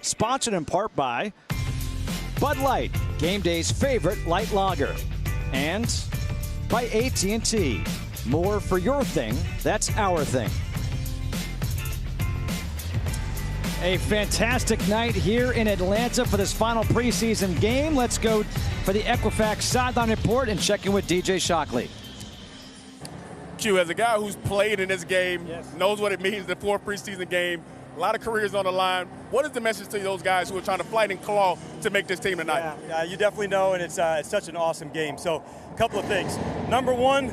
Sponsored in part by Bud Light, game day's favorite light lager. And by AT&T. More for your thing, that's our thing. A fantastic night here in Atlanta for this final preseason game. Let's go for the Equifax sideline report and check in with DJ Shockley. Q, as a guy who's played in this game, knows what it means, the fourth preseason game, a lot of careers on the line. What is the message to those guys who are trying to fight and claw to make this team tonight? Yeah, you definitely know, and it's such an awesome game. So a couple of things. Number one,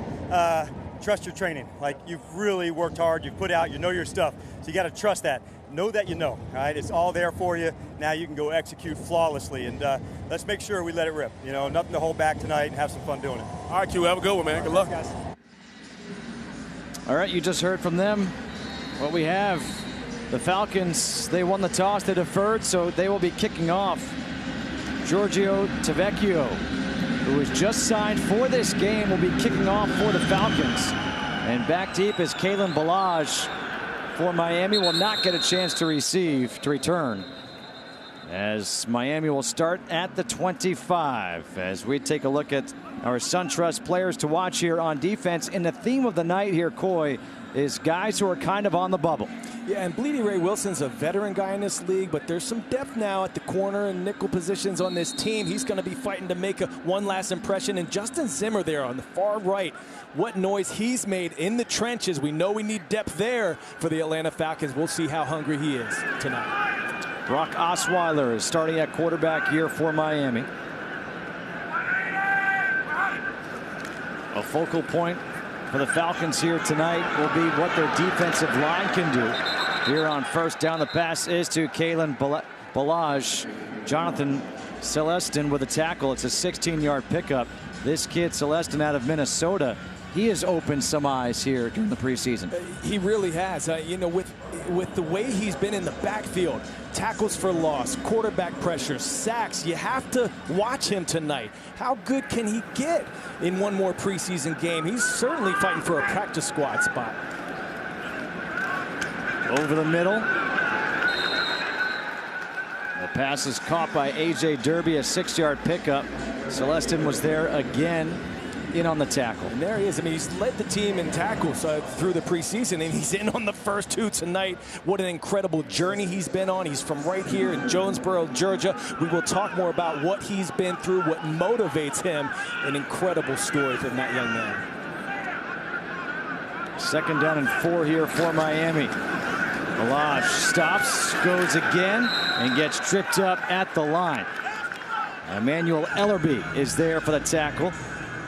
trust your training. Like, you've really worked hard, you've put out, you know your stuff. So you got to trust that. Know that you know, all right? It's all there for you. Now you can go execute flawlessly, and let's make sure we let it rip. You know, nothing to hold back tonight, and have some fun doing it. All right, Q, have a good one, man. Good luck. Guys. All right, you just heard from them what we have. The Falcons, they won the toss, they deferred, so they will be kicking off. Giorgio Tavecchio, who was just signed for this game, will be kicking off for the Falcons. And back deep is Kalen Ballage for Miami, will not get a chance to return. As Miami will start at the 25 as we take a look at our SunTrust players to watch here on defense. And the theme of the night here, Coy, is guys who are kind of on the bubble. Yeah, and Bleedy Ray Wilson's a veteran guy in this league, but there's some depth now at the corner and nickel positions on this team. He's going to be fighting to make one last impression. And Justin Zimmer there on the far right, what noise he's made in the trenches. We know we need depth there for the Atlanta Falcons. We'll see how hungry he is tonight. Brock Osweiler is starting at quarterback here for Miami. A focal point for the Falcons here tonight will be what their defensive line can do. Here on first down, the pass is to Kalen Ballage. Jonathan Celestin with a tackle. It's a 16-yard pickup. This kid, Celestin, out of Minnesota, he has opened some eyes here during the preseason. He really has. You know, with the way he's been in the backfield, tackles for loss, quarterback pressure, sacks, you have to watch him tonight. How good can he get in one more preseason game? He's certainly fighting for a practice squad spot. Over the middle. The pass is caught by A.J. Derby, a 6-yard pickup. Celestin was there again, in on the tackle. And there he is. I mean, he's led the team in tackles through the preseason, and he's in on the first two tonight. What an incredible journey he's been on. He's from right here in Jonesboro, Georgia. We will talk more about what he's been through, what motivates him. An incredible story from that young man. Second down and 4 here for Miami. Ballage stops, goes again, and gets tripped up at the line. Emmanuel Ellerbe is there for the tackle.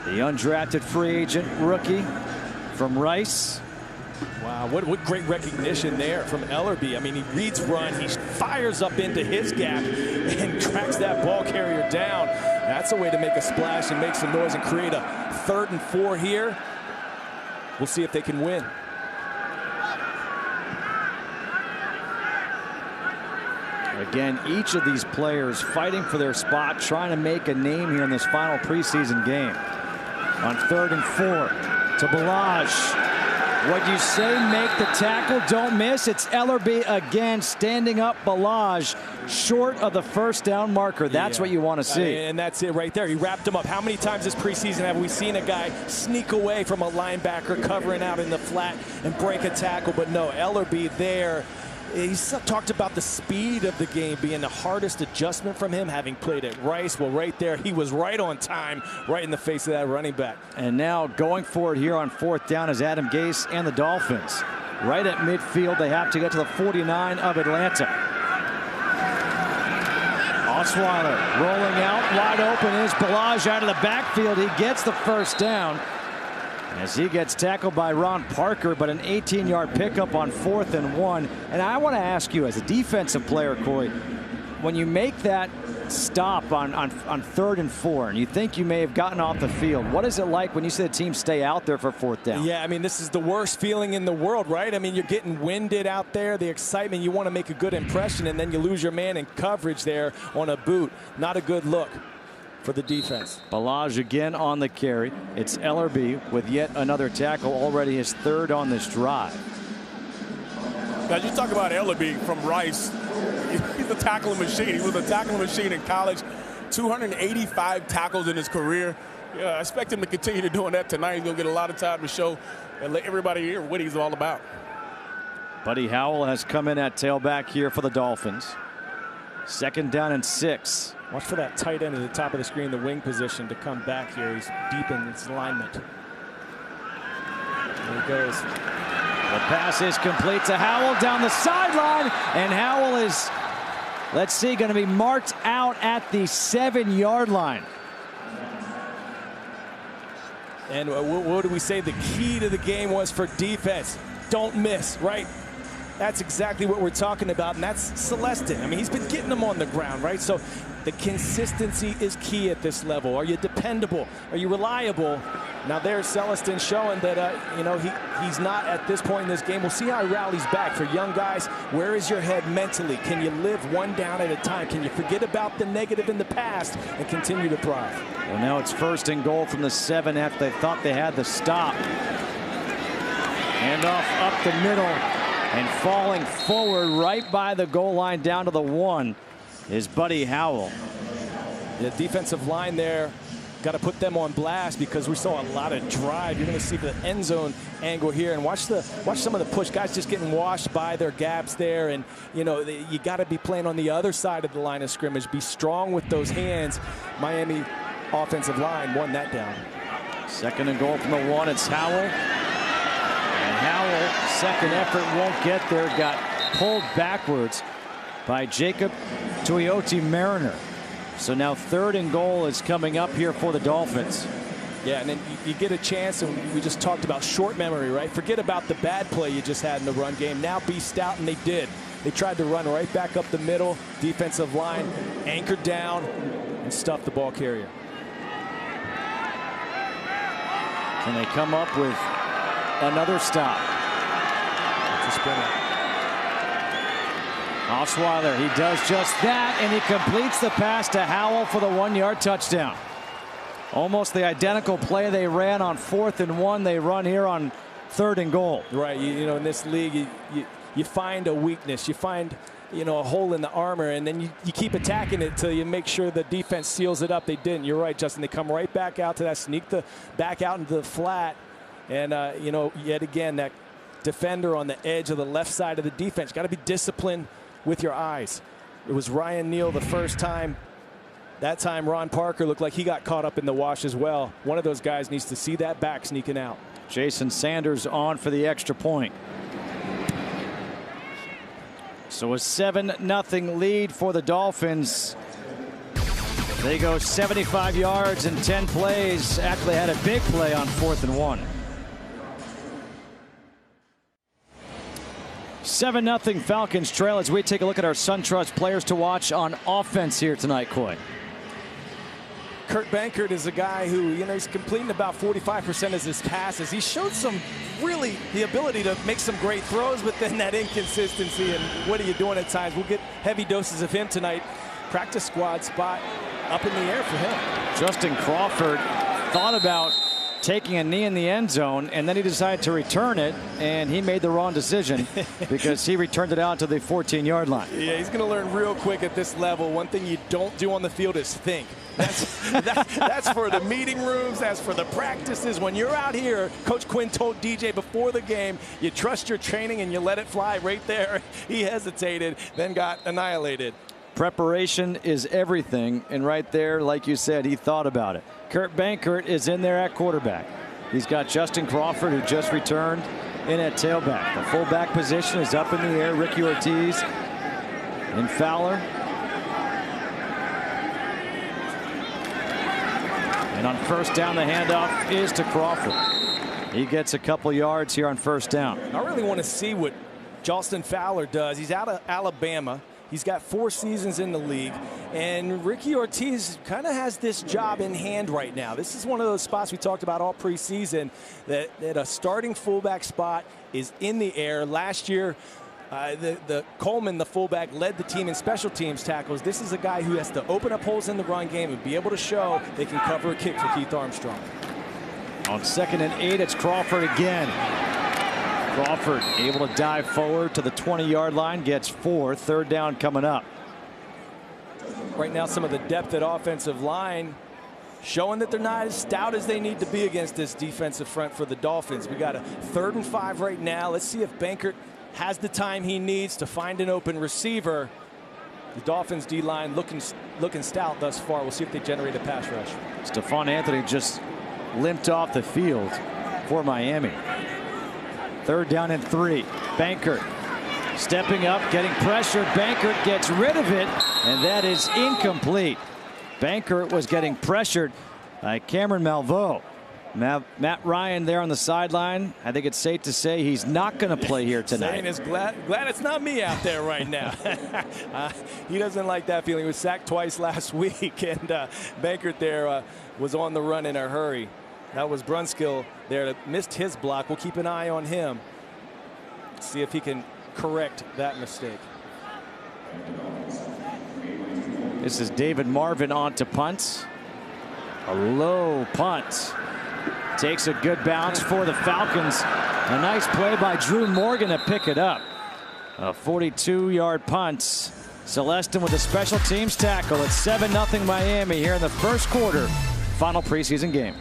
The undrafted free agent rookie from Rice. Wow, what great recognition there from Ellerbe. I mean, he reads run, he fires up into his gap and tracks that ball carrier down. That's a way to make a splash and make some noise and create a 3rd and 4 here. We'll see if they can win. Again, each of these players fighting for their spot, trying to make a name here in this final preseason game. On 3rd and 4 to Ballage. What you say, make the tackle, don't miss. It's Ellerbe again, standing up Ballage short of the first down marker. That's what you want to see. And that's it right there. He wrapped him up. How many times this preseason have we seen a guy sneak away from a linebacker covering out in the flat and break a tackle? But no, Ellerbe there. He's talked about the speed of the game being the hardest adjustment from him, having played at Rice. Well, right there, he was right on time, right in the face of that running back. And now going forward here on 4th down is Adam Gase and the Dolphins. Right at midfield, they have to get to the 49 of Atlanta. Osweiler rolling out, wide open is Ballage out of the backfield. He gets the first down as he gets tackled by Ron Parker, but an 18-yard pickup on 4th and 1. And I want to ask you, as a defensive player, Coy, when you make that stop on 3rd and 4, and you think you may have gotten off the field, what is it like when you see the team stay out there for 4th down? Yeah, I mean, this is the worst feeling in the world, right? I mean, you're getting winded out there, the excitement, you want to make a good impression, and then you lose your man in coverage there on a boot. Not a good look for the defense. Ballage again on the carry. It's Ellerbe with yet another tackle, already his 3rd on this drive. Now, you talk about Ellerbe from Rice. he's a tackling machine. He was a tackling machine in college. 285 tackles in his career. Yeah, I expect him to continue doing that tonight. He's going to get a lot of time to show and let everybody hear what he's all about. Buddy Howell has come in at tailback here for the Dolphins. 2nd down and 6. Watch for that tight end at the top of the screen, the wing position, to come back here. He's deep in his alignment. There he goes. The pass is complete to Howell down the sideline, and Howell is, let's see, going to be marked out at the 7-yard line. And what do we say the key to the game was for defense? Don't miss, right? That's exactly what we're talking about, and that's Celestin. I mean, he's been getting them on the ground, right? So the consistency is key at this level. Are you dependable? Are you reliable? Now there's Celestin showing that, you know, he's not at this point in this game. We'll see how he rallies back. For young guys, where is your head mentally? Can you live one down at a time? Can you forget about the negative in the past and continue to thrive? Well, now it's 1st and goal from the 7 after they thought they had the stop. Handoff up the middle. And falling forward right by the goal line down to the 1 is Buddy Howell. The defensive line there, got to put them on blast because we saw a lot of drive. You're going to see the end zone angle here, and watch some of the push. Guys just getting washed by their gaps there, and you know you got to be playing on the other side of the line of scrimmage. Be strong with those hands. Miami offensive line won that down. 2nd and goal from the 1. It's Howell. Howell, second effort, won't get there. Got pulled backwards by Jacob Tuioti Mariner. So now 3rd and goal is coming up here for the Dolphins. Yeah, and then you get a chance, and we just talked about short memory, right? Forget about the bad play you just had in the run game. Now be stout, and they did. They tried to run right back up the middle. Defensive line anchored down and stuffed the ball carrier. Can they come up with another stop? It's a sprinter. Osweiler, he does just that, and he completes the pass to Howell for the 1-yard touchdown. Almost the identical play they ran on 4th and 1. They run here on 3rd and goal. Right. You know, in this league, you find a weakness. You find, you know, a hole in the armor, and then you keep attacking it till you make sure the defense seals it up. They didn't. You're right, Justin. They come right back out to that, sneak back out into the flat. And, you know, yet again, that defender on the edge of the left side of the defense. Got to be disciplined with your eyes. It was Ryan Neal the first time. That time, Ron Parker looked like he got caught up in the wash as well. One of those guys needs to see that back sneaking out. Jason Sanders on for the extra point. So a 7-0 lead for the Dolphins. They go 75 yards in 10 plays. Actually had a big play on 4th and 1. 7-0 Falcons trail as we take a look at our SunTrust players to watch on offense here tonight, Coy. Kurt Benkert is a guy who, you know, he's completing about 45% of his passes. He showed some really the ability to make some great throws, but then that inconsistency and what are you doing at times. We'll get heavy doses of him tonight. Practice squad spot up in the air for him. Justin Crawford thought about taking a knee in the end zone, and then he decided to return it, and he made the wrong decision because he returned it out to the 14-yard line. Yeah, he's going to learn real quick at this level. One thing you don't do on the field is think. That's for the meeting rooms. That's for the practices. When you're out here, Coach Quinn told DJ before the game, you trust your training and you let it fly. Right there, he hesitated, then got annihilated. Preparation is everything, and right there, like you said, he thought about it. Kurt Benkert is in there at quarterback. He's got Justin Crawford, who just returned, in at tailback. The fullback position is up in the air. Ricky Ortiz and Fowler. And on 1st down, the handoff is to Crawford. He gets a couple yards here on 1st down. I really want to see what Justin Fowler does. He's out of Alabama. He's got 4 seasons in the league, and Ricky Ortiz kind of has this job in hand right now. This is one of those spots we talked about all preseason, that a starting fullback spot is in the air. Last year, the Coleman, the fullback, led the team in special teams tackles. This is a guy who has to open up holes in the run game and be able to show they can cover a kick for Keith Armstrong. On 2nd and 8, it's Crawford again. Crawford able to dive forward to the 20-yard line, gets 4. Third down coming up. Right now, some of the depth at offensive line showing that they're not as stout as they need to be against this defensive front for the Dolphins. We got a 3rd and 5 right now. Let's see if Bankert has the time he needs to find an open receiver. The Dolphins D-line looking stout thus far. We'll see if they generate a pass rush. Stephon Anthony just limped off the field for Miami. 3rd down and 3. Bankert stepping up, getting pressured. Bankert gets rid of it, and that is incomplete. Bankert was getting pressured by Cameron Malveaux. Matt Ryan there on the sideline. I think it's safe to say he's not going to play here tonight. Saying is glad it's not me out there right now. He doesn't like that feeling. He was sacked twice last week, and Bankert there was on the run in a hurry. That was Brunskill there that missed his block. We'll keep an eye on him. See if he can correct that mistake. This is David Marvin on to punt. A low punt. Takes a good bounce for the Falcons. A nice play by Drew Morgan to pick it up. A 42-yard punt. Celestin with a special teams tackle. It's 7-0 Miami here in the first quarter. Final preseason game.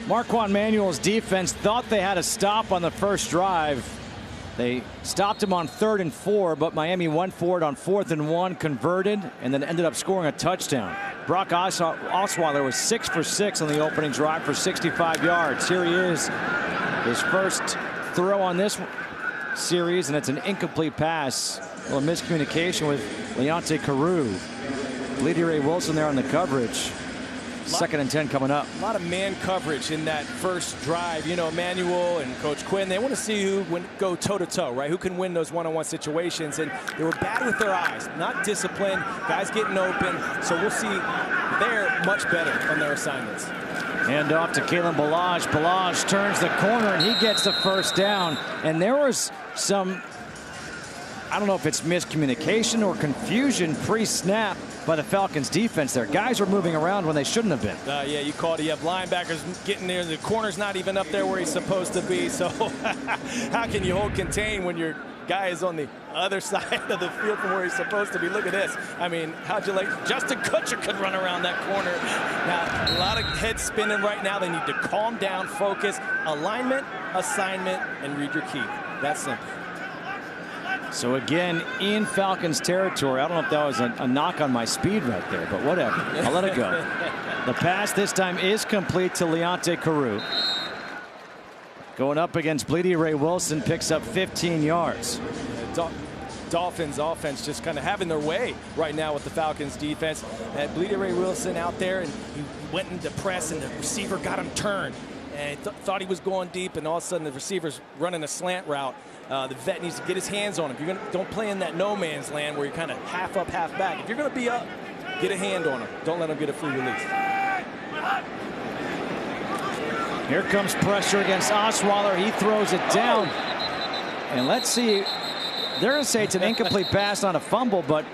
Marquand Manuel's defense thought they had a stop on the first drive. They stopped him on 3rd and 4, but Miami went for it on 4th and 1, converted, and then ended up scoring a touchdown. Brock Osweiler was 6 for 6 on the opening drive for 65 yards. Here he is, his first throw on this series, and it's an incomplete pass. A little miscommunication with Leonte Carew. Bleedy Ray Wilson there on the coverage. 2nd and 10 coming up. A lot of man coverage in that first drive. You know, Manuel and Coach Quinn, they want to see who would go toe-to-toe, right? Who can win those one-on-one situations. And they were bad with their eyes, not disciplined, guys getting open. So we'll see they're much better on their assignments. Hand off to Kalen Ballage. Ballage turns the corner, and he gets the first down. And there was some, I don't know if it's miscommunication or confusion pre-snap by the Falcons defense there. Guys were moving around when they shouldn't have been. Yeah, you called it. You have linebackers getting there. The corner's not even up there where he's supposed to be. So how can you hold contain when your guy is on the other side of the field from where he's supposed to be? Look at this. I mean, how'd you like Justin Kutcher could run around that corner. Now, a lot of head spinning right now. They need to calm down, focus, alignment, assignment, and read your key. That's simple. So again, in Falcons territory. I don't know if that was a knock on my speed right there, but whatever. I'll let it go. The pass this time is complete to Leonte Carew. Going up against Bleedy Ray Wilson, picks up 15 yards. Dolphins offense just kind of having their way right now with the Falcons defense. And Bleedy Ray Wilson out there, and he went into press, and the receiver got him turned. And thought he was going deep, and all of a sudden the receiver's running a slant route. The vet needs to get his hands on him. Don't play in that no man's land where you're kind of half up, half back. If you're going to be up, get a hand on him. Don't let him get a free release. Here comes pressure against Osweiler. He throws it down. And let's see. They're going to say it's an incomplete pass, not a fumble, but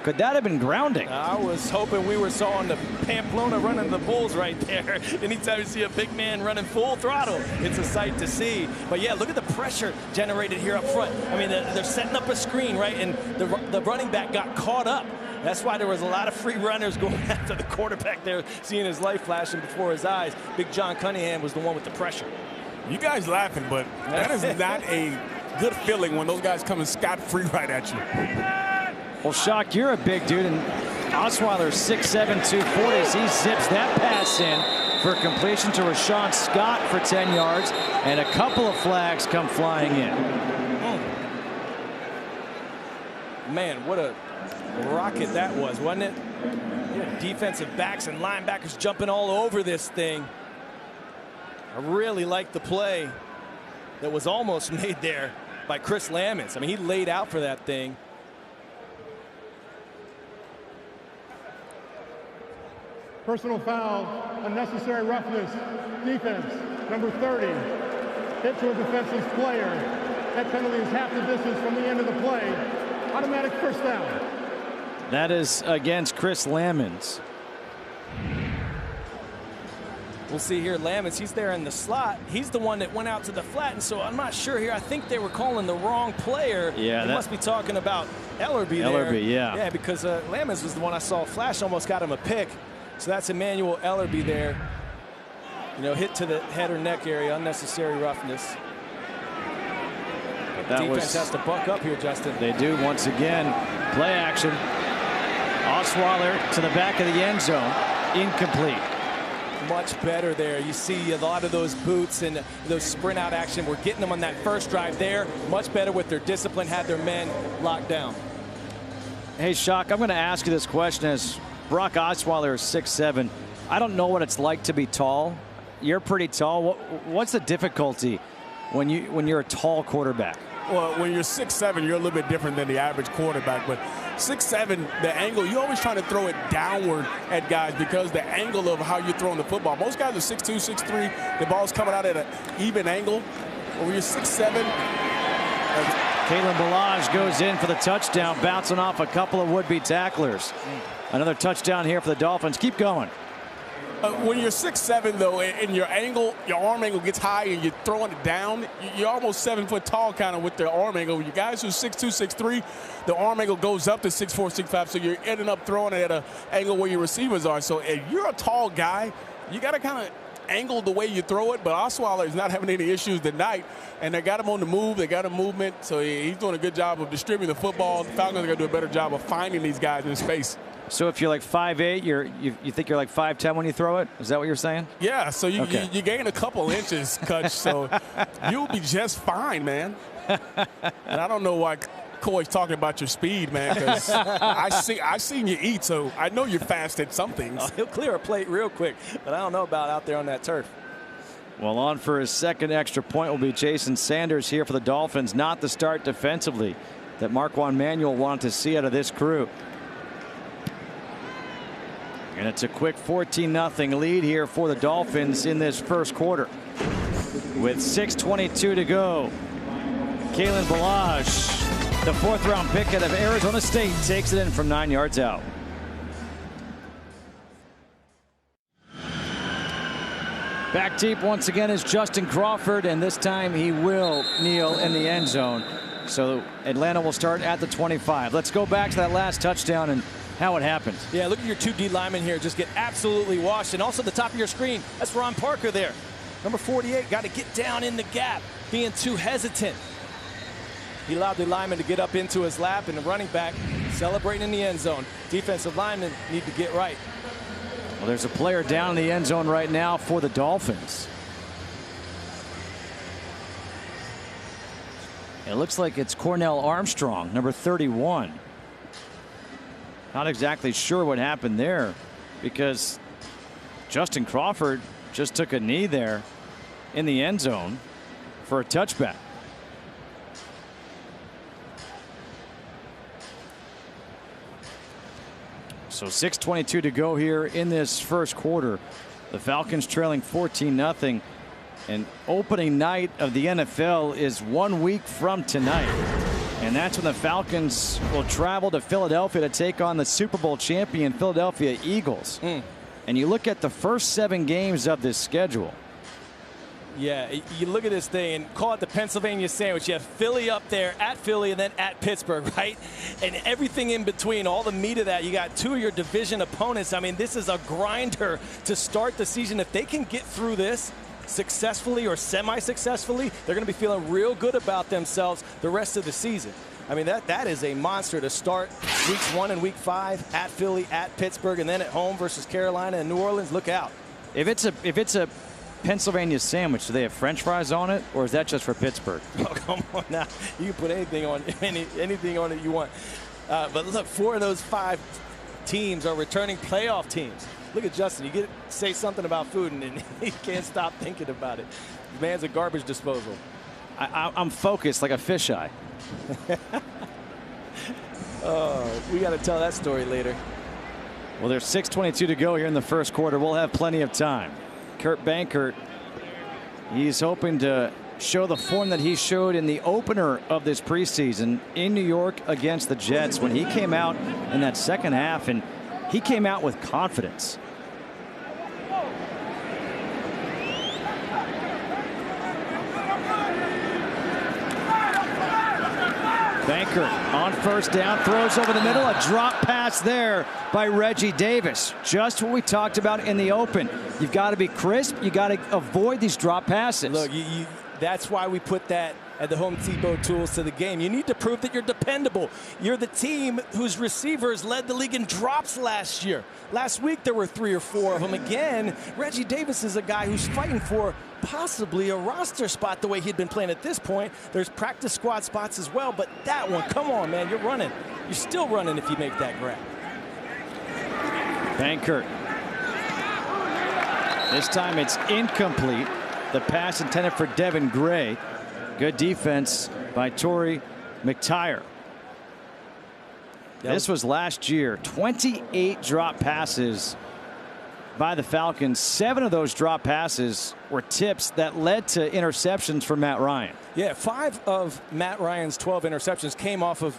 could that have been grounding? I was hoping we were saw on the Pamplona running the Bulls right there. Anytime you see a big man running full throttle, it's a sight to see. But yeah, look at the pressure generated here up front. I mean, they're setting up a screen, right? And the running back got caught up. That's why there was a lot of free runners going after the quarterback there, seeing his life flashing before his eyes. Big John Cunningham was the one with the pressure. You guys laughing, but that is not a good feeling when those guys coming scot-free right at you. Well, Shock, you're a big dude, and Osweiler's 6'7", 240 as he zips that pass in for completion to Rashawn Scott for 10 yards, and a couple of flags come flying in. Man, what a rocket that was, wasn't it? Yeah, defensive backs and linebackers jumping all over this thing. I really like the play that was almost made there by Chris Lamons. I mean, he laid out for that thing. Personal foul, unnecessary roughness, defense, number 30, hit to a defensive player. That penalty is half the distance from the end of the play. Automatic first down. That is against Chris Lamons. We'll see here, Lammons, he's there in the slot. He's the one that went out to the flat, and so I'm not sure here. I think they were calling the wrong player. Yeah, they must be talking about Ellerbe there. Ellerbe, yeah. Yeah, because Lammons was the one I saw flash, almost got him a pick. So that's Emmanuel Ellerbe there. You know, hit to the head or neck area, unnecessary roughness. That defense has to buck up here, Justin. They do once again. Play action. Osweiler to the back of the end zone. Incomplete. Much better there. You see a lot of those boots and those sprint out action. We're getting them on that first drive there. Much better with their discipline, had their men locked down. Hey, Shock, I'm going to ask you this question as Brock Osweiler is 6'7". I don't know what it's like to be tall. You're pretty tall. What's the difficulty when you're a tall quarterback? Well, when you're 6'7", you're a little bit different than the average quarterback. But 6'7", the angle, you're always trying to throw it downward at guys because the angle of how you're throwing the football. Most guys are 6'2", 6'3". The ball's coming out at an even angle. But when you're 6'7", Kalen Ballage goes in for the touchdown, bouncing off a couple of would-be tacklers. Another touchdown here for the Dolphins. Keep going. When you're 6'7", though, and your angle, your arm angle gets high and you're throwing it down, you're almost 7 foot tall kind of with the arm angle. You guys who are 6'2", 6'3", the arm angle goes up to 6'4", 6'5", so you're ending up throwing it at an angle where your receivers are. So if you're a tall guy, you got to kind of angle the way you throw it. But Osweiler is not having any issues tonight, and they got him on the move. They got him movement, so he's doing a good job of distributing the football. The Falcons are going to do a better job of finding these guys in space. So if you're like 5'8", you think you're like 5'10" when you throw it? Is that what you're saying? Yeah, so you gain a couple inches, Kutch, so you'll be just fine, man. And I don't know why Coy's talking about your speed, man, because I've seen you eat, so I know you're fast at some things. Oh, he'll clear a plate real quick, but I don't know about out there on that turf. Well, on for his second extra point will be Jason Sanders here for the Dolphins. Not the start defensively that Marquand Manuel wanted to see out of this crew. And it's a quick 14-0 lead here for the Dolphins in this first quarter. With 6:22 to go, Kalen Ballage, the fourth-round pick out of Arizona State, takes it in from 9 yards out. Back deep once again is Justin Crawford, and this time he will kneel in the end zone. So Atlanta will start at the 25. Let's go back to that last touchdown and how it happened. Yeah, look at your two D linemen here just get absolutely washed. And also the top of your screen, that's Ron Parker there. Number 48, got to get down in the gap, being too hesitant. He allowed the lineman to get up into his lap, and the running back celebrating in the end zone. Defensive linemen need to get right. Well, there's a player down in the end zone right now for the Dolphins. It looks like it's Cornell Armstrong, number 31. Not exactly sure what happened there because Justin Crawford just took a knee there in the end zone for a touchback. So 6:22 to go here in this first quarter. The Falcons trailing 14-0. And opening night of the NFL is 1 week from tonight. And that's when the Falcons will travel to Philadelphia to take on the Super Bowl champion Philadelphia Eagles. And you look at the first 7 games of this schedule. Yeah, you look at this thing and call it the Pennsylvania sandwich. You have Philly up there, at Philly, and then at Pittsburgh, right? And everything in between, all the meat of that. You got 2 of your division opponents. I mean, this is a grinder to start the season. If they can get through this successfully or semi-successfully, they're going to be feeling real good about themselves the rest of the season. I mean, that is a monster to start weeks 1 and week 5 at Philly, at Pittsburgh, and then at home versus Carolina and New Orleans. Look out. If it's a Pennsylvania sandwich, do they have French fries on it, or is that just for Pittsburgh? Oh, come on now. You can put anything on anything on it you want. But look, 4 of those 5 teams are returning playoff teams. Look at Justin. You say something about food, and he can't stop thinking about it. The man's a garbage disposal. I'm focused like a fisheye. Oh, we got to tell that story later. Well, there's 6:22 to go here in the first quarter. We'll have plenty of time. Kurt Bankert, he's hoping to show the form that he showed in the opener of this preseason in New York against the Jets when he came out in that second half, and he came out with confidence. Banker on first down, throws over the middle, a drop pass there by Reggie Davis. Just what we talked about in the open. You've got to be crisp. You got to avoid these drop passes. Look, that's why we put that at the Home Depot tools to the game. You need to prove that you're dependable. You're the team whose receivers led the league in drops last year. Last week there were 3 or 4 of them. Again, Reggie Davis is a guy who's fighting for possibly a roster spot the way he'd been playing at this point. There's practice squad spots as well, but that one, come on, man, you're running. You're still running if you make that grab. Banker. This time it's incomplete. The pass intended for Devin Gray. Good defense by Torrey McTyer. This was last year. 28 drop passes by the Falcons. 7 of those drop passes were tips that led to interceptions for Matt Ryan. Yeah, 5 of Matt Ryan's 12 interceptions came off of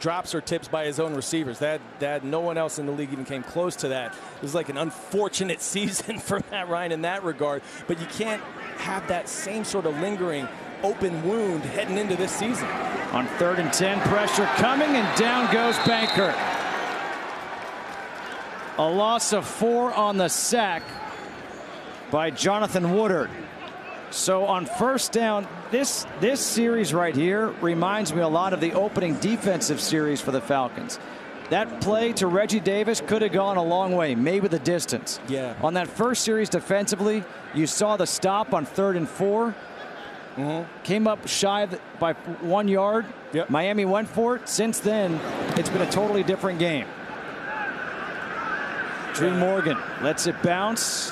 drops or tips by his own receivers. That no one else in the league even came close to that. It was like an unfortunate season for Matt Ryan in that regard. But you can't have that same sort of lingering open wound heading into this season. On 3rd and 10, pressure coming, and down goes Banker. A loss of 4 on the sack by Jonathan Woodard. So on first down, this series right here reminds me a lot of the opening defensive series for the Falcons. That play to Reggie Davis could have gone a long way, maybe the distance. Yeah. On that first series defensively, you saw the stop on 3rd and 4. Came up shy by 1 yard. Yep. Miami went for it. Since then, it's been a totally different game. Drew Morgan lets it bounce.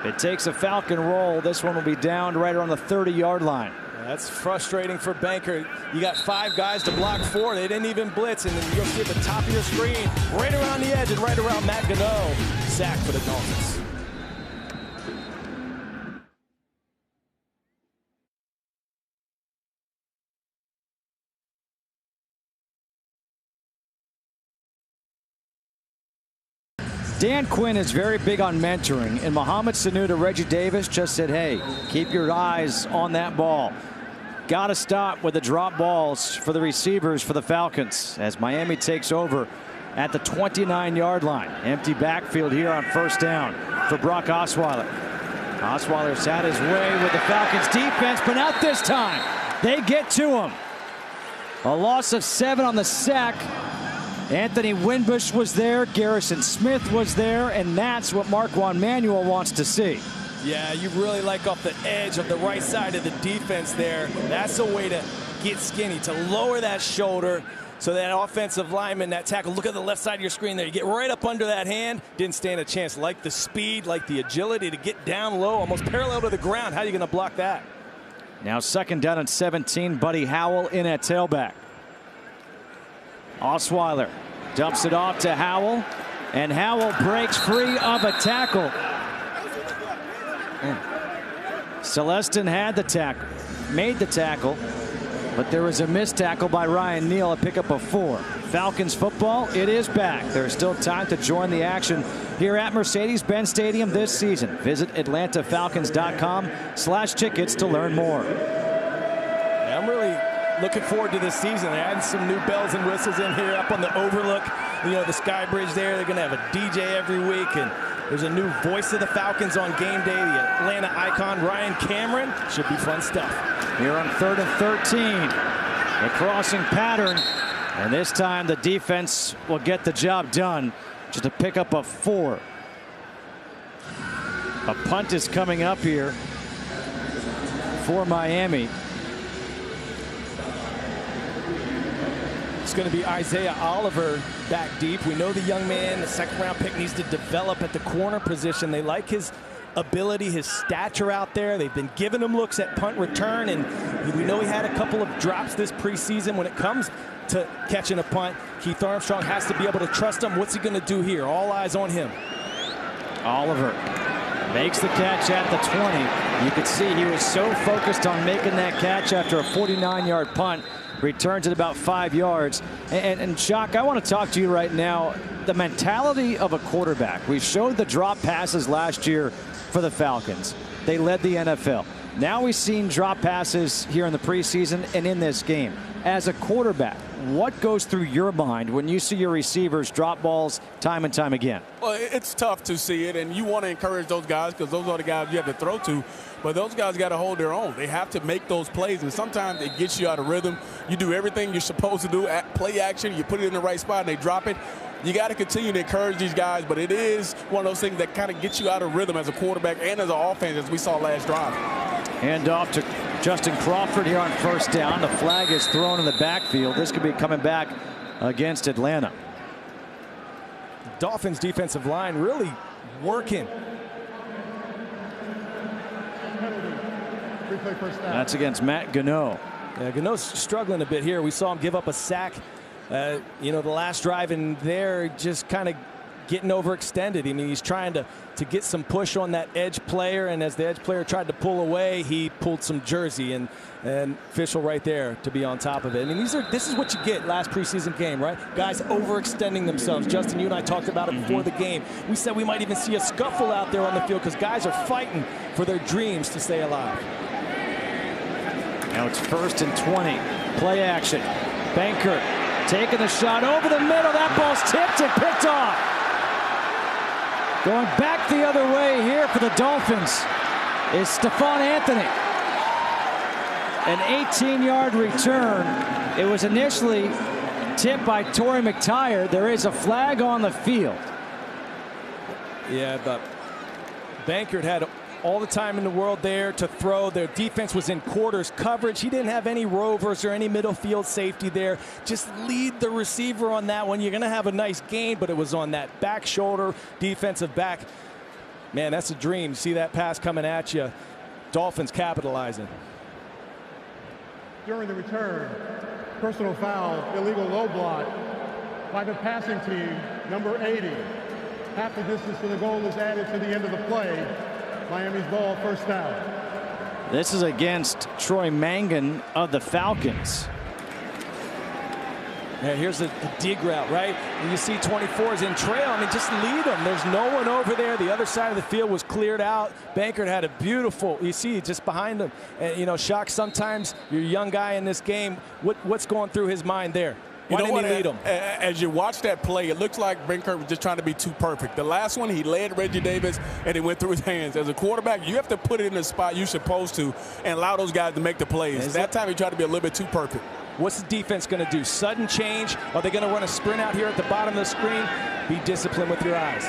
It takes a Falcon roll. This one will be down right around the 30-yard line. That's frustrating for Banker. You got 5 guys to block 4. They didn't even blitz, and then you'll see at the top of your screen, right around the edge and right around Matt Gano. Sack for the Dolphins. Dan Quinn is very big on mentoring, and Mohamed Sanu to Reggie Davis just said, hey, keep your eyes on that ball. Got to stop with the drop balls for the receivers for the Falcons as Miami takes over at the 29-yard line. Empty backfield here on first down for Brock Osweiler. Osweiler's had his way with the Falcons defense, but not this time. They get to him. A loss of 7 on the sack. Anthony Winbush was there, Garrison Smith was there, and that's what Marquand Manuel wants to see. Yeah, you really like off the edge of the right side of the defense there. That's a way to get skinny, to lower that shoulder so that offensive lineman, that tackle, look at the left side of your screen there. You get right up under that hand, didn't stand a chance. Like the speed, like the agility to get down low, almost parallel to the ground. How are you going to block that? Now 2nd down and 17, Buddy Howell in at tailback. Osweiler dumps it off to Howell, and Howell breaks free of a tackle. Celestin had the tackle, made the tackle, but there was a missed tackle by Ryan Neal, a pickup of 4. Falcons football, it is back. There's still time to join the action here at Mercedes-Benz Stadium this season. Visit AtlantaFalcons.com/tickets to learn more. Yeah, I'm really looking forward to this season. They're adding some new bells and whistles in here up on the overlook. You know, the Sky Bridge there. They're going to have a DJ every week. And there's a new voice of the Falcons on game day. The Atlanta icon, Ryan Cameron. Should be fun stuff. Here on 3rd and 13. The crossing pattern. And this time the defense will get the job done. Just a pickup of 4. A punt is coming up here for Miami. It's going to be Isaiah Oliver back deep. We know the young man, the 2nd-round pick, needs to develop at the corner position. They like his ability, his stature out there. They've been giving him looks at punt return, and we know he had a couple of drops this preseason when it comes to catching a punt. Keith Armstrong has to be able to trust him. What's he going to do here? All eyes on him. Oliver makes the catch at the 20. You could see he was so focused on making that catch after a 49-yard punt. Returns at about 5 yards. And Shock, I want to talk to you right now. The mentality of a quarterback. We showed the drop passes last year for the Falcons. They led the NFL. Now we've seen drop passes here in the preseason and in this game. As a quarterback, what goes through your mind when you see your receivers drop balls time and time again? Well, it's tough to see it, and you want to encourage those guys because those are the guys you have to throw to. But those guys got to hold their own. They have to make those plays, and sometimes it gets you out of rhythm. You do everything you're supposed to do at play action. You put it in the right spot, and they drop it. You got to continue to encourage these guys, but it is one of those things that kind of gets you out of rhythm as a quarterback and as an offense, as we saw last drive. Hand off to Justin Crawford here on first down. The flag is thrown in the backfield. This could be coming back against Atlanta. Dolphins defensive line really working. That's against Matt Gano. Yeah, Gano's struggling a bit here. We saw him give up a sack, you know, the last drive, and they're just kind of getting overextended. I mean, he's trying to get some push on that edge player, and as the edge player tried to pull away, he pulled some jersey, and official right there to be on top of it. I mean, this is what you get last preseason game, right? Guys overextending themselves. Justin, you and I talked about it before the game. We said we might even see a scuffle out there on the field because guys are fighting for their dreams to stay alive. Now it's 1st and 20. Play action. Bankert taking the shot over the middle. That ball's tipped and picked off. Going back the other way here for the Dolphins is Stephon Anthony. An 18-yard return. It was initially tipped by Torrey McTyer. There is a flag on the field. Yeah, but Bankert had all the time in the world there to throw. Their defense was in quarters coverage. He didn't have any rovers or any middle field safety there. Just lead the receiver on that one. You're going to have a nice gain, but it was on that back shoulder, defensive back. Man, that's a dream. See that pass coming at you. Dolphins capitalizing. During the return, personal foul, illegal low block by the passing team, number 80. Half the distance to the goal is added to the end of the play. Miami's ball, first down. This is against Troy Mangan of the Falcons. Yeah, here's the dig route, right? And you see 24s in trail. I mean, just lead them. There's no one over there. The other side of the field was cleared out. Bankert had a beautiful, you see, just behind him. And, you know, Shock, sometimes you're a young guy in this game. What's going through his mind there? Why didn't he lead him? As you watch that play, it looks like Bankert was just trying to be too perfect. The last one, he led Reggie Davis, and it went through his hands. As a quarterback, you have to put it in the spot you're supposed to and allow those guys to make the plays. That time, he tried to be a little bit too perfect. What's the defense going to do? Sudden change? Are they going to run a sprint out here at the bottom of the screen? Be disciplined with your eyes.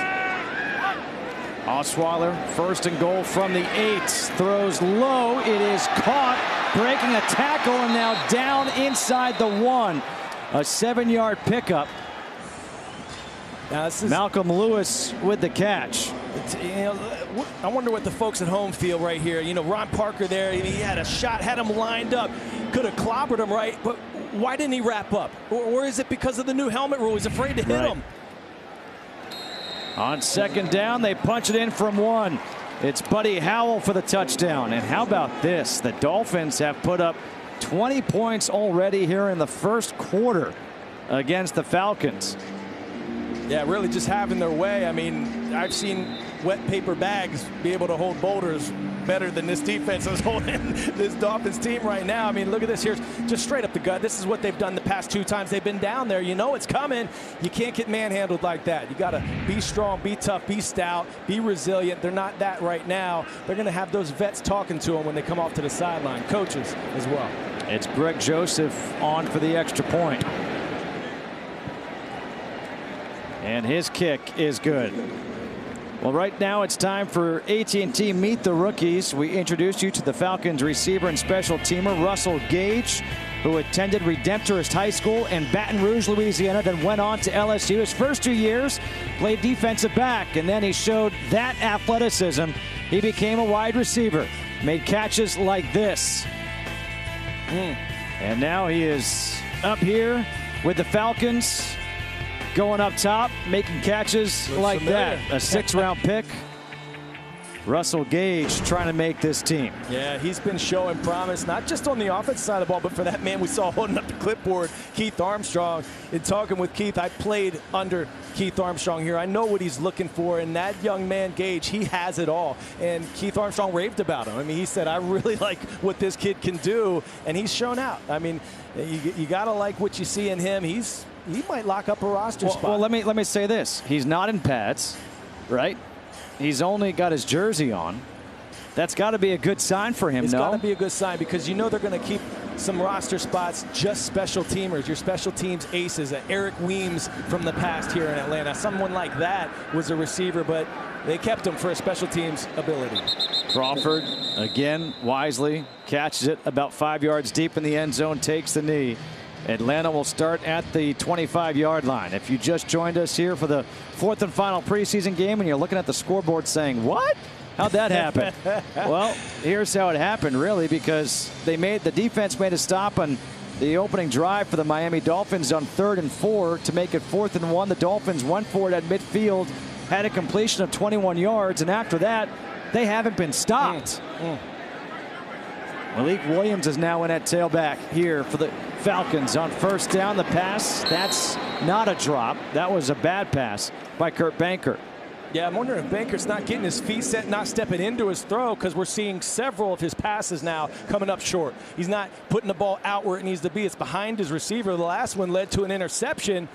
Osweiler, 1st and goal from the 8. Throws low. It is caught. Breaking a tackle and now down inside the 1. A 7-yard pickup. Now this is Malcolm Lewis with the catch. You know, I wonder what the folks at home feel right here. You know, Ron Parker there, he had a shot, had him lined up, could have clobbered him right, but why didn't he wrap up? Or is it because of the new helmet rule? He's afraid to hit him. On 2nd down, they punch it in from 1. It's Buddy Howell for the touchdown. And how about this? The Dolphins have put up 20 points already here in the first quarter against the Falcons. Yeah, really just having their way. I mean, I've seen wet paper bags be able to hold boulders better than this defense is holding this Dolphins team right now. I mean, look at this here. Just straight up the gut. This is what they've done the past 2 times they've been down there. You know it's coming. You can't get manhandled like that. You got to be strong, be tough, be stout, be resilient. They're not that right now. They're going to have those vets talking to them when they come off to the sideline. Coaches as well. It's Greg Joseph on for the extra point. And his kick is good. Well, right now it's time for AT&T Meet the Rookies. We introduced you to the Falcons receiver and special teamer Russell Gage, who attended Redemptorist High School in Baton Rouge, Louisiana, then went on to LSU. His first 2 years played defensive back, and then he showed that athleticism. He became a wide receiver, made catches like this. And now he is up here with the Falcons, going up top, making catches like that. A 6th-round pick. Russell Gage trying to make this team. Yeah, he's been showing promise, not just on the offensive side of the ball, but for that man we saw holding up the clipboard, Keith Armstrong. In talking with Keith, I played under Keith Armstrong here. I know what he's looking for, and that young man, Gage, he has it all. And Keith Armstrong raved about him. I mean, he said, I really like what this kid can do, and he's shown out. I mean, you got to like what you see in him. He might lock up a roster spot. Well, let me say this. He's not in pads, right? He's only got his jersey on. That's got to be a good sign for him, It's no? got to be a good sign, because you know they're going to keep some roster spots, just special teamers, your special teams aces. Eric Weems from the past here in Atlanta. Someone like that was a receiver, but they kept him for a special teams ability. Crawford, again, wisely, catches it about 5 yards deep in the end zone, takes the knee. Atlanta will start at the 25-yard line. If you just joined us here for the fourth and final preseason game and you're looking at the scoreboard saying, what? How'd that happen? Well, here's how it happened, really, because the defense made a stop on the opening drive for the Miami Dolphins on 3rd and 4 to make it 4th and 1. The Dolphins went for it at midfield, had a completion of 21 yards, and after that, they haven't been stopped. Malik Williams is now in at tailback here for the Falcons on first down. The pass, that's not a drop. That was a bad pass by Kurt Banker. Yeah, I'm wondering if Banker's not getting his feet set, not stepping into his throw, because we're seeing several of his passes now coming up short. He's not putting the ball out where it needs to be. It's behind his receiver. The last one led to an interception.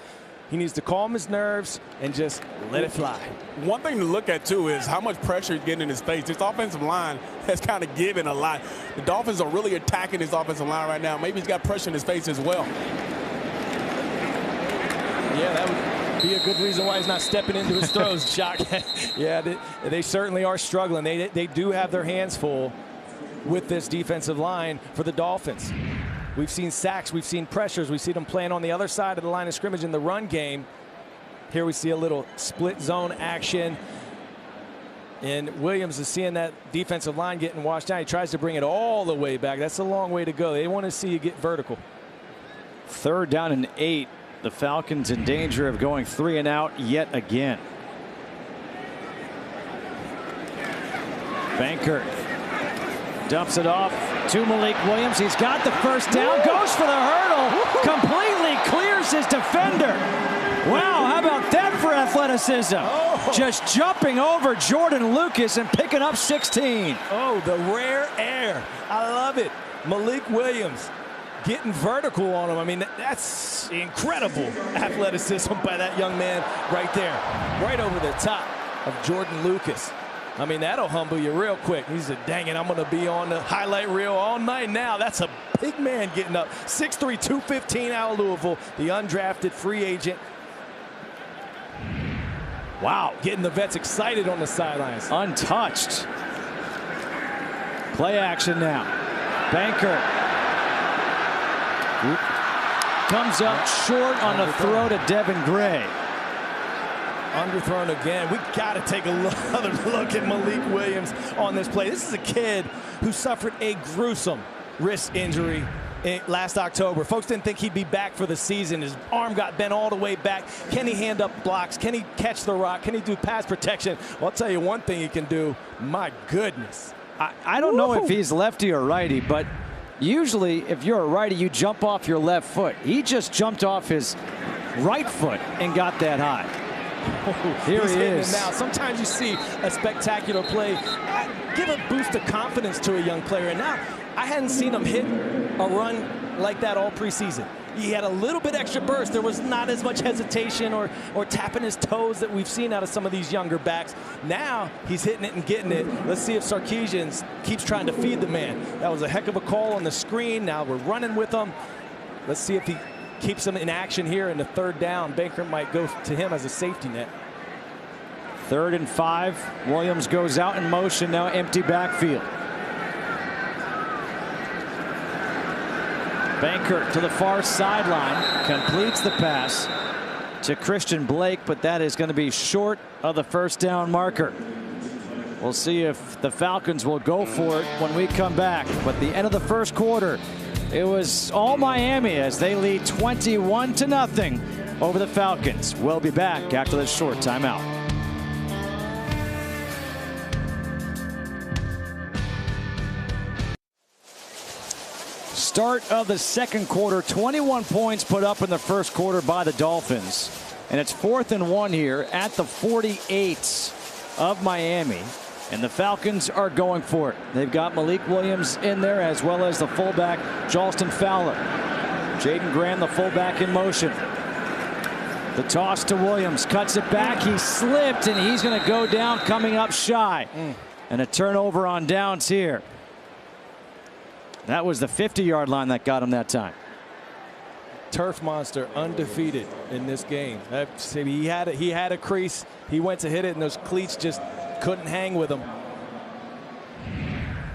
He needs to calm his nerves and just let it fly. One thing to look at, too, is how much pressure he's getting in his face. This offensive line has kind of given a lot. The Dolphins are really attacking his offensive line right now. Maybe he's got pressure in his face as well. Yeah, that would be a good reason why he's not stepping into his throws, Shock. Yeah, they certainly are struggling. They do have their hands full with this defensive line for the Dolphins. We've seen sacks, we've seen pressures, we see them playing on the other side of the line of scrimmage in the run game. Here we see a little split zone action. And Williams is seeing that defensive line getting washed out. He tries to bring it all the way back. That's a long way to go. They want to see you get vertical. 3rd down and 8. The Falcons in danger of going 3 and out yet again. Banker dumps it off to Malik Williams. He's got the first down, goes for the hurdle, completely clears his defender. Wow, how about that for athleticism? Just jumping over Jordan Lucas and picking up 16. Oh, the rare air. I love it. Malik Williams getting vertical on him. I mean, that's incredible athleticism by that young man right there. Right over the top of Jordan Lucas. I mean, that'll humble you real quick. He said, dang it, I'm going to be on the highlight reel all night now. That's a big man getting up. 6'3", 215 out of Louisville, the undrafted free agent. Wow, getting the vets excited on the sidelines. Untouched. Play action now. Banker comes up short on the throw to Devin Gray. Underthrown again. We got to take another look at Malik Williams on this play. This is a kid who suffered a gruesome wrist injury last October. Folks didn't think he'd be back for the season. His arm got bent all the way back. Can he hand up blocks? Can he catch the rock? Can he do pass protection? Well, I'll tell you one thing he can do. My goodness. I don't know if he's lefty or righty, but usually if you're a righty, you jump off your left foot. He just jumped off his right foot and got that high. Here he is. Now, sometimes you see a spectacular play give a boost of confidence to a young player, and now I hadn't seen him hit a run like that all preseason. He had a little bit extra burst. There was not as much hesitation or tapping his toes that we've seen out of some of these younger backs. Now he's hitting it and getting it. Let's see if Sarkisian keeps trying to feed the man. That was a heck of a call on the screen. Now we're running with him. Let's see if he keeps him in action here in the 3rd down. Banker might go to him as a safety net. 3rd and 5. Williams goes out in motion now, empty backfield. Banker to the far sideline, completes the pass to Christian Blake, but that is going to be short of the first down marker. We'll see if the Falcons will go for it when we come back. But the end of the first quarter, it was all Miami as they lead 21-0 over the Falcons. We'll be back after this short timeout. Start of the second quarter, 21 points put up in the first quarter by the Dolphins. And it's 4th and 1 here at the 48 of Miami. And the Falcons are going for it. They've got Malik Williams in there, as well as the fullback, Jalston Fowler. Jaden Graham, the fullback, in motion. The toss to Williams, cuts it back. He slipped, and he's going to go down, coming up shy. And a turnover on downs here. That was the 50-yard line that got him that time. Turf monster, undefeated in this game. He had a crease. He went to hit it, and those cleats just couldn't hang with him.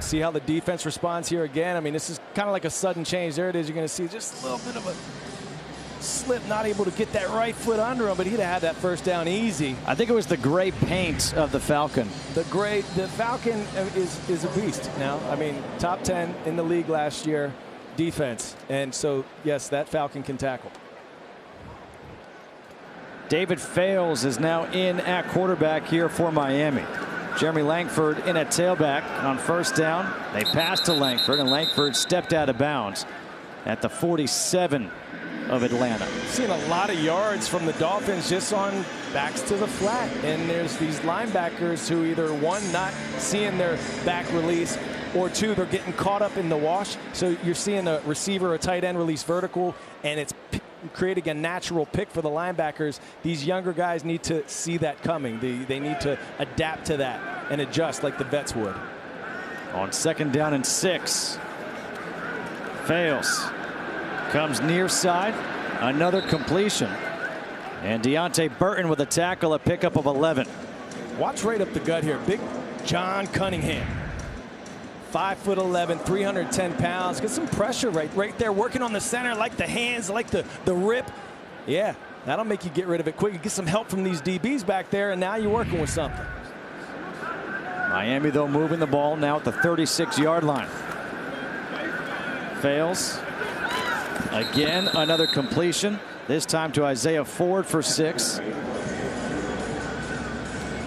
See how the defense responds here again. I mean, this is kind of like a sudden change. There it is. You're going to see just a little bit of a slip, not able to get that right foot under him, but he'd have had that first down easy. I think it was the gray paint of the Falcon. The Falcon is a beast now. I mean, top 10 in the league last year defense. And so, yes, that Falcon can tackle. David Fales is now in at quarterback here for Miami. Jeremy Langford in at tailback on first down. They passed to Langford, and Langford stepped out of bounds at the 47 of Atlanta. Seeing a lot of yards from the Dolphins just on backs to the flat. And there's these linebackers who either, one, not seeing their back release, or two, they're getting caught up in the wash. So you're seeing a receiver, a tight end release vertical, and it's creating a natural pick for the linebackers. These younger guys need to see that coming. They need to adapt to that and adjust like the vets would. On 2nd down and 6. Fails. Comes near side. Another completion. And Deontay Burton with a tackle, a pickup of 11. Watch right up the gut here. Big John Cunningham. 5'11", 310 pounds. Get some pressure right there. Working on the center, like the hands, like the rip. Yeah, that'll make you get rid of it quick. You get some help from these DBs back there, and now you're working with something. Miami, though, moving the ball now at the 36-yard line. Fails. Again, another completion. This time to Isaiah Ford for 6.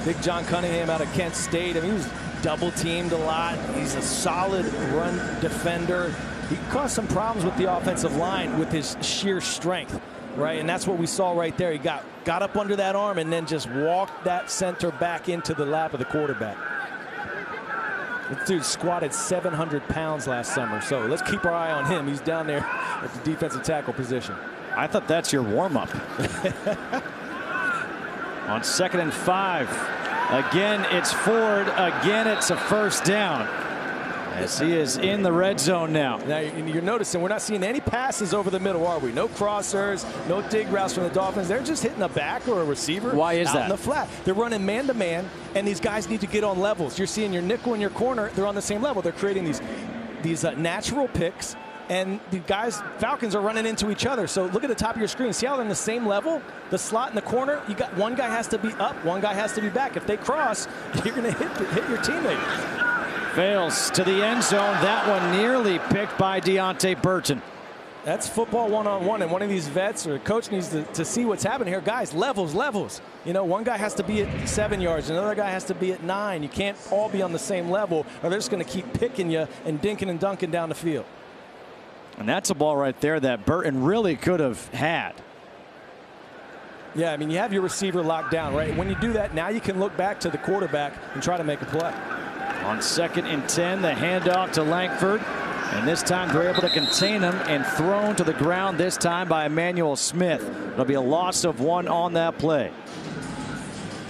Big John Cunningham out of Kent State. I mean, he was double teamed a lot. He's a solid run defender. He caused some problems with the offensive line with his sheer strength, right? And that's what we saw right there. He got up under that arm and then just walked that center back into the lap of the quarterback. This dude squatted 700 pounds last summer, so let's keep our eye on him. He's down there at the defensive tackle position. I thought that's your warm-up. On 2nd and 5. Again, it's Ford. Again, it's a first down, as he is in the red zone now. Now, you're noticing we're not seeing any passes over the middle, are we? No crossers, no dig routes from the Dolphins. They're just hitting a back or a receiver. Why is out that? In the flat. They're running man-to-man, and these guys need to get on levels. You're seeing your nickel and your corner. They're on the same level. They're creating these natural picks. And the guys, Falcons, are running into each other. So look at the top of your screen. See how they're in the same level? The slot in the corner, you got one guy has to be up, one guy has to be back. If they cross, you're going to hit your teammate. Fails to the end zone. That one nearly picked by Deontay Burton. That's football one-on-one, and one of these vets or coach needs to see what's happening here. Guys, levels. You know, one guy has to be at 7 yards, another guy has to be at 9. You can't all be on the same level, or they're just going to keep picking you and dinking and dunking down the field. And that's a ball right there that Burton really could have had. Yeah, I mean, you have your receiver locked down, right? When you do that, now you can look back to the quarterback and try to make a play. On 2nd and 10, the handoff to Langford. And this time they're able to contain him and thrown to the ground, this time by Emmanuel Smith. It'll be a loss of 1 on that play.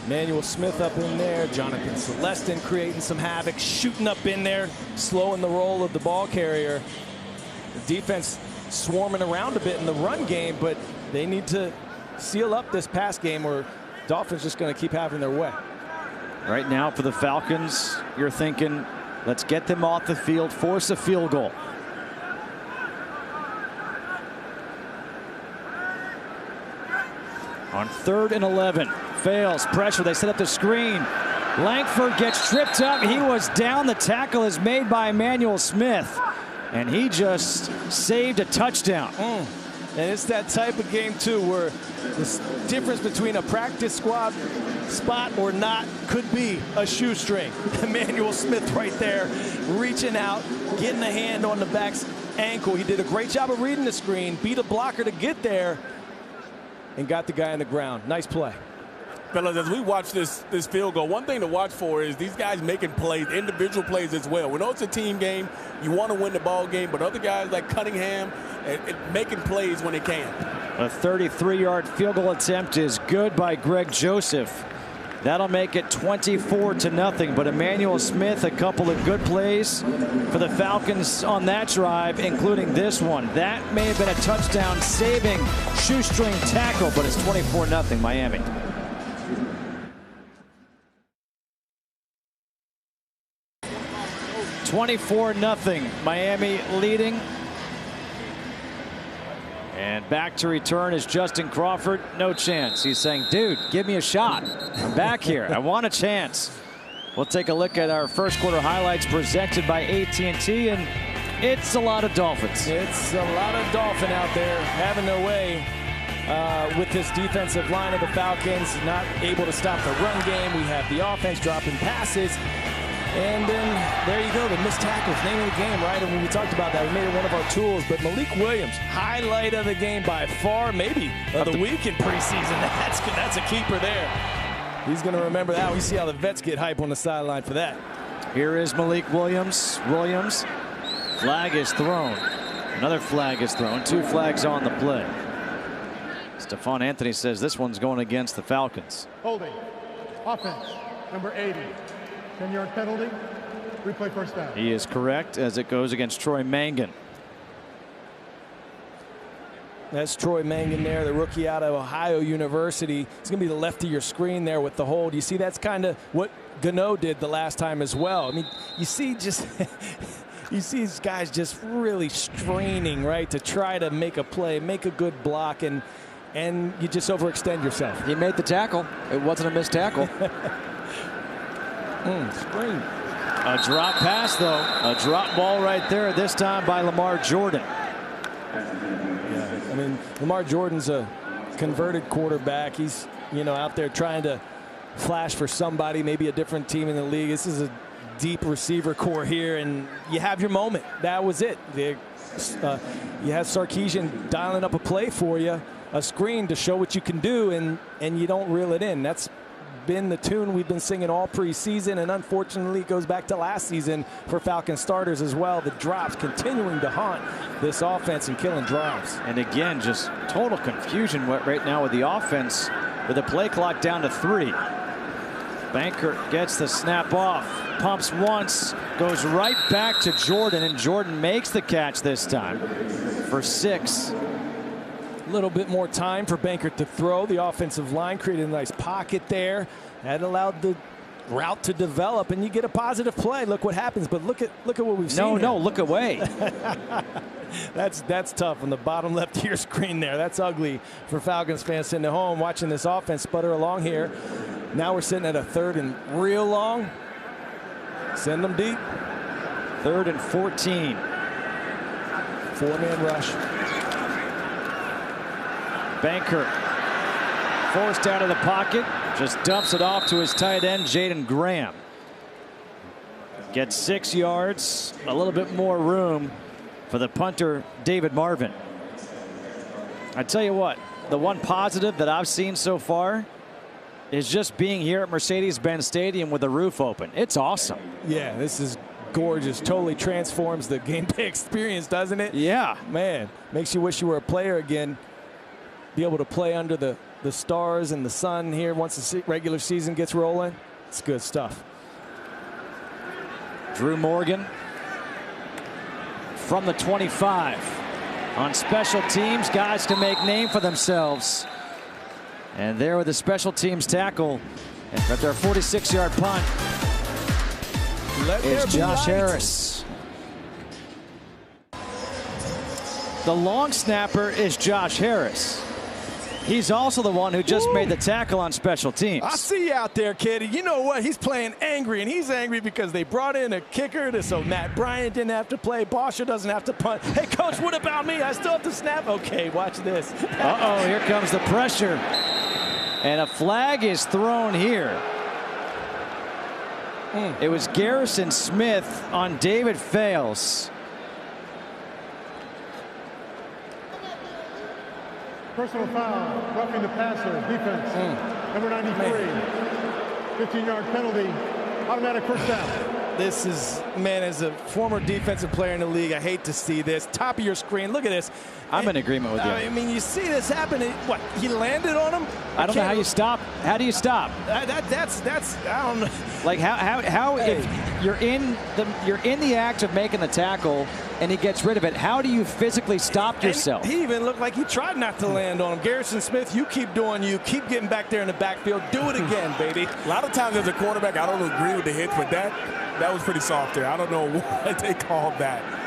Emmanuel Smith up in there. Jonathan Celestin creating some havoc, shooting up in there, slowing the roll of the ball carrier. The defense swarming around a bit in the run game, but they need to seal up this pass game or Dolphins just going to keep having their way. Right now for the Falcons, you're thinking, let's get them off the field, force a field goal. On 3rd and 11, fails, pressure, they set up the screen. Langford gets tripped up, he was down, the tackle is made by Emmanuel Smith. And he just saved a touchdown. And it's that type of game, too, where the difference between a practice squad spot or not could be a shoestring. Emmanuel Smith right there, reaching out, getting a hand on the backs ankle. He did a great job of reading the screen, beat a blocker to get there, and got the guy on the ground. Nice play. Fellas, as we watch this field goal, one thing to watch for is these guys making plays, individual plays as well. We know it's a team game. You want to win the ball game, but other guys like Cunningham making plays when they can. A 33-yard field goal attempt is good by Greg Joseph. That'll make it 24-0. But Emmanuel Smith, a couple of good plays for the Falcons on that drive, including this one. That may have been a touchdown-saving shoestring tackle, but it's 24-0 Miami. $24-0 Miami leading. And back to return is Justin Crawford. No chance. He's saying, dude, give me a shot. I'm back here. I want a chance. We'll take a look at our first quarter highlights presented by AT&T, and it's a lot of Dolphins. It's a lot of Dolphin out there having their way with this defensive line of the Falcons. Not able to stop the run game. We have the offense dropping passes. And then there you go, the missed tackles, name of the game, right? And when we talked about that, we made it one of our tools. But Malik Williams, highlight of the game by far, maybe of the week in preseason. That's a keeper there. He's going to remember that. We see how the vets get hype on the sideline for that. Here is Malik Williams. Flag is thrown. Another flag is thrown. 2 flags on the play. Stephon Anthony says this one's going against the Falcons. Holding. Offense. Number 80. 10-yard penalty. Replay first down. He is correct as it goes against Troy Mangan. That's Troy Mangan there, the rookie out of Ohio University. It's going to be the left of your screen there with the hold. You see that's kind of what Gano did the last time as well. I mean, you see just you see these guys just really straining, right, to try to make a play, make a good block, and you just overextend yourself. He made the tackle. It wasn't a missed tackle. Screen. A drop pass, though. A drop ball right there, this time by Lamar Jordan. Yeah, I mean, Lamar Jordan's a converted quarterback. He's, out there trying to flash for somebody, maybe a different team in the league. This is a deep receiver core here, and you have your moment. That was it. You have Sarkisian dialing up a play for you, a screen to show what you can do, and you don't reel it in. That's been the tune we've been singing all preseason, and unfortunately it goes back to last season for Falcon starters as well. The drops continuing to haunt this offense and killing drives. And again, just total confusion right now with the offense, with the play clock down to 3. Banker gets the snap off, pumps once, goes right back to Jordan, and Jordan makes the catch this time for 6. A little bit more time for Banker to throw. The offensive line created a nice pocket there. That allowed the route to develop, and you get a positive play. Look what happens, but look at what we've seen. No, look away. That's tough on the bottom left of your screen there. That's ugly for Falcons fans sitting at home watching this offense sputter along here. Now we're sitting at a 3rd and real long. Send them deep. 3rd and 14. 4-man rush. Banker forced out of the pocket, just dumps it off to his tight end, Jaden Graham. Gets 6 yards, a little bit more room for the punter, David Marvin. I tell you what, the one positive that I've seen so far is just being here at Mercedes-Benz Stadium with the roof open. It's awesome. Yeah, this is gorgeous. Totally transforms the game day experience, doesn't it? Yeah. Man, makes you wish you were a player again. Be able to play under the stars and the sun here once the regular season gets rolling. It's good stuff. Drew Morgan from the 25. On special teams, guys can make name for themselves. And there with the special teams tackle after a 46-yard punt is Josh Harris. The long snapper is Josh Harris. He's also the one who just made the tackle on special teams. I see you out there, kid. You know what? He's playing angry, and he's angry because they brought in a kicker so Matt Bryant didn't have to play. Bosher doesn't have to punt. Hey, coach, what about me? I still have to snap? Okay, watch this. Uh-oh, here comes the pressure. And a flag is thrown here. It was Garrison Smith on David Fales. Personal foul, roughing the passer, defense. Number 93, 15-yard penalty, automatic first down. This is, man, as a former defensive player in the league, I hate to see this. Top of your screen, look at this. I'm in agreement with you. I mean, you see this happen. What, he landed on him? I don't know how you stop. How do you stop? That's I don't know. Like how if you're in the act of making the tackle and he gets rid of it, how do you physically stop yourself? And he even looked like he tried not to land on him. Garrison Smith, you keep doing you. Keep getting back there in the backfield. Do it again, baby. A lot of times as a quarterback, I don't agree with the hits, but that was pretty soft there. I don't know what they called that.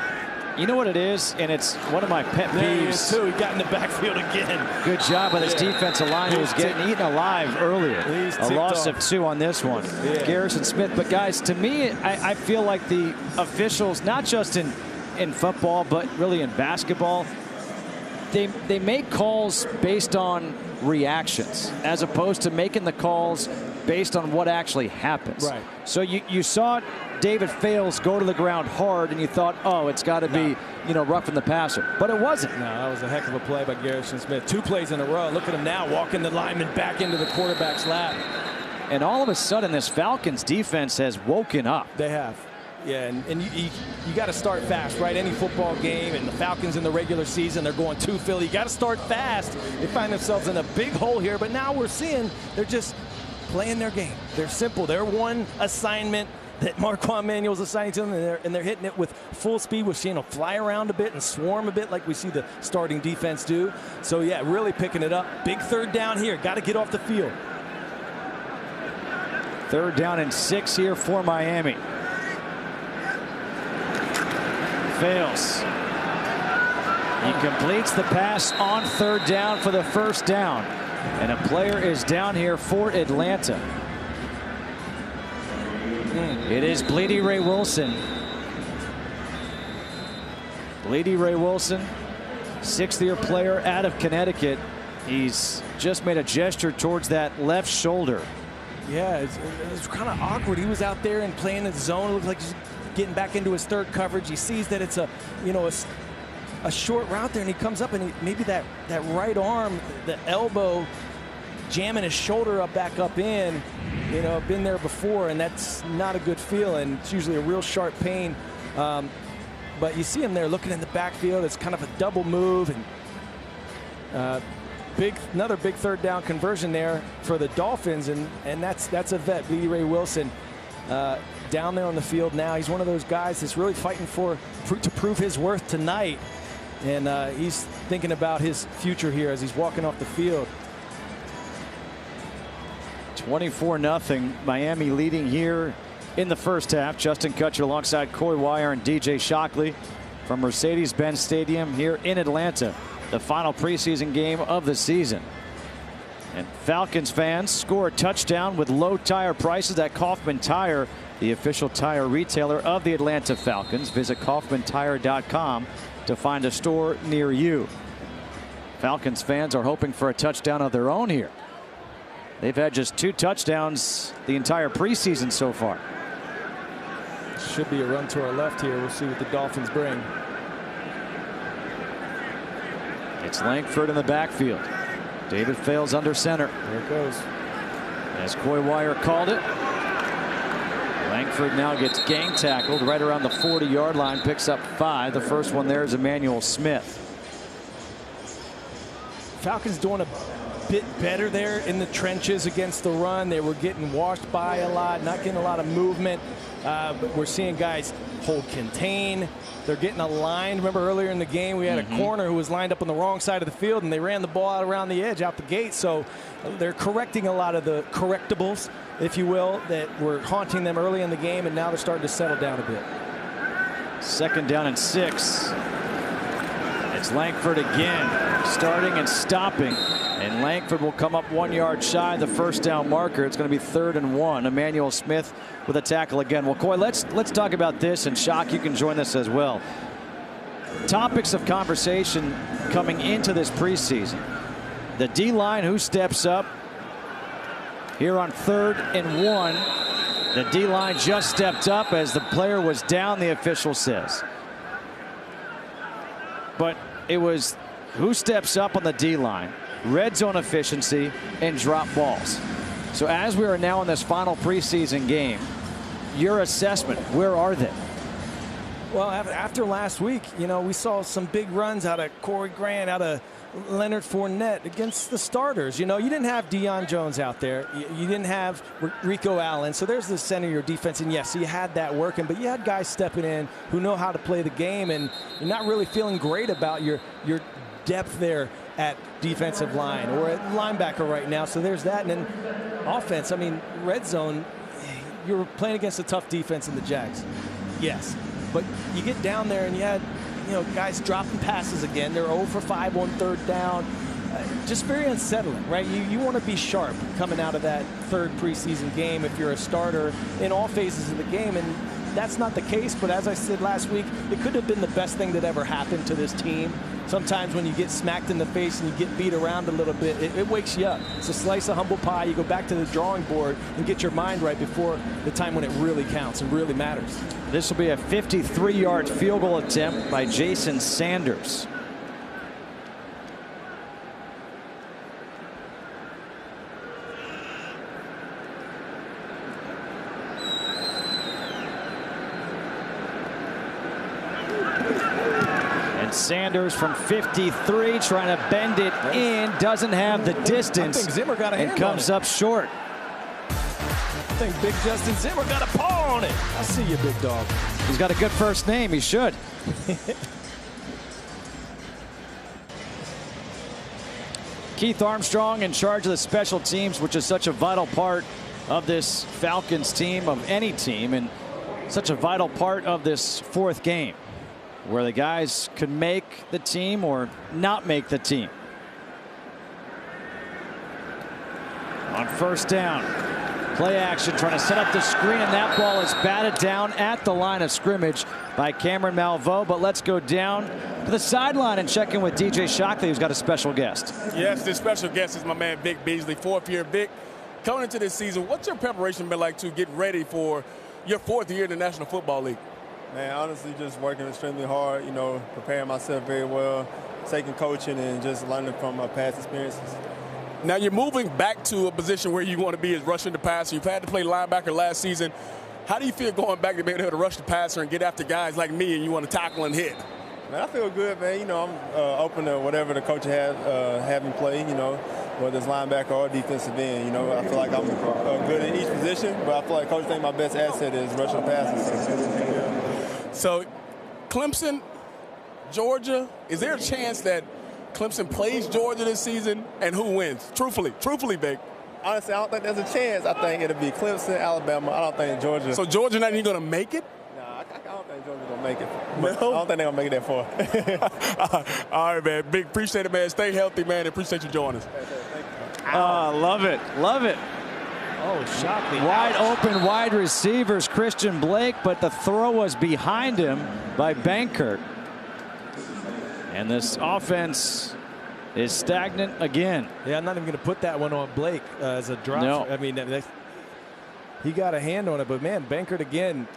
You know what it is, and it's one of my pet peeves. There he is too. He got in the backfield again. Good job by this defensive line who was getting eaten alive earlier. A loss of 2 on this one. Yeah. Garrison Smith. But guys, to me, I feel like the officials, not just in football, but really in basketball, they make calls based on reactions as opposed to making the calls based on what actually happens. Right. So you saw David Fales go to the ground hard, and you thought, oh, it's got to be, roughing the passer. But it wasn't. No, that was a heck of a play by Garrison Smith. 2 plays in a row. Look at him now walking the lineman back into the quarterback's lap. And all of a sudden, this Falcons defense has woken up. They have. Yeah, and you got to start fast, right? Any football game, and the Falcons in the regular season, they're going to Philly. You got to start fast. They find themselves in a big hole here, but now we're seeing they're just playing their game. They're simple. They're one assignment that Marquand Manuel's assigning to them, and they're hitting it with full speed. We're seeing them fly around a bit and swarm a bit like we see the starting defense do. So, yeah, really picking it up. Big 3rd down here. Got to get off the field. 3rd down and 6 here for Miami. Fails. He completes the pass on 3rd down for the first down. And a player is down here for Atlanta. It is Bleedy Ray Wilson. Bleedy Ray Wilson, 6th-year player out of Connecticut. He's just made a gesture towards that left shoulder. Yeah, it's kind of awkward. He was out there and playing the zone. It looked like he's getting back into his 3rd coverage. He sees that it's a short route there, and he comes up, and maybe that right arm, the elbow, jamming his shoulder back up in. I've been there before, and that's not a good feeling. It's usually a real sharp pain. But you see him there looking in the backfield. It's kind of a double move, and another big 3rd down conversion there for the Dolphins, and that's a vet, Bleedy Ray Wilson. Down there on the field now. He's one of those guys that's really fighting to prove his worth tonight. And he's thinking about his future here as he's walking off the field. 24-0. Miami leading here in the first half. Justin Kutcher alongside Coy Wire and DJ Shockley from Mercedes-Benz Stadium here in Atlanta. The final preseason game of the season. And Falcons fans score a touchdown with low tire prices at Kaufman Tire, the official tire retailer of the Atlanta Falcons. Visit KaufmanTire.com to find a store near you. Falcons fans are hoping for a touchdown of their own here. They've had just 2 touchdowns the entire preseason so far. Should be a run to our left here. We'll see what the Dolphins bring. It's Langford in the backfield. David Fales under center. There it goes. As Coy Wire called it. Langford now gets gang tackled right around the 40-yard line, picks up 5. The first one there is Emmanuel Smith. Falcons doing a bit better there in the trenches against the run. They were getting washed by a lot, not getting a lot of movement. But we're seeing guys hold contain. They're getting aligned. Remember earlier in the game we had a corner who was lined up on the wrong side of the field, and they ran the ball out around the edge, out the gate. So they're correcting a lot of the correctables, if you will, that were haunting them early in the game, and now they're starting to settle down a bit. 2nd down and 6. It's Langford again, starting and stopping. And Langford will come up 1 yard shy of the first down marker. It's going to be 3rd and 1. Emmanuel Smith with a tackle again. Well, Coy, let's talk about this, and Shock, you can join us as well. Topics of conversation coming into this preseason. The D-line, who steps up here on 3rd and 1. The D-line just stepped up as the player was down, the official says. But it was who steps up on the D-line, red zone efficiency, and drop balls. So as we are now in this final preseason game, your assessment, where are they? Well, after last week, you know, we saw some big runs out of Corey Grant, out of Leonard Fournette against the starters. You know, you didn't have Deion Jones out there. You didn't have Rico Allen. So there's the center of your defense. And yes, you had that working, but you had guys stepping in who know how to play the game, and you're not really feeling great about your depth there at defensive line or at linebacker right now. So there's that. And then offense, I mean, red zone, you're playing against a tough defense in the Jags. Yes. But you get down there and you had, you know, guys dropping passes again. They're 0 for 5 on third down. Just very unsettling, right? You want to be sharp coming out of that third preseason game if you're a starter in all phases of the game. And that's not the case. But as I said last week, it could have been the best thing that ever happened to this team. Sometimes when you get smacked in the face and you get beat around a little bit, it wakes you up. It's a slice of humble pie. You go back to the drawing board and get your mind right before the time when it really counts and really matters. This will be a 53-yard field goal attempt by Jason Sanders. Sanders from 53 trying to bend it in, doesn't have the distance. I think Zimmer got a hand and comes up short. I think Big Justin Zimmer got a paw on it. I see you, big dog. He's got a good first name. He should. Keith Armstrong in charge of the special teams, which is such a vital part of this Falcons team, of any team, and such a vital part of this fourth game, where the guys could make the team or not make the team. On first down, play action, trying to set up the screen, and that ball is batted down at the line of scrimmage by Cameron Malveaux. But let's go down to the sideline and check in with DJ Shockley, who's got a special guest. Yes, this special guest is my man Vic Beasley, fourth year. Vic, coming into this season, what's your preparation been like to get ready for your fourth year in the National Football League? Man, honestly, just working extremely hard, you know, preparing myself very well, taking coaching and just learning from my past experiences. Now you're moving back to a position where you want to be is rushing the passer. You've had to play linebacker last season. How do you feel going back to being able to rush the passer and get after guys like me and you want to tackle and hit? Man, I feel good, man. You know, I'm open to whatever the coach have me play, you know, whether it's linebacker or defensive end. You know, I feel like I'm good in each position, but I feel like coach thinks my best asset is rushing passes. So, Clemson, Georgia, is there a chance that Clemson plays Georgia this season, and who wins? Truthfully, Vic. Honestly, I don't think there's a chance. I think it'll be Clemson, Alabama. I don't think Georgia. So Georgia not even going to make it? Nah, I don't think Georgia's going to make it. No? I don't think they're going to make it that far. All right, man. Big, appreciate it, man. Stay healthy, man. And appreciate you joining us. Love it. Love it. Oh, Shockley. Wide open wide receivers, Christian Blake, but the throw was behind him by Bankert. And this offense is stagnant again. Yeah, I'm not even going to put that one on Blake as a drop. No. I mean, he got a hand on it, but man, Bankert again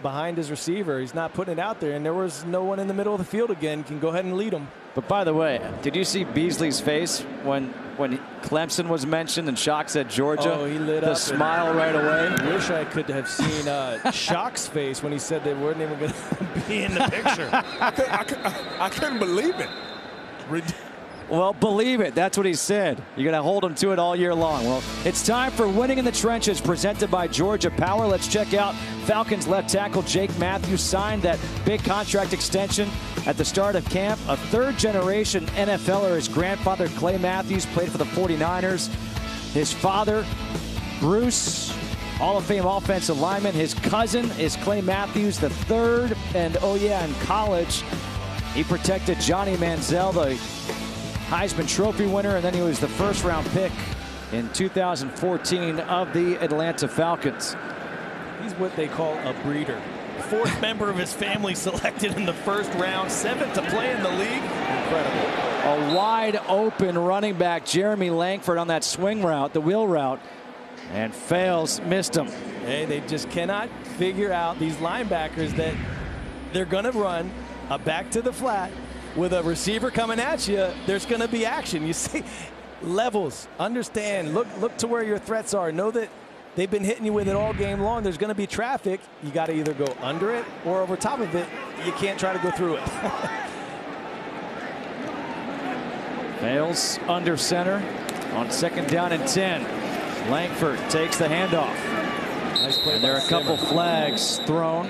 behind his receiver. He's not putting it out there, and there was no one in the middle of the field again. Can go ahead and lead him. But by the way, did you see Beasley's face when Clemson was mentioned and Shock said Georgia? Oh, he lit the up. Smile right away. I wish I could have seen Shock's face when he said they weren't even going to be in the picture. I couldn't believe it. Well, believe it. That's what he said. You're going to hold him to it all year long. Well, it's time for Winning in the Trenches, presented by Georgia Power. Let's check out Falcons left tackle Jake Matthews signed that big contract extension at the start of camp. A third-generation NFLer. His grandfather, Clay Matthews, played for the 49ers. His father, Bruce, Hall of Fame offensive lineman. His cousin is Clay Matthews, the third. And, oh, yeah, in college, he protected Johnny Manziel, the Heisman Trophy winner, and then he was the first-round pick in 2014 of the Atlanta Falcons. He's what they call a breeder. Fourth member of his family selected in the first round, seventh to play in the league. Incredible. A wide-open running back, Jeremy Langford, on that swing route, the wheel route, and fails, missed him. Hey, they just cannot figure out, these linebackers, that they're going to run a back to the flat, with a receiver coming at you, there's going to be action. You see levels, understand, look to where your threats are. Know that they've been hitting you with it all game long. There's going to be traffic. You got to either go under it or over top of it. You can't try to go through it. Fails under center on 2nd down and 10. Langford takes the handoff. Nice play. And there are a couple flags thrown.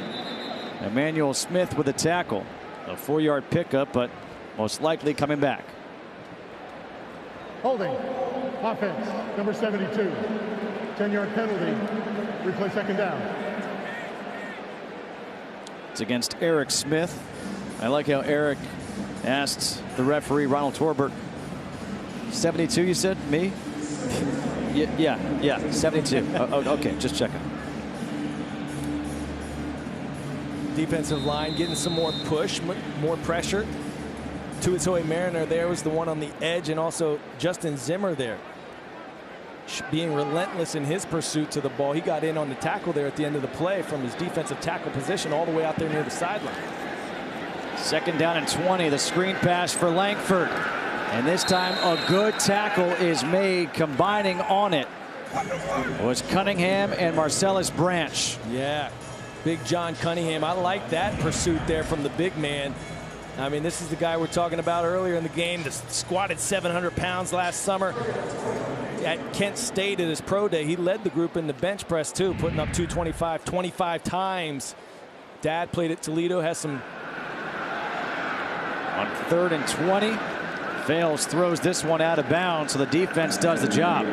Emmanuel Smith with a tackle. A 4-yard pickup, but most likely coming back. Holding. Offense. Number 72. 10-yard penalty. Replay 2nd down. It's against Eric Smith. I like how Eric asked the referee, Ronald Torbert. 72, you said? Me? Yeah, 72. Okay, just checking. Defensive line getting some more push, more pressure. Tuatoe Mariner there was the one on the edge, and also Justin Zimmer there being relentless in his pursuit to the ball. He got in on the tackle there at the end of the play from his defensive tackle position all the way out there near the sideline. 2nd down and 20. The screen pass for Langford. And this time a good tackle is made. Combining on it was Cunningham and Marcellus Branch. Yeah, Big John Cunningham. I like that pursuit there from the big man. I mean, this is the guy we're talking about earlier in the game. That squatted 700 pounds last summer at Kent State at his pro day. He led the group in the bench press too, putting up 225 25 times. Dad played at Toledo, has some. On 3rd and 20. Fails, throws this one out of bounds, so the defense does the job.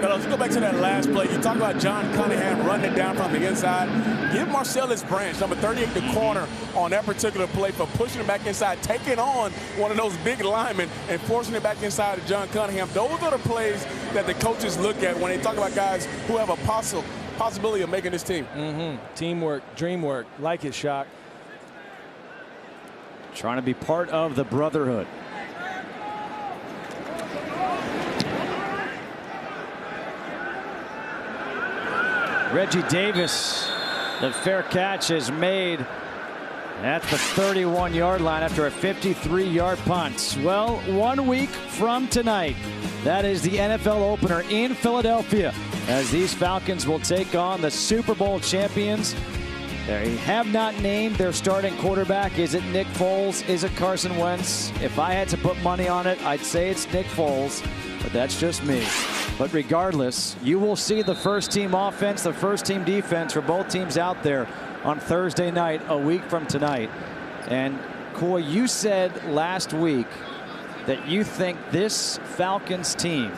But let's go back to that last play. You talk about John Cunningham running it down from the inside. Give Marcellus Branch, number 38, the corner on that particular play for pushing it back inside, taking on one of those big linemen and forcing it back inside to John Cunningham. Those are the plays that the coaches look at when they talk about guys who have a possibility of making this team. Teamwork, dream work. Like it, Shock. Trying to be part of the brotherhood. Reggie Davis, the fair catch is made at the 31-yard line after a 53-yard punt. Well, 1 week from tonight, that is the NFL opener in Philadelphia, as these Falcons will take on the Super Bowl champions. They have not named their starting quarterback. Is it Nick Foles? Is it Carson Wentz? If I had to put money on it, I'd say it's Nick Foles, but that's just me. But regardless, you will see the first-team offense, the first-team defense for both teams out there on Thursday night, a week from tonight. And, Coy, you said last week that you think this Falcons team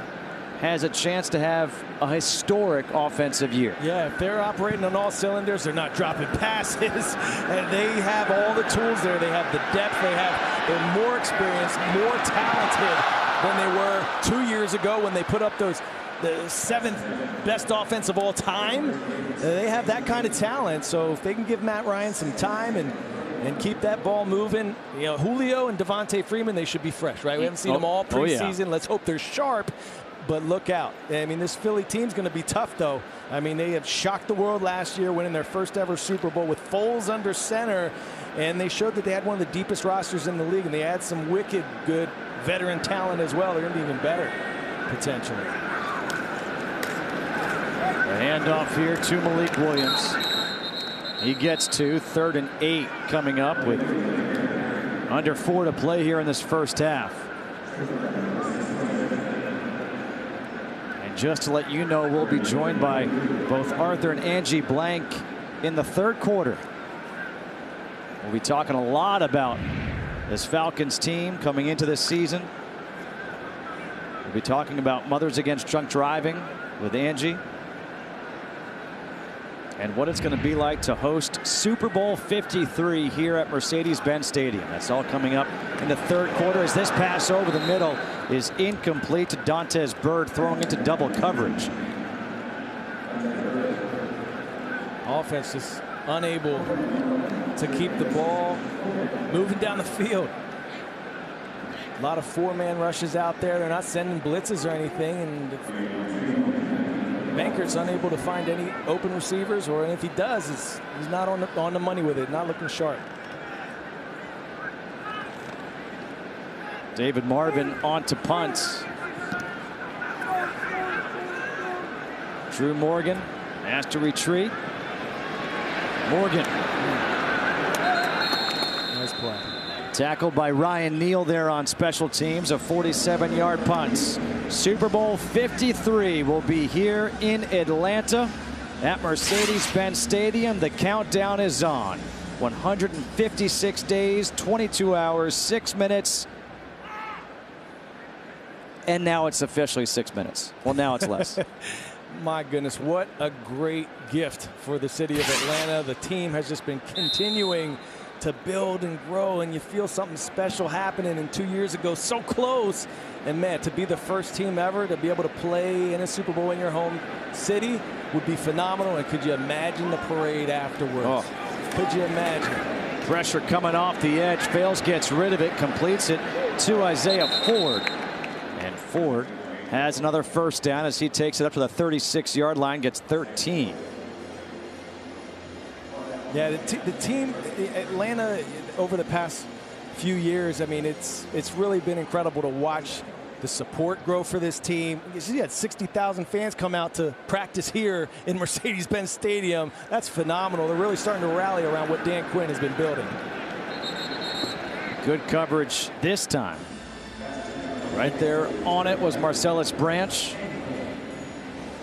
has a chance to have a historic offensive year. Yeah, if they're operating on all cylinders, they're not dropping passes, and they have all the tools there. They have the depth. They're more experienced, more talented than they were 2 years ago when they put up the 7th best offense of all time. They have that kind of talent. So if they can give Matt Ryan some time and keep that ball moving, you know, Julio and Devontae Freeman, they should be fresh, right? We haven't seen them all preseason. Let's hope they're sharp. But look out. I mean, this Philly team's going to be tough, though. I mean, they have shocked the world last year, winning their first ever Super Bowl with Foles under center. And they showed that they had one of the deepest rosters in the league. And they had some wicked good veteran talent as well. They're going to be even better, potentially. A handoff here to Malik Williams. He gets 2, 3rd and 8 coming up with under 4 to play here in this first half. Just to let you know, we'll be joined by both Arthur and Angie Blank in the 3rd quarter. We'll be talking a lot about this Falcons team coming into this season. We'll be talking about Mothers Against Drunk Driving with Angie, and what it's going to be like to host Super Bowl 53 here at Mercedes-Benz Stadium. That's all coming up in the 3rd quarter, as this pass over the middle is incomplete to Dantes Bird, throwing into double coverage. Offense is unable to keep the ball moving down the field. A lot of 4-man rushes out there. They're not sending blitzes or anything, and Banker's unable to find any open receivers, or if he does, he's not on the money with it, not looking sharp. David Marvin on to punt. Drew Morgan asked to retreat. Morgan. Nice play. Tackled by Ryan Neal there on special teams. A 47-yard punt. Super Bowl 53 will be here in Atlanta at Mercedes-Benz Stadium. The countdown is on. 156 days, 22 hours, 6 minutes. And now it's officially 6 minutes. Well, now it's less. My goodness, what a great gift for the city of Atlanta. The team has just been continuing to build and grow, and you feel something special happening. And 2 years ago, so close. And man, to be the first team ever to be able to play in a Super Bowl in your home city would be phenomenal. And could you imagine the parade afterwards? Oh. Could you imagine? Pressure coming off the edge. Fales gets rid of it, completes it to Isaiah Ford. And Ford has another first down as he takes it up to the 36-yard line, gets 13. Yeah, the team, Atlanta, over the past few years, I mean, it's really been incredible to watch the support grow for this team. You had 60,000 fans come out to practice here in Mercedes-Benz Stadium. That's phenomenal. They're really starting to rally around what Dan Quinn has been building. Good coverage this time. Right there on it was Marcellus Branch.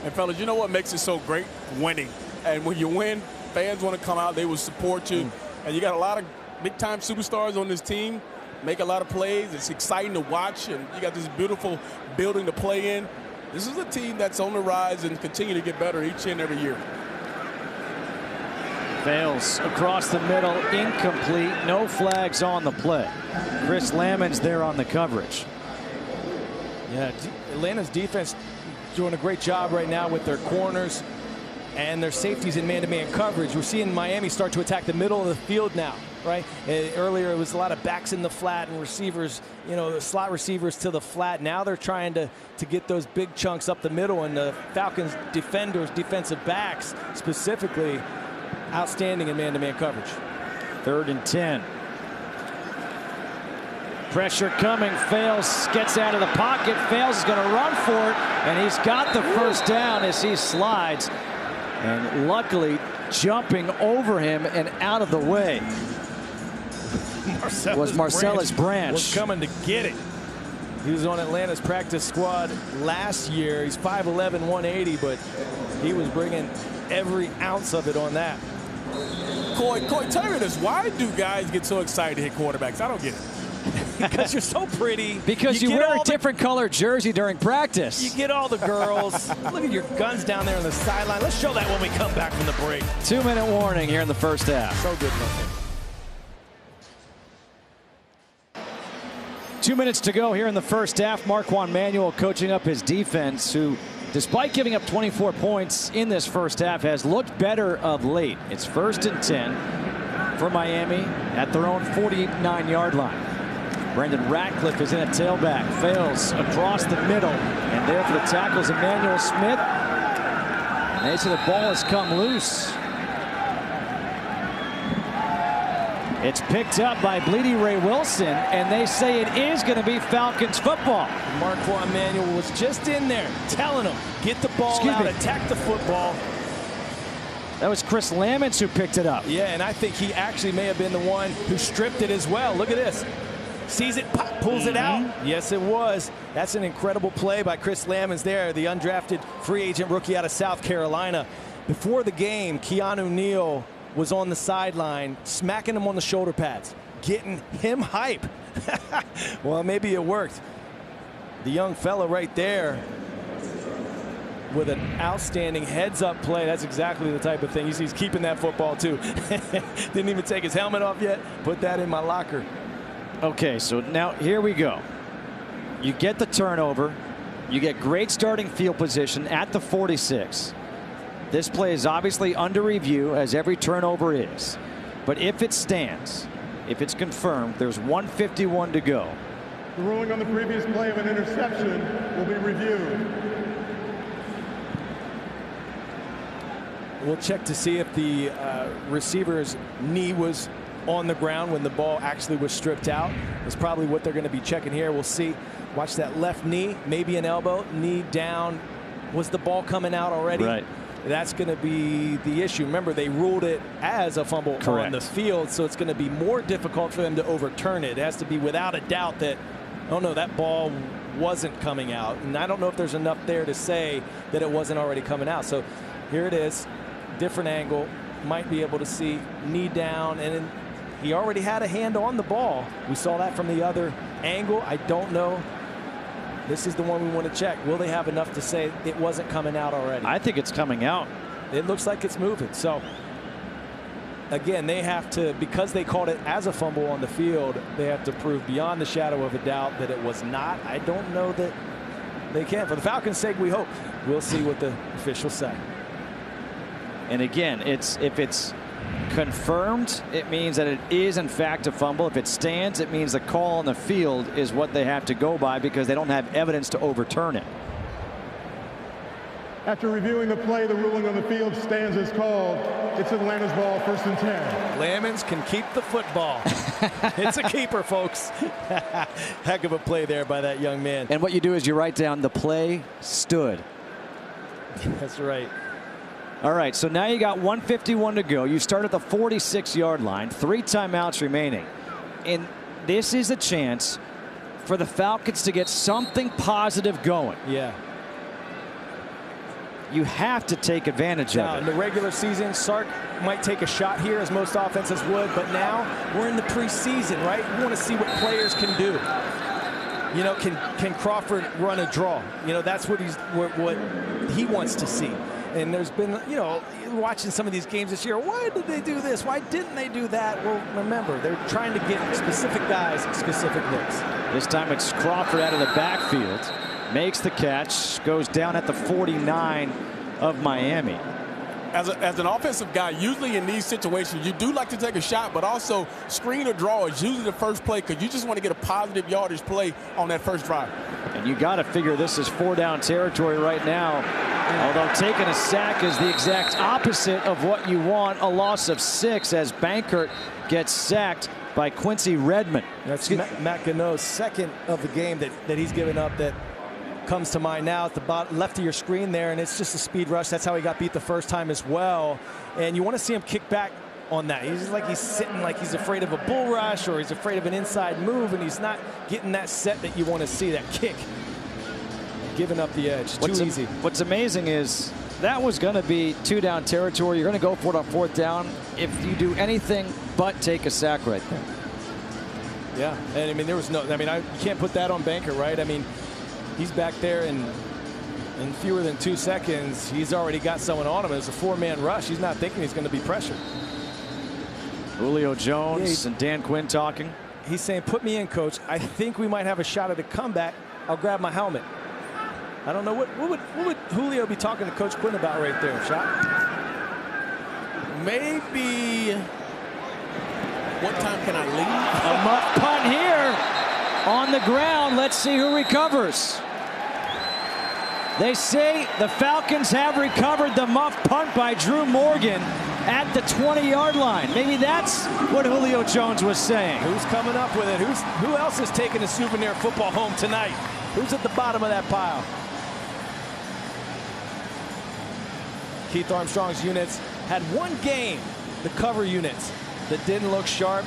And fellas, you know what makes it so great? Winning. And when you win, fans want to come out. They will support you. And you got a lot of big-time superstars on this team. Make a lot of plays. It's exciting to watch. And you got this beautiful building to play in. This is a team that's on the rise and continue to get better each and every year. Fails across the middle, incomplete. No flags on the play. Chris Lammons there on the coverage. Yeah, Atlanta's defense doing a great job right now with their corners and their safeties in man-to-man coverage. We're seeing Miami start to attack the middle of the field now, right? Earlier it was a lot of backs in the flat and receivers, you know, the slot receivers to the flat. Now they're trying to get those big chunks up the middle, and the Falcons defenders, defensive backs specifically, outstanding in man-to-man coverage. 3rd and 10. Pressure coming. Fales gets out of the pocket. Fales is going to run for it, and he's got the first down as he slides. And luckily, jumping over him and out of the way was Marcellus Branch. Was coming to get it. He was on Atlanta's practice squad last year. He's 5'11", 180, but he was bringing every ounce of it on that. Coy, tell me this. Why do guys get so excited to hit quarterbacks? I don't get it. Because you're so pretty. Because you wear a different color jersey during practice. You get all the girls. Look at your guns down there on the sideline. Let's show that when we come back from the break. 2-minute warning here in the first half. So good looking. 2 minutes to go here in the first half. Marquand Manuel coaching up his defense, who, despite giving up 24 points in this first half, has looked better of late. It's 1st and 10 for Miami at their own 49-yard line. Brendan Ratcliffe is in at tailback. Fails across the middle. And there for the tackles, Emmanuel Smith. And they say the ball has come loose. It's picked up by Bleedy Ray Wilson, and they say it is going to be Falcons football. Marquand Manuel was just in there telling him, get the ball out, attack the football. That was Chris Lammons who picked it up. Yeah, and I think he actually may have been the one who stripped it as well. Look at this. Sees it, pop, pulls it out. Yes, it was. That's an incredible play by Chris Lammons there, the undrafted free agent rookie out of South Carolina. Before the game, Keanu Neal was on the sideline, smacking him on the shoulder pads, getting him hype. Well, maybe it worked. The young fella right there with an outstanding heads-up play. That's exactly the type of thing. He's keeping that football, too. Didn't even take his helmet off yet. Put that in my locker. Okay, so now here we go. You get the turnover. You get great starting field position at the 46. This play is obviously under review, as every turnover is. But if it stands, if it's confirmed, there's 1:51 to go. The ruling on the previous play of an interception will be reviewed. We'll check to see if the receiver's knee was on the ground when the ball actually was stripped out. Is probably what they're going to be checking here. We'll see. Watch that left knee, maybe an elbow, knee down. Was the ball coming out already? Right. That's going to be the issue. Remember, they ruled it as a fumble on the field, so it's going to be more difficult for them to overturn it. It has to be without a doubt that, oh no, that ball wasn't coming out. And I don't know if there's enough there to say that it wasn't already coming out. So here it is, different angle. Might be able to see knee down, and he already had a hand on the ball. We saw that from the other angle. I don't know. This is the one we want to check. Will they have enough to say it wasn't coming out already? I think it's coming out. It looks like it's moving. So again, they have to, because they called it as a fumble on the field, they have to prove beyond the shadow of a doubt that it was not. I don't know that they can. For the Falcons' sake, we hope. We'll see what the officials say. And again, if it's confirmed, it means that it is in fact a fumble. If it stands, it means the call on the field is what they have to go by because they don't have evidence to overturn it. After reviewing the play, the ruling on the field stands as called. It's Atlanta's ball, 1st and 10. Lamons can keep the football. It's a keeper, folks. Heck of a play there by that young man. And what you do is you write down the play stood. That's right. All right, so now you got 1:51 to go. You start at the 46-yard line, 3 timeouts remaining. And this is a chance for the Falcons to get something positive going. Yeah. You have to take advantage now, of it. In the regular season, Sark might take a shot here as most offenses would, but now we're in the preseason, right? We want to see what players can do. You know, can Crawford run a draw? You know, that's what he wants to see. And there's been, you know, watching some of these games this year, why did they do this? Why didn't they do that? Well, remember, they're trying to get specific guys specific looks. This time it's Crawford out of the backfield. Makes the catch, goes down at the 49 of Miami. As an offensive guy, usually in these situations, you do like to take a shot, but also screen or draw is usually the first play because you just want to get a positive yardage play on that first drive. And you got to figure this is 4-down territory right now. Although taking a sack is the exact opposite of what you want. A loss of 6 as Bankert gets sacked by Quincy Redmond. That's Matt Gano's second of the game that he's given up that comes to mind now at the bottom left of your screen there, and it's just a speed rush. That's how he got beat the first time as well. And you want to see him kick back on that. He's like he's sitting like he's afraid of a bull rush or he's afraid of an inside move, and he's not getting that set that you want to see, that kick. Giving up the edge. Too easy. What's amazing is that was going to be 2-down territory. You're going to go for it on 4th down if you do anything but take a sack right there. Yeah, and I mean there was no. I mean you can't put that on Bankert, right? I mean he's back there in fewer than 2 seconds. He's already got someone on him. It's a 4-man rush. He's not thinking he's going to be pressured. Julio Jones and Dan Quinn talking. He's saying, "Put me in, coach. I think we might have a shot at a comeback. I'll grab my helmet." I don't know what would Julio be talking to Coach Quinn about right there, Shot? Maybe what time can I leave? A muff punt here on the ground. Let's see who recovers. They say the Falcons have recovered the muff punt by Drew Morgan at the 20-yard line. Maybe that's what Julio Jones was saying. Who's coming up with it? Who else is taking a souvenir football home tonight? Who's at the bottom of that pile? Keith Armstrong's units had one game, the cover units, that didn't look sharp.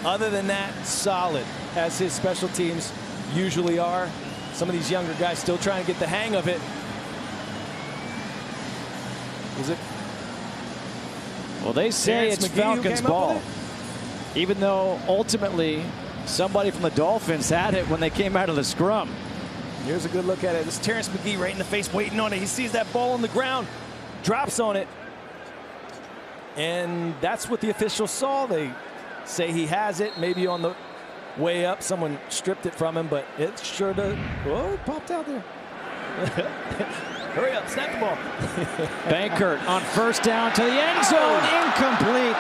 Other than that, solid, as his special teams usually are. Some of these younger guys still trying to get the hang of it. Is it? Well, they say it's Falcons ball. Even though ultimately somebody from the Dolphins had it when they came out of the scrum. Here's a good look at it. This is Terrence McGee right in the face, waiting on it. He sees that ball on the ground, drops on it. And that's what the officials saw. They say he has it, maybe on the way up. Someone stripped it from him, but it sure does. Whoa, it popped out there. Hurry up, snap the ball. Bankert on 1st down to the end zone, incomplete.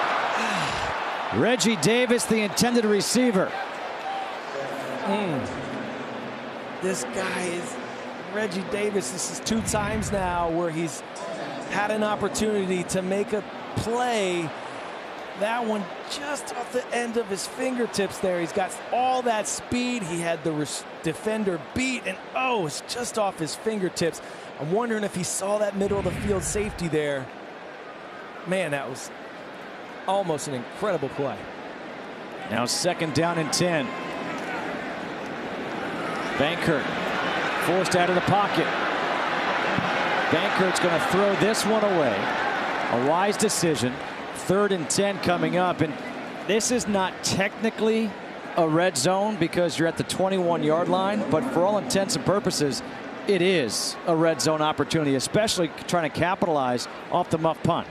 Reggie Davis, the intended receiver. This guy is Reggie Davis. This is 2 times now where he's had an opportunity to make a play That one just off the end of his fingertips there. He's got all that speed. He had the defender beat, and oh, it's just off his fingertips. I'm wondering if he saw that middle of the field safety there. Man, that was almost an incredible play. Now 2nd down and 10. Bankert forced out of the pocket. Bankert's going to throw this one away. A wise decision. 3rd and 10 coming up, and this is not technically a red zone because you're at the 21-yard line, but for all intents and purposes, it is a red zone opportunity, especially trying to capitalize off the muff punt.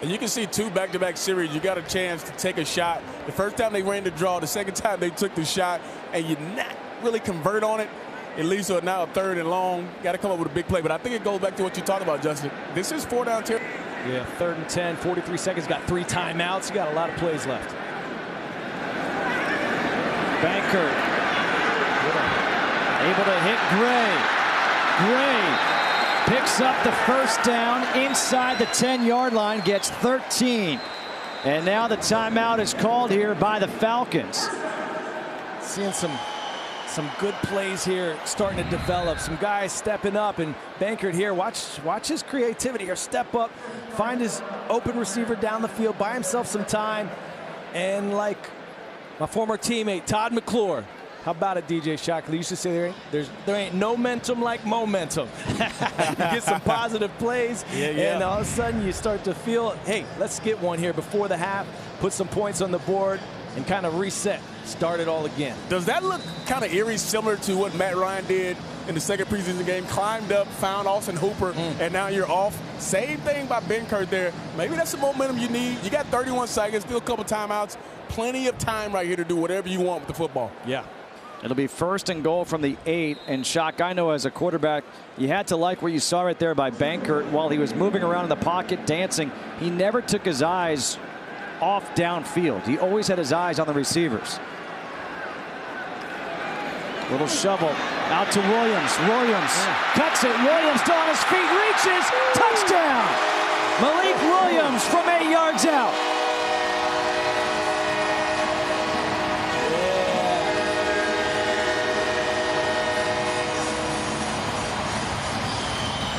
And you can see 2 back-to-back series. You got a chance to take a shot. The first time they ran the draw, the second time they took the shot, and you not really convert on it. It leads to now a 3rd and long. Got to come up with a big play, but I think it goes back to what you talked about, Justin. This is 4 down territory. Yeah, 3rd and 10, 43 seconds, got 3 timeouts. You got a lot of plays left. Bankert able to hit Gray. Gray picks up the 1st down inside the 10-yard line, gets 13. And now the timeout is called here by the Falcons. Seeing some good plays here starting to develop. Some guys stepping up, and Bankert here, watch his creativity here. Step up, find his open receiver down the field, buy himself some time. And like my former teammate Todd McClure, how about it, DJ Shockley? You used to say there ain't no momentum like momentum. You get some positive plays, and all of a sudden you start to feel, hey, let's get one here before the half, put some points on the board, and kind of reset, start it all again. Does that look kind of eerie, similar to what Matt Ryan did in the 2nd preseason game? Climbed up, found Austin Hooper, and now you're off. Same thing by Bankert there. Maybe that's the momentum you need. You got 31 seconds, still a couple timeouts. Plenty of time right here to do whatever you want with the football. Yeah. It'll be 1st and goal from the 8. And Shock, I know as a quarterback, you had to like what you saw right there by Bankert while he was moving around in the pocket, dancing. He never took his eyes off downfield. He always had his eyes on the receivers. Little shovel out to Williams. Williams cuts it. Williams still on his feet, reaches, touchdown. Malik Williams from 8 yards out.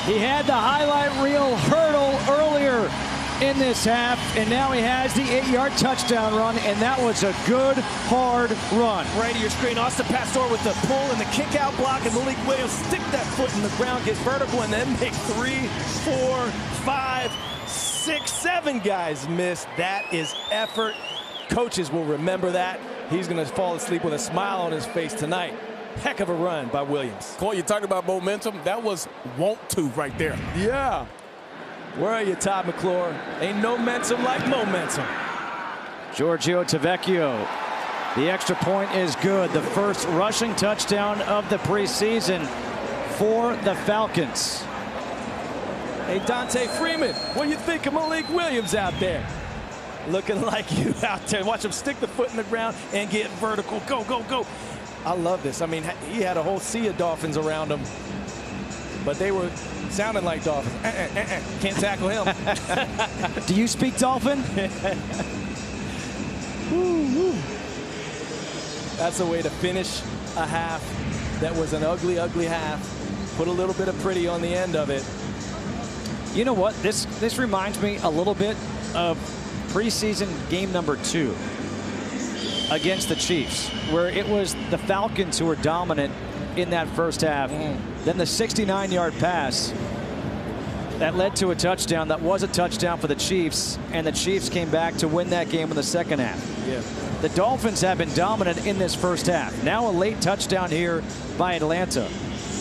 He had the highlight reel hurdle earlier in this half, and now he has the 8-yard touchdown run, and that was a good, hard run. Right to your screen, Austin Pastor with the pull and the kick-out block, and Malik Williams stick that foot in the ground, gets vertical, and then make 3, 4, 5, 6, 7 guys miss. That is effort. Coaches will remember that. He's going to fall asleep with a smile on his face tonight. Heck of a run by Williams. Cole, you talked about momentum. That was want to right there. Yeah. Where are you, Todd McClure? Ain't no momentum like momentum. Giorgio Tavecchio. The extra point is good. The first rushing touchdown of the preseason for the Falcons. Hey, Dante Freeman, what do you think of Malik Williams out there? Looking like you out there. Watch him stick the foot in the ground and get vertical. Go, go, go. I love this. I mean, he had a whole sea of Dolphins around him, but they were sounding like Dolphins. Can't tackle him. Do you speak Dolphin? That's a way to finish a half that was an ugly, ugly half. Put a little bit of pretty on the end of it. You know what? This reminds me a little bit of preseason game number 2 against the Chiefs, where it was the Falcons who were dominant in that first half. Then the 69-yard pass that led to a touchdown that was a touchdown for the Chiefs, and the Chiefs came back to win that game in the second half. Yeah. The Dolphins have been dominant in this first half. Now a late touchdown here by Atlanta.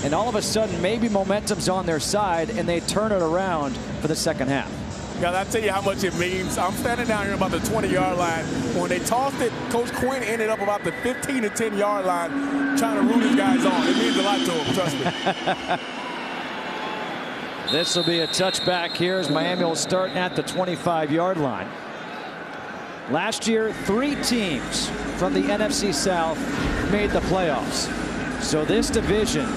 And all of a sudden, maybe momentum's on their side, and they turn it around for the second half. Guys, I'll tell you how much it means. I'm standing down here about the 20-yard line. When they tossed it, Coach Quinn ended up about the 15 to 10-yard line trying to root his guys on. It means a lot to him, trust me. This will be a touchback here as Miami will start at the 25-yard line. Last year, 3 teams from the NFC South made the playoffs. So this division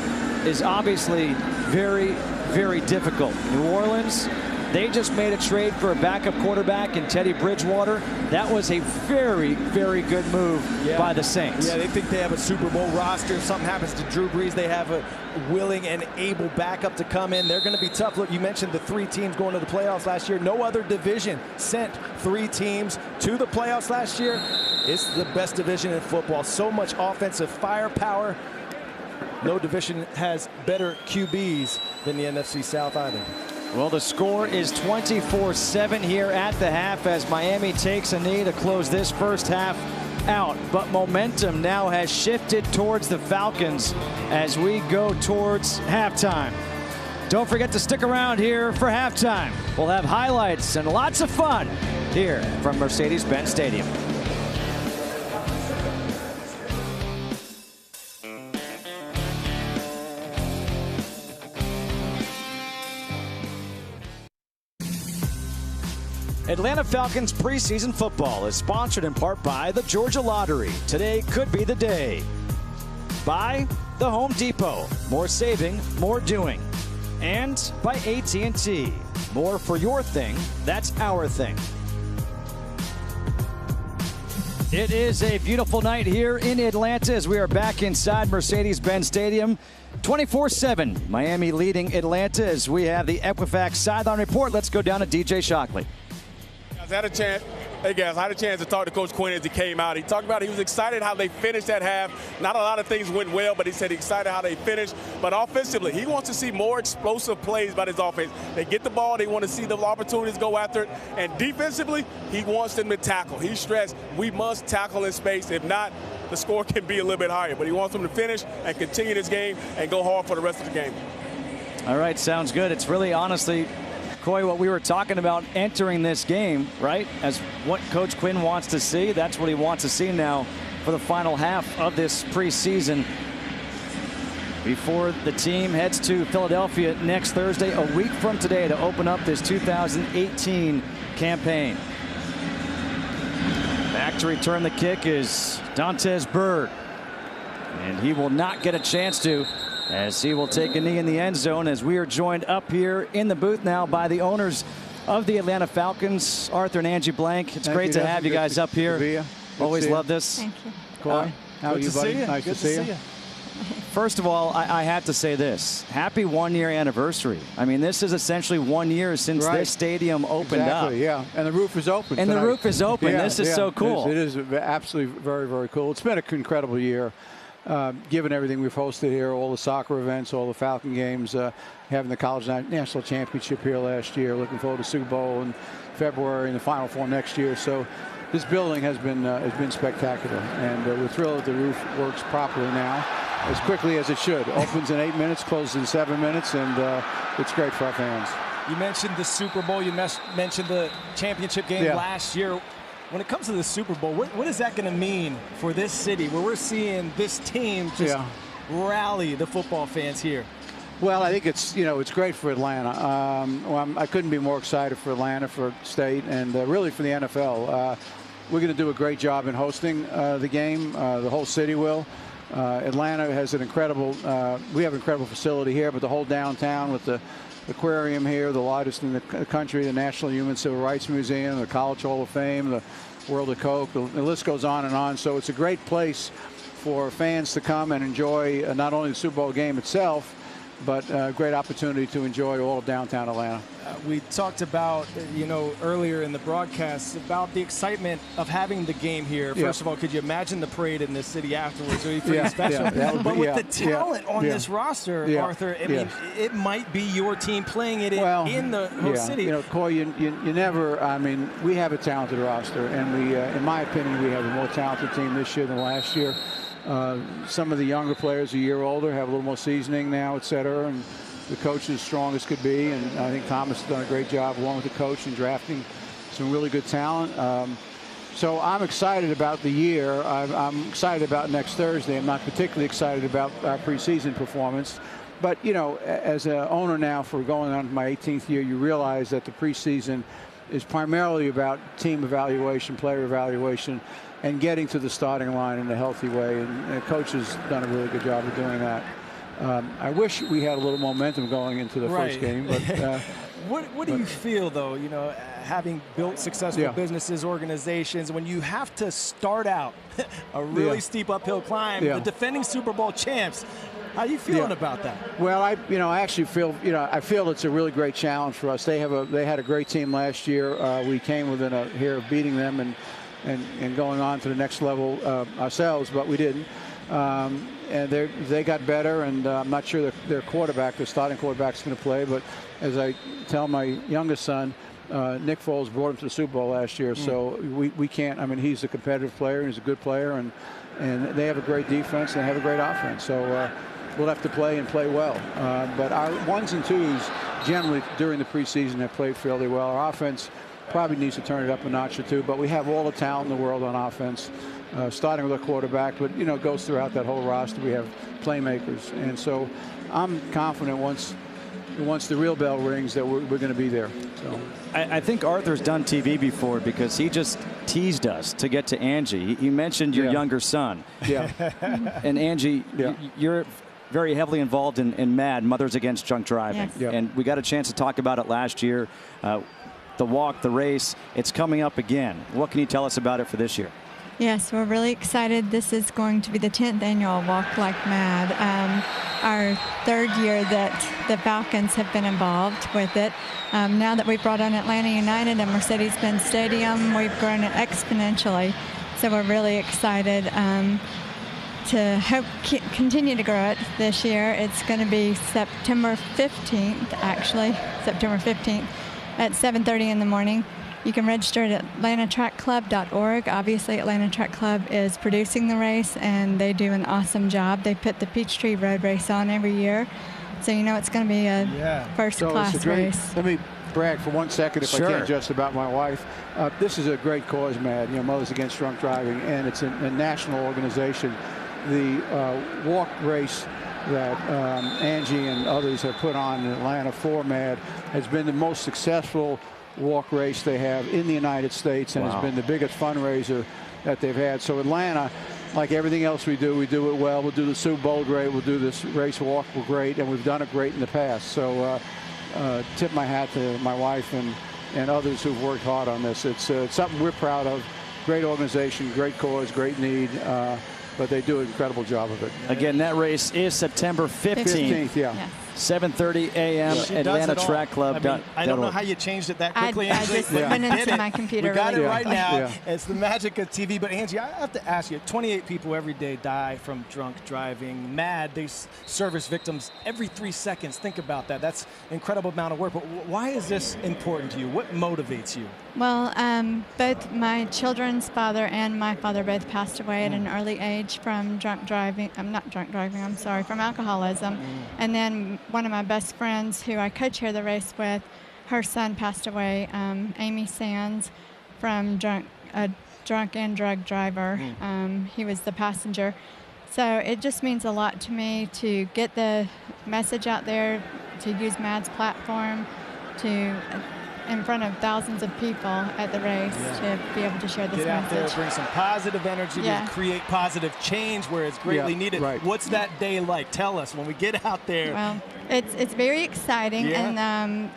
is obviously very, very difficult. New Orleans, They just made a trade for a backup quarterback in Teddy Bridgewater. That was a very, very good move by the Saints. Yeah, they think they have a Super Bowl roster. If something happens to Drew Brees, they have a willing and able backup to come in. They're going to be tough. Look, you mentioned the 3 teams going to the playoffs last year. No other division sent 3 teams to the playoffs last year. It's the best division in football. So much offensive firepower. No division has better QBs than the NFC South either. Well, the score is 24-7 here at the half as Miami takes a knee to close this first half out. But momentum now has shifted towards the Falcons as we go towards halftime. Don't forget to stick around here for halftime. We'll have highlights and lots of fun here from Mercedes-Benz Stadium. Atlanta Falcons preseason football is sponsored in part by the Georgia Lottery. Today could be the day. By the Home Depot. More saving, more doing. And by AT&T. More for your thing, that's our thing. It is a beautiful night here in Atlanta as we are back inside Mercedes-Benz Stadium. 24-7, Miami leading Atlanta as we have the Equifax sideline report. Let's go down to DJ Shockley. I had a chance to talk to Coach Quinn as he came out. He talked about he was excited how they finished that half. Not a lot of things went well, but he said he's excited how they finished. But offensively, he wants to see more explosive plays by his offense. They get the ball, they want to see the opportunities go after it. And defensively, he wants them to tackle. He stressed, we must tackle in space. If not, the score can be a little bit higher. But he wants them to finish and continue this game and go hard for the rest of the game. All right, sounds good. It's really honestly, Coy, what we were talking about entering this game, right? As what Coach Quinn wants to see, that's what he wants to see now for the final half of this preseason before the team heads to Philadelphia next Thursday, a week from today, to open up this 2018 campaign. Back to return the kick is Dontez Byrd, and he will not get a chance to, as he will take a knee in the end zone, as we are joined up here in the booth now by the owners of the Atlanta Falcons, Arthur and Angie Blank. It's great to have you guys up here. Always love this. Thank you. Coy, how are you, buddy? Nice to see you. First of all, I have to say this. Happy one-year anniversary. I mean, this is essentially 1 year since this stadium opened up. Yeah, and the roof is open And tonight. the roof is open. Yeah, this is so cool. It is absolutely very, very cool. It's been an incredible year. Given everything we've hosted here, all the soccer events, all the Falcon games, having the College National Championship here last year, looking forward to Super Bowl in February and the Final Four next year. So this building has been spectacular, and we're thrilled that the roof works properly now, as quickly as it should. Opens in 8 minutes, closes in 7 minutes, and it's great for our fans. You mentioned the Super Bowl. You mentioned the championship game last year. When it comes to the Super Bowl, what is that going to mean for this city where we're seeing this team just rally the football fans here? Well, I think it's great for Atlanta. I couldn't be more excited for Atlanta, for state, and really for the NFL. We're going to do a great job in hosting the game. The whole city will. Atlanta has an incredible. We have an incredible facility here, but the whole downtown with the aquarium here, the largest in the country, the National Human Civil Rights Museum, the College Hall of Fame, the World of Coke, the list goes on and on. So it's a great place for fans to come and enjoy not only the Super Bowl game itself, but a great opportunity to enjoy all of downtown Atlanta. We talked about, earlier in the broadcast about the excitement of having the game here. First of all, could you imagine the parade in this city afterwards? It would be pretty special. But with the talent on this roster, Arthur, I mean, it might be your team playing it in the host city. Coy, you never. I mean, we have a talented roster, and we, in my opinion, we have a more talented team this year than last year. Some of the younger players, a year older, have a little more seasoning now, et cetera, and the coach is strong as could be, and I think Thomas has done a great job along with the coach in drafting some really good talent. So I'm excited about the year. I'm excited about next Thursday. I'm not particularly excited about our preseason performance. But, as an owner now for going on to my 18th year, you realize that the preseason is primarily about team evaluation, player evaluation, and getting to the starting line in a healthy way. And the coach has done a really good job of doing that. I wish we had a little momentum going into the first game, but what do you feel, though, you know, having built successful businesses, organizations, when you have to start out a really steep uphill climb, the defending Super Bowl champs, how are you feeling about that? Well, I actually feel, I feel it's a really great challenge for us. They had a great team last year. We came within a hair of beating them and going on to the next level ourselves, but we didn't. And they got better, and I'm not sure their quarterback, their starting quarterback, is going to play. But as I tell my youngest son, Nick Foles brought him to the Super Bowl last year, so we can't. I mean, he's a competitive player, and he's a good player, and they have a great defense, and they have a great offense. So we'll have to play and play well. But our 1s and 2s generally during the preseason have played fairly well. Our offense probably needs to turn it up a notch or two, but we have all the talent in the world on offense. Starting with a quarterback, but it goes throughout that whole roster. We have playmakers, and so I'm confident once the real bell rings that we're going to be there. So I think Arthur's done TV before because he just teased us to get to Angie. He mentioned your younger son. Yeah. And Angie, you're very heavily involved in MAD, Mothers Against Drunk Driving. Yes. Yep. And we got a chance to talk about it last year. The walk, the race, it's coming up again. What can you tell us about it for this year? Yes, we're really excited. This is going to be the 10th annual Walk Like Mad. Our 3rd year that the Falcons have been involved with it. Now that we've brought on Atlanta United and Mercedes-Benz Stadium, we've grown it exponentially. So we're really excited to hope continue to grow it this year. It's going to be September 15th, actually, September 15th at 7:30 in the morning. You can register at atlantatrackclub.org. Obviously, Atlanta Track Club is producing the race, and they do an awesome job. They put the Peachtree Road Race on every year, so it's going to be a first-class race. Let me brag for 1 second, if I can, just about my wife. This is a great cause, MAD, Mothers Against Drunk Driving, and it's a national organization. The walk race that Angie and others have put on in Atlanta for MAD has been the most successful walk race they have in the United States, and has been the biggest fundraiser that they've had. So Atlanta, like everything else we do it well. We'll do the Super Bowl great. We'll do this race walk great, and we've done it great in the past. So tip my hat to my wife and others who've worked hard on this. It's something we're proud of. Great organization, great cause, great need. But they do an incredible job of it. Again, that race is September 15th. 15th, 7:30 a.m. Atlanta Track Club. I don't know how you changed it that quickly. I just went into my computer. We got it right now. Yeah. It's the magic of TV. But Angie, I have to ask you, 28 people every day die from drunk driving. MAD, they service victims every 3 seconds. Think about that. That's an incredible amount of work. But why is this important to you? What motivates you? Well, both my children's father and my father both passed away at an early age from drunk driving. From alcoholism. And then one of my best friends who I co-chair the race with, her son passed away, Amy Sands, from a drunk and drug driver. He was the passenger. So it just means a lot to me to get the message out there, to use MAD's platform in front of thousands of people at the race to be able to share this message. Get out there, bring some positive energy to create positive change where it's greatly needed. Right. What's that day like? Tell us when we get out there. Well, it's very exciting, and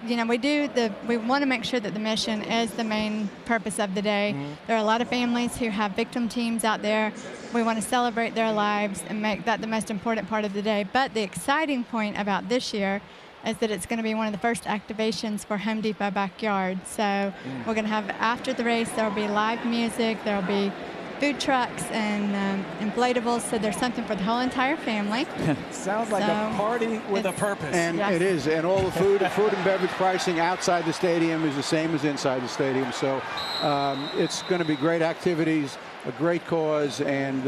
we want to make sure that the mission is the main purpose of the day. There are a lot of families who have victim teams out there. We want to celebrate their lives and make that the most important part of the day. But the exciting point about this year is that it's going to be one of the first activations for Home Depot Backyard. So we're going to have, after the race, there will be live music, there will be food trucks and inflatables, so there's something for the whole entire family. Sounds like a party with a purpose. And it is, and all the food and beverage pricing outside the stadium is the same as inside the stadium. So it's going to be great activities, a great cause, and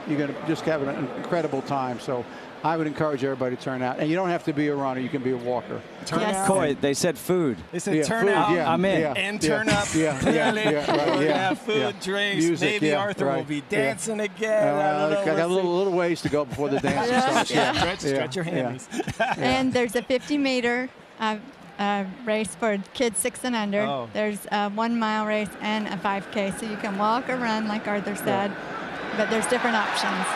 you're going to just have an incredible time. So I would encourage everybody to turn out. And you don't have to be a runner. You can be a walker. Turn out. Coy, they said food. They said turn out. I'm in. And turn up. We're going to have food, drinks. Music, maybe Arthur will be dancing again. I got a little ways to go before the dance starts. Stretch your hands. And there's a 50-meter race for kids 6 and under. There's a 1-mile race and a 5K. So you can walk or run, like Arthur said. But there's different options.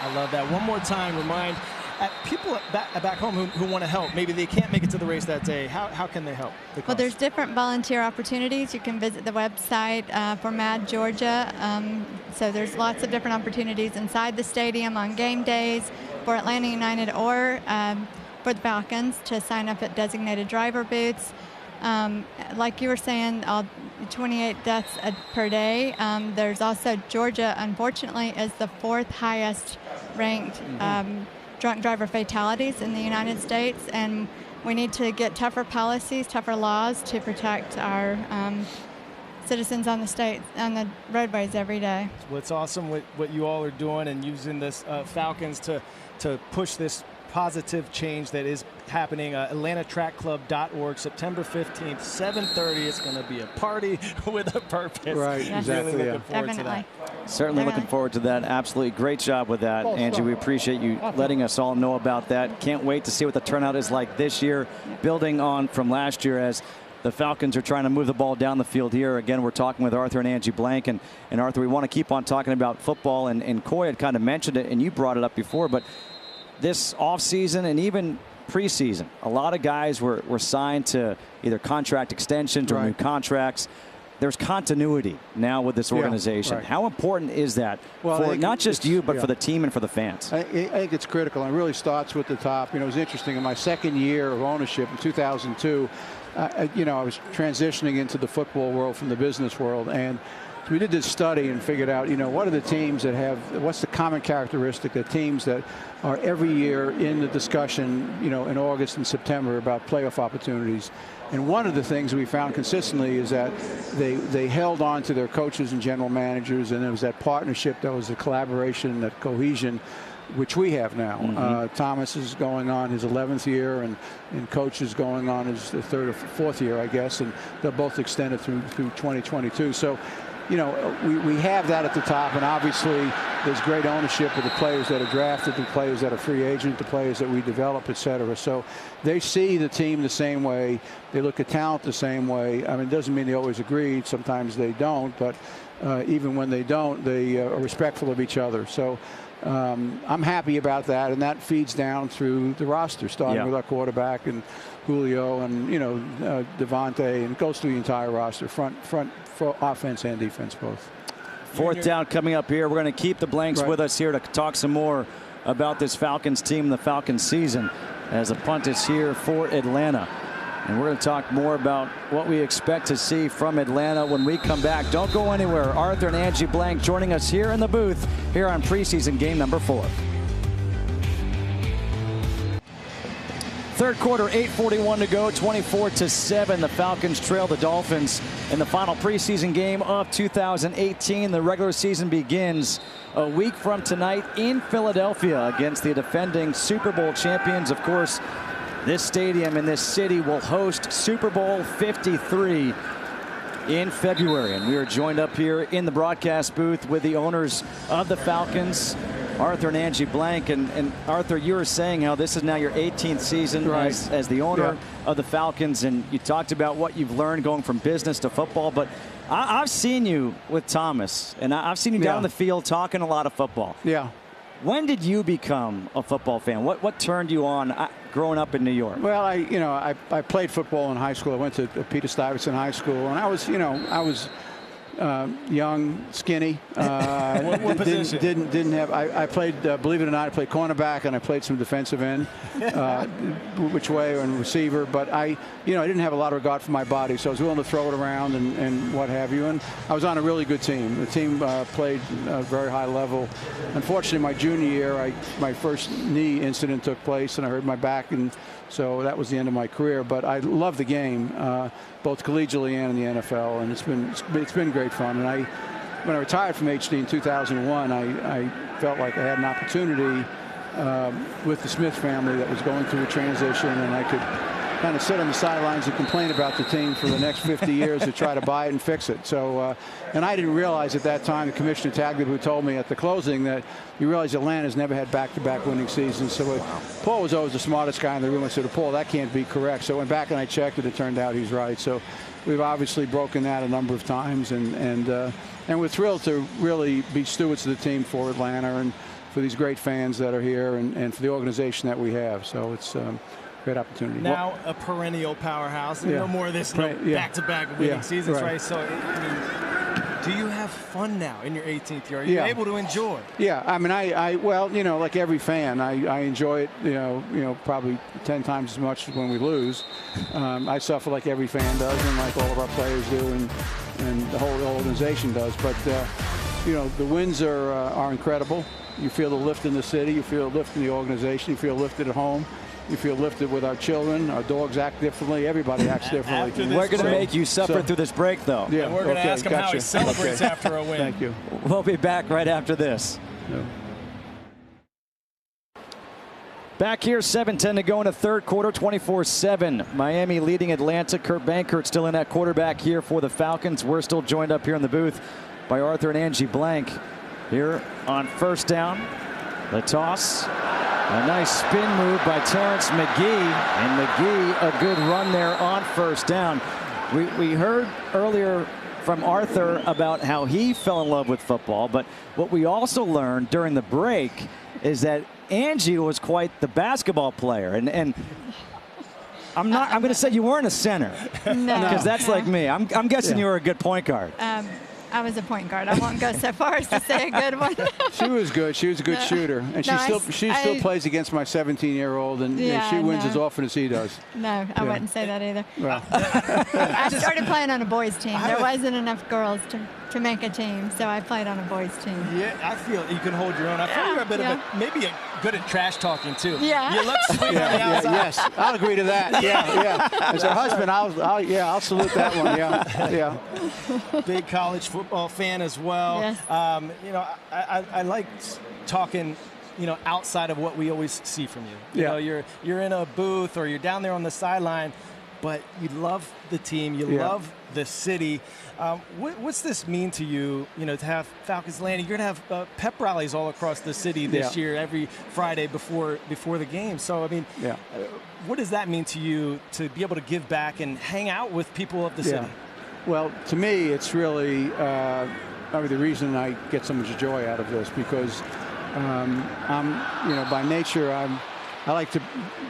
I love that. One more time, remind people back home who want to help, maybe they can't make it to the race that day, how can they help? Well, there's different volunteer opportunities. You can visit the website for MAD Georgia. So there's lots of different opportunities inside the stadium on game days for Atlanta United or for the Falcons to sign up at designated driver booths. Like you were saying, 28 deaths per day. There's also Georgia, unfortunately, is the 4th highest ranked drunk driver fatalities in the United States, and we need to get tougher policies, tougher laws to protect our citizens on the roadways every day. Well, it's awesome what you all are doing and using this Falcons to push this positive change that is happening. AtlantaTrackClub.org, September 15th, 7:30. It's going to be a party with a purpose. Right, yes. exactly. Really looking forward to that. Certainly looking forward to that. Absolutely great job with that, Angie. We appreciate you letting us all know about that. Can't wait to see what the turnout is like this year, building on from last year as the Falcons are trying to move the ball down the field here. Again, we're talking with Arthur and Angie Blank. And Arthur, we want to keep on talking about football. And Coy had kind of mentioned it, and you brought it up before. But this offseason and even preseason, a lot of guys were signed to either contract extensions or new contracts. There's continuity now with this organization. Right. How important is that for not just you, but for the team and for the fans? I think it's critical. It really starts with the top. You know, it was interesting. In my second year of ownership in 2002, I was transitioning into the football world from the business world. And we did this study and figured out, what are the teams that have, what's the common characteristic of teams that are every year in the discussion, in August and September about playoff opportunities. And one of the things we found consistently is that they held on to their coaches and general managers, and there was that partnership, there was the collaboration, that cohesion, which we have now. Thomas is going on his 11th year, and Coach is going on his 3rd or 4th year, I guess, and they're both extended through 2022. So, we have that at the top, and obviously there's great ownership of the players that are drafted, the players that are free agent, the players that we develop, et cetera. So they see the team the same way. They look at talent the same way. I mean, it doesn't mean they always agree. Sometimes they don't, but even when they don't, they are respectful of each other. So I'm happy about that, and that feeds down through the roster, starting with our quarterback and Julio and Devontae, and goes through the entire roster, front for offense and defense both. 4th down coming up here. We're going to keep the Blanks with us here to talk some more about this Falcons team and the Falcons season as the punt is here for Atlanta. And we're going to talk more about what we expect to see from Atlanta when we come back. Don't go anywhere. Arthur and Angie Blank joining us here in the booth here on preseason game number 4. Third quarter, 8:41 to go, 24-7. The Falcons trail the Dolphins in the final preseason game of 2018. The regular season begins a week from tonight in Philadelphia against the defending Super Bowl champions. Of course, this stadium in this city will host Super Bowl 53 in February. And we are joined up here in the broadcast booth with the owners of the Falcons, Arthur and Angie Blank. And Arthur, you were saying how this is now your 18th season as the owner of the Falcons, and you talked about what you've learned going from business to football. But I've seen you with Thomas, and I've seen you down the field talking a lot of football. Yeah. When did you become a football fan? What turned you on growing up in New York? Well, I played football in high school. I went to Peter Stuyvesant High School, and I was young, skinny. What position? Didn't have. I played. Believe it or not, I played cornerback and I played some defensive end, which way, and receiver. But I didn't have a lot of regard for my body, so I was willing to throw it around and what have you. And I was on a really good team. The team played a very high level. Unfortunately, my junior year, my first knee incident took place, and I hurt my back, and so that was the end of my career. But I love the game, both collegially and in the NFL, and it's been great fun. And when I retired from HD in 2001, I felt like I had an opportunity with the Smith family that was going through a transition, and I could kind of sit on the sidelines and complain about the team for the next 50 years to try to buy it and fix it. So, and I didn't realize at that time, Commissioner Taggart, who told me at the closing, that you realize Atlanta's never had back-to-back winning seasons. So Paul was always the smartest guy in the room. I said, Paul, that can't be correct. So I went back and I checked it. It turned out he's right. So we've obviously broken that a number of times, and we're thrilled to really be stewards of the team for Atlanta and for for these great fans that are here and for the organization that we have. So it's great opportunity. Now a perennial powerhouse. No more of this back-to-back winning seasons, right? So, I mean, do you have fun now in your 18th year? Are you able to enjoy? Yeah, I mean, well, you know, like every fan, I enjoy it, you know, probably 10 times as much when we lose. I suffer like every fan does, and like all of our players do, and the whole organization does. But, you know, the wins are incredible. You feel the lift in the city. You feel the lift in the organization. You feel lifted at home. You feel lifted with our children. Our dogs act differently. Everybody acts differently. We're going to make you suffer through this break, though. Yeah, and we're going to ask him how he celebrates after a win. Thank you. We'll be back right after this. Back here, 7:10 to go in the third quarter, 24-7. Miami leading Atlanta. Kurt Bankert still in at quarterback here for the Falcons. We're still joined up here in the booth by Arthur and Angie Blank. Here on first down, the toss. A nice spin move by Terrence McGee, and McGee a good run there on first down. We heard earlier from Arthur about how he fell in love with football, but what we also learned during the break is that Angie was quite the basketball player, and I'm going to say you weren't a center, because that's like me. I'm guessing you were a good point guard. I was a point guard. I won't go so far as to say a good one. She was good. She was a good shooter, and she still plays against my 17-year-old, and she wins as often as he does. No, I wouldn't say that either. Well. I started playing on a boys' team. There wasn't enough girls to make a team, so I played on a boys' team. Yeah, I feel you can hold your own. I feel you're a bit of maybe good at trash talking too. Yeah. You look sweet on the outside. Yes, I'll agree to that. Yeah. As a husband, I'll salute that one. Yeah. Big college football fan as well. Yes. You know, I like talking, you know, outside of what we always see from you. You know, you're in a booth or you're down there on the sideline, but you love the team, you love the city. What's this mean to you, you know, to have Falcons landing? You're going to have pep rallies all across the city this year, every Friday before the game. So, I mean, what does that mean to you to be able to give back and hang out with people of the city? Well, to me, it's really probably the reason I get so much joy out of this, because I'm, you know, by nature, I like to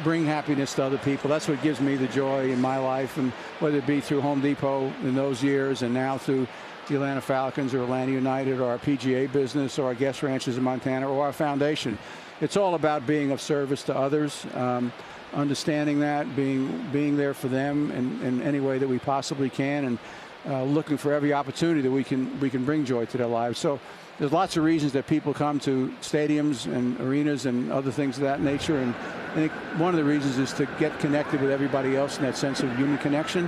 bring happiness to other people. That's what gives me the joy in my life, and whether it be through Home Depot in those years, and now through the Atlanta Falcons or Atlanta United or our PGA business or our guest ranches in Montana or our foundation. It's all about being of service to others, understanding that, being there for them in any way that we possibly can, and looking for every opportunity that we can bring joy to their lives. So there's lots of reasons that people come to stadiums and arenas and other things of that nature, and I think one of the reasons is to get connected with everybody else in that sense of human connection,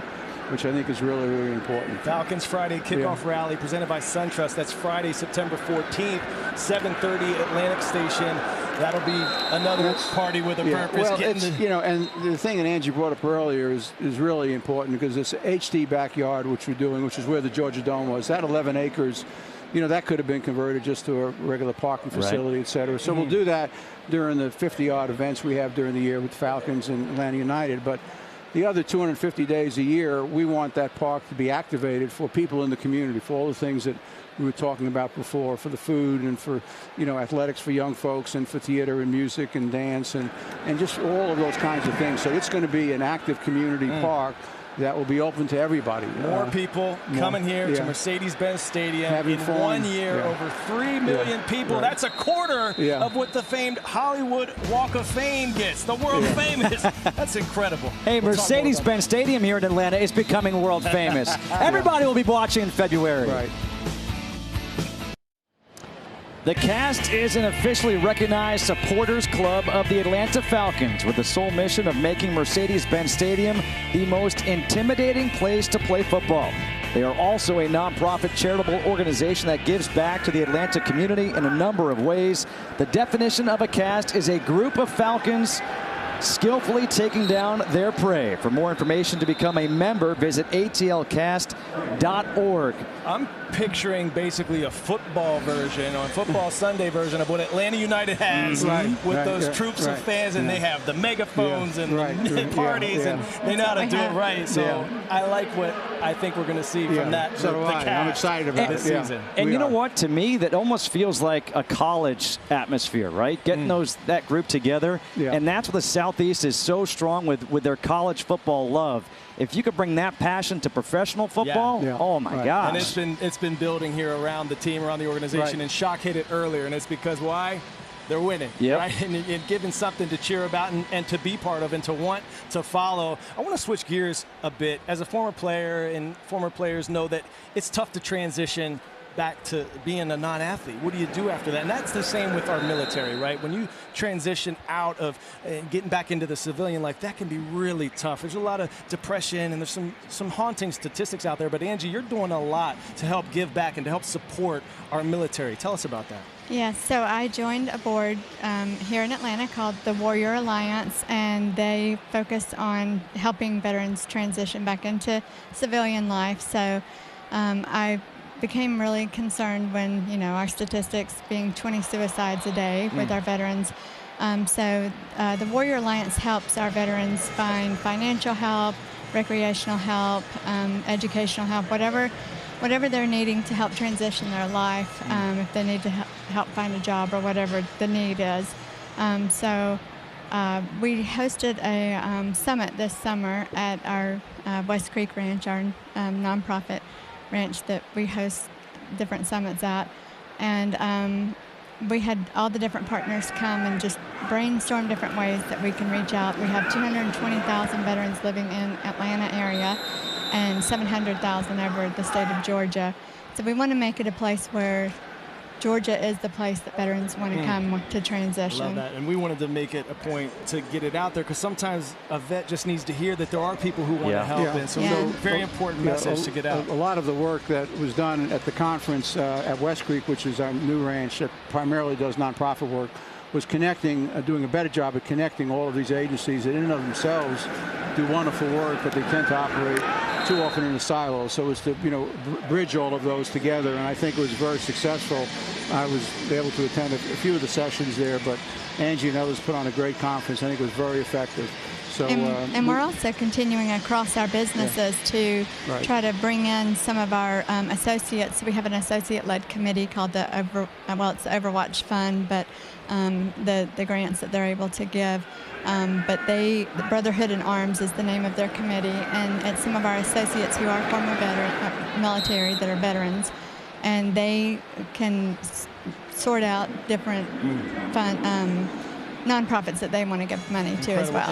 which I think is really, really important. Falcons Friday kickoff rally presented by SunTrust. That's Friday, September 14th, 7:30 Atlantic Station. That'll be another party with a purpose. Well, it's, you know, and the thing that Angie brought up earlier is really important, because this HD backyard, which we're doing, which is where the Georgia Dome was, that 11 acres, you know, that could have been converted just to a regular parking facility, et cetera. So we'll do that during the 50-odd events we have during the year with Falcons and Atlanta United. But the other 250 days a year, we want that park to be activated for people in the community, for all the things that we were talking about before, for the food and for, you know, athletics for young folks, and for theater and music and dance and just all of those kinds of things. So it's going to be an active community park that will be open to everybody. More people coming here to Mercedes-Benz Stadium. Having in fun. 1 year, over 3 million people. That's a quarter of what the famed Hollywood Walk of Fame gets. The world famous. That's incredible. Hey, Mercedes-Benz Stadium here in Atlanta is becoming world famous. Everybody will be watching in February. Right. The cast is an officially recognized supporters club of the Atlanta Falcons, with the sole mission of making Mercedes-Benz Stadium the most intimidating place to play football. They are also a nonprofit charitable organization that gives back to the Atlanta community in a number of ways. The definition of a cast is a group of Falcons skillfully taking down their prey. For more information to become a member, visit atlcast.org. I'm picturing basically a football version or a football Sunday version of what Atlanta United has with those troops of fans, and they have the megaphones and the parties, and they know how to do it right. So I like what I think we're going to see from that. So do I. I'm excited about this season. And you know what? To me, that almost feels like a college atmosphere, right? Getting that group together. And that's what the Southeast is so strong with their college football love. If you could bring that passion to professional football, oh my gosh. And it's been building here around the team, around the organization, and Shock hit it earlier, and it's because why? They're winning, right? And giving something to cheer about and to be part of and to want to follow. I want to switch gears a bit. As a former player, and former players know that it's tough to transition back to being a non-athlete. What do you do after that? And that's the same with our military, right? When you transition out of getting back into the civilian life, that can be really tough. There's a lot of depression, and there's some haunting statistics out there. But Angie, you're doing a lot to help give back and to help support our military. Tell us about that. Yes, so I joined a board here in Atlanta called the Warrior Alliance, and they focus on helping veterans transition back into civilian life. So I became really concerned when, our statistics being 20 suicides a day with our veterans. So the Warrior Alliance helps our veterans find financial help, recreational help, educational help, whatever they're needing to help transition their life, if they need to help find a job or whatever the need is. So we hosted a summit this summer at our West Creek Ranch, our nonprofit ranch that we host different summits at. And we had all the different partners come and just brainstorm different ways that we can reach out. We have 220,000 veterans living in Atlanta area and 700,000 over the state of Georgia. So we want to make it a place where Georgia is the place that veterans want to come to transition. Love that. And we wanted to make it a point to get it out there, because sometimes a vet just needs to hear that there are people who want to help. And so very important message to get out. A lot of the work that was done at the conference at West Creek, which is our new ranch that primarily does nonprofit work, was connecting, doing a better job at connecting all of these agencies that in and of themselves do wonderful work, but they tend to operate too often in a silo. So it's to bridge all of those together, and I think it was very successful. I was able to attend a few of the sessions there, but Angie and others put on a great conference. I think it was very effective. So, and we're also continuing across our businesses to try to bring in some of our associates. We have an associate-led committee called the it's the Overwatch Fund, but the grants that they're able to give. But the Brotherhood in Arms is the name of their committee, and it's some of our associates who are former military that are veterans, and they can sort out different nonprofits that they want to give money to as well.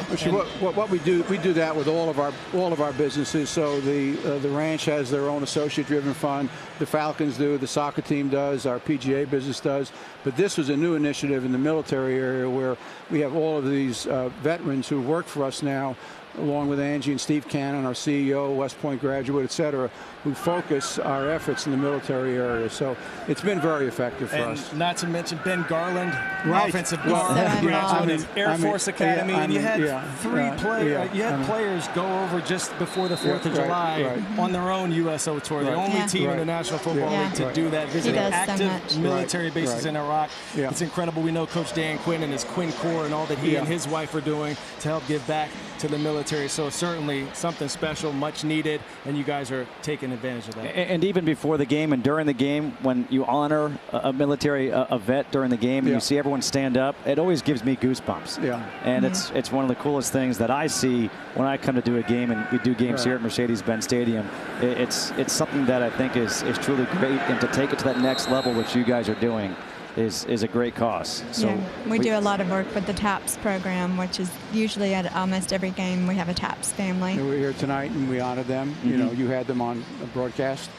What we do that with all of our businesses. So the ranch has their own associate-driven fund. The Falcons do. The soccer team does. Our PGA business does. But this was a new initiative in the military area where we have all of these veterans who work for us now, along with Angie and Steve Cannon, our CEO, West Point graduate, et cetera, who focus our efforts in the military area. So it's been very effective for us. Not to mention Ben Garland, offensive guard, graduate of Air Force Academy, and you had players go over just before the 4th of July on their own USO tour. The only team in the National Football League to do that, visiting active military bases in Iraq. It's incredible. We know Coach Dan Quinn and his Quinn Corps and all that he and his wife are doing to help give back to the military. So certainly something special, much needed, and you guys are taking advantage of that. And even before the game and during the game, when you honor a military, a vet during the game, and you see everyone stand up, it always gives me goosebumps. And it's one of the coolest things that I see when I come to do a game, and we do games here at Mercedes-Benz Stadium. It's something that I think is truly great, and to take it to that next level, which you guys are doing, is a great cause. So we do a lot of work with the TAPS program, which is usually at almost every game we have a TAPS family. And we're here tonight and we honor them. You had them on a broadcast.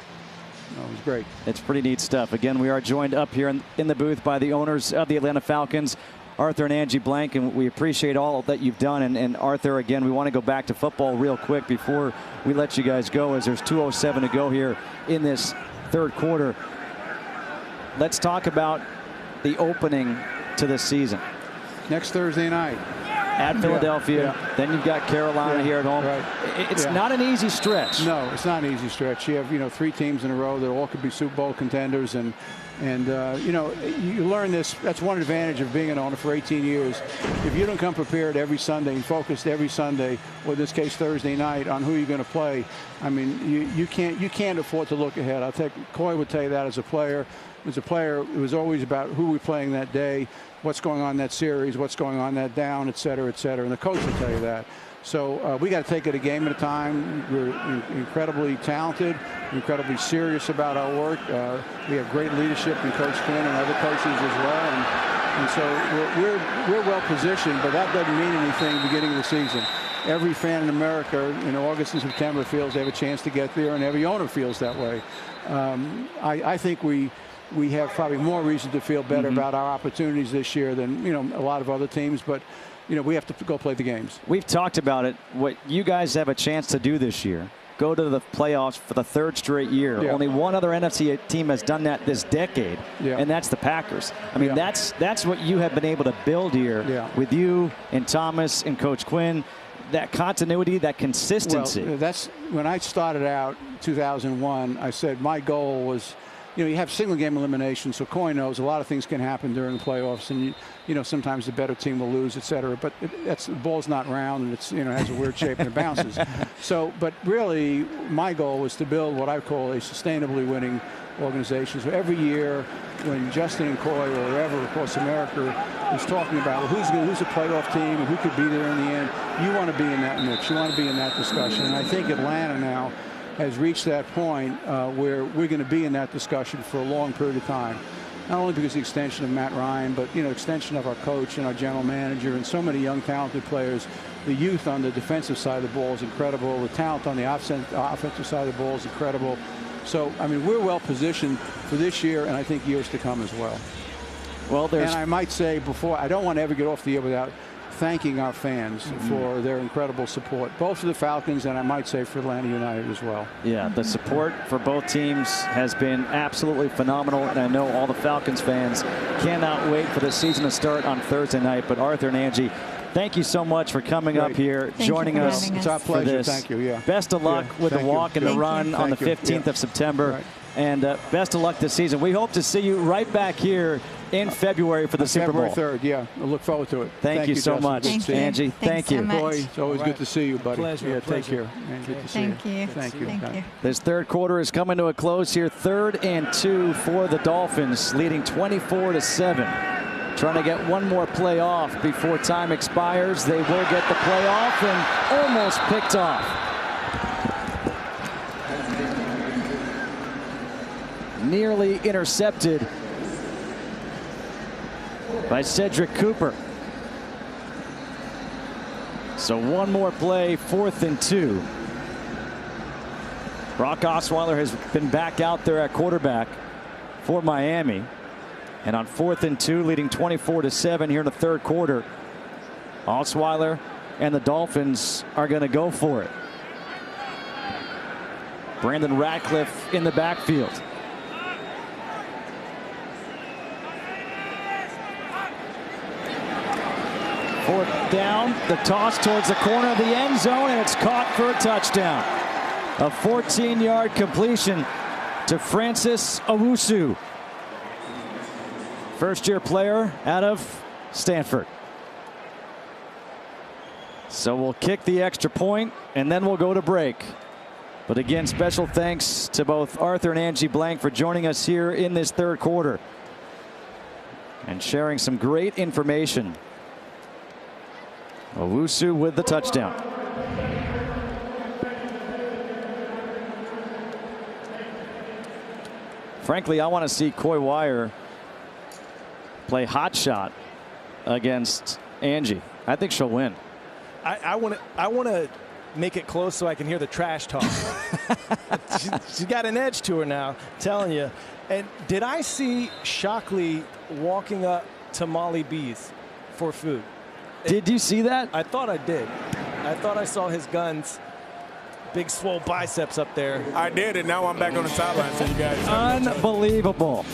It was great. It's pretty neat stuff. Again, we are joined up here in the booth by the owners of the Atlanta Falcons, Arthur and Angie Blank, and we appreciate all that you've done. And Arthur, again, we want to go back to football real quick before we let you guys go, as there's 2:07 to go here in this third quarter. Let's talk about the opening to this season. Next Thursday night. at Philadelphia. Then you've got Carolina here at home. Right. It's not an easy stretch. No, it's not an easy stretch. You have 3 teams in a row that all could be Super Bowl contenders, and you learn this. That's one advantage of being an owner for 18 years. If you don't come prepared every Sunday and focused every Sunday, or in this case Thursday night, on who you're going to play, I mean, you can't afford to look ahead. I think Coy would tell you that as a player. As a player, it was always about who we're playing that day, what's going on in that series, what's going on that down, et cetera, et cetera. And the coach will tell you that. So we got to take it a game at a time. We're incredibly talented, incredibly serious about our work. We have great leadership in Coach Quinn and other coaches as well. And so we're well positioned, but that doesn't mean anything beginning of the season. Every fan in America in August and September feels they have a chance to get there, and every owner feels that way. I think we have probably more reason to feel better about our opportunities this year than a lot of other teams, but we have to go play the games. We've talked about it. What you guys have a chance to do this year, go to the playoffs for the 3rd straight year. Only one other NFC team has done that this decade, and that's the Packers. I mean, that's what you have been able to build here with you and Thomas and Coach Quinn. That continuity, that consistency. Well, that's when I started out 2001. I said my goal was, you have single game elimination, so Coy knows a lot of things can happen during the playoffs, and sometimes the better team will lose, et cetera. But the ball's not round, and it's has a weird shape and it bounces. So, but really, my goal was to build what I call a sustainably winning organization. So every year, when Justin and Coy or whoever across America is talking about who's a playoff team and who could be there in the end, you want to be in that mix. You want to be in that discussion. And I think Atlanta now has reached that point where we're going to be in that discussion for a long period of time. Not only because of the extension of Matt Ryan, but extension of our coach and our general manager and so many young talented players. The youth on the defensive side of the ball is incredible. The talent on the offensive side of the ball is incredible. So, I mean, we're well positioned for this year and I think years to come as well. Well, and I might say before, I don't want to ever get off the air without thanking our fans for their incredible support, both for the Falcons and I might say for Atlanta United as well. Yeah, the support for both teams has been absolutely phenomenal, and I know all the Falcons fans cannot wait for the season to start on Thursday night. But Arthur and Angie, thank you so much for coming up here, joining us. It's our pleasure. Thank you. Yeah. Best of luck with the walk and the run on the 15th of September. Right. And best of luck this season. We hope to see you right back here in February for the Super Bowl. February 3rd, yeah. I look forward to it. Thank you so much, Angie. Thank you. So Boy, it's always good to see you, buddy. Pleasure. Yeah, take care. Man, good to see you. Thank you. This 3rd quarter is coming to a close here. 3rd and 2 for the Dolphins, leading 24-7. Trying to get one more play off before time expires. They will get the play off and almost picked off. Nearly intercepted by Cedric Cooper. So one more play, 4th and 2. Brock Osweiler has been back out there at quarterback for Miami. And on 4th and 2, leading 24-7 here in the 3rd quarter, Osweiler and the Dolphins are going to go for it. Brandon Ratcliffe in the backfield. Fourth down, the toss towards the corner of the end zone, and it's caught for a touchdown. A 14-yard completion to Francis Owusu. First-year player out of Stanford. So we'll kick the extra point, and then we'll go to break. But again, special thanks to both Arthur and Angie Blank for joining us here in this 3rd quarter and sharing some great information. Owusu with the touchdown. Frankly, I want to see Coy Wire play hot shot against Angie. I think she'll win. I want to make it close so I can hear the trash talk. She's got an edge to her now, I'm telling you. And did I see Shockley walking up to Molly B's for food? Did you see that? I thought I did. I thought I saw his guns. Big swole biceps up there. I did, and now I'm back on the sideline. So you guys. Unbelievable.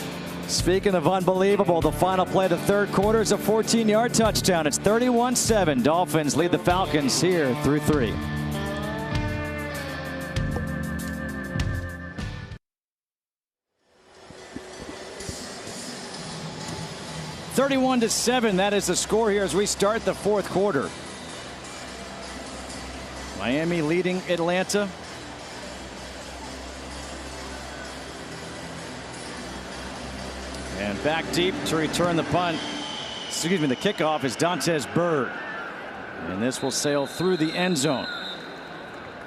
Speaking of unbelievable, the final play of the third quarter is a 14-yard touchdown. It's 31-7. Dolphins lead the Falcons here through 3. (31-7). That is the score here as we start the fourth quarter. Miami leading Atlanta. And back deep to return the punt. Excuse me, the kickoff is Dantes Bird. And this will sail through the end zone.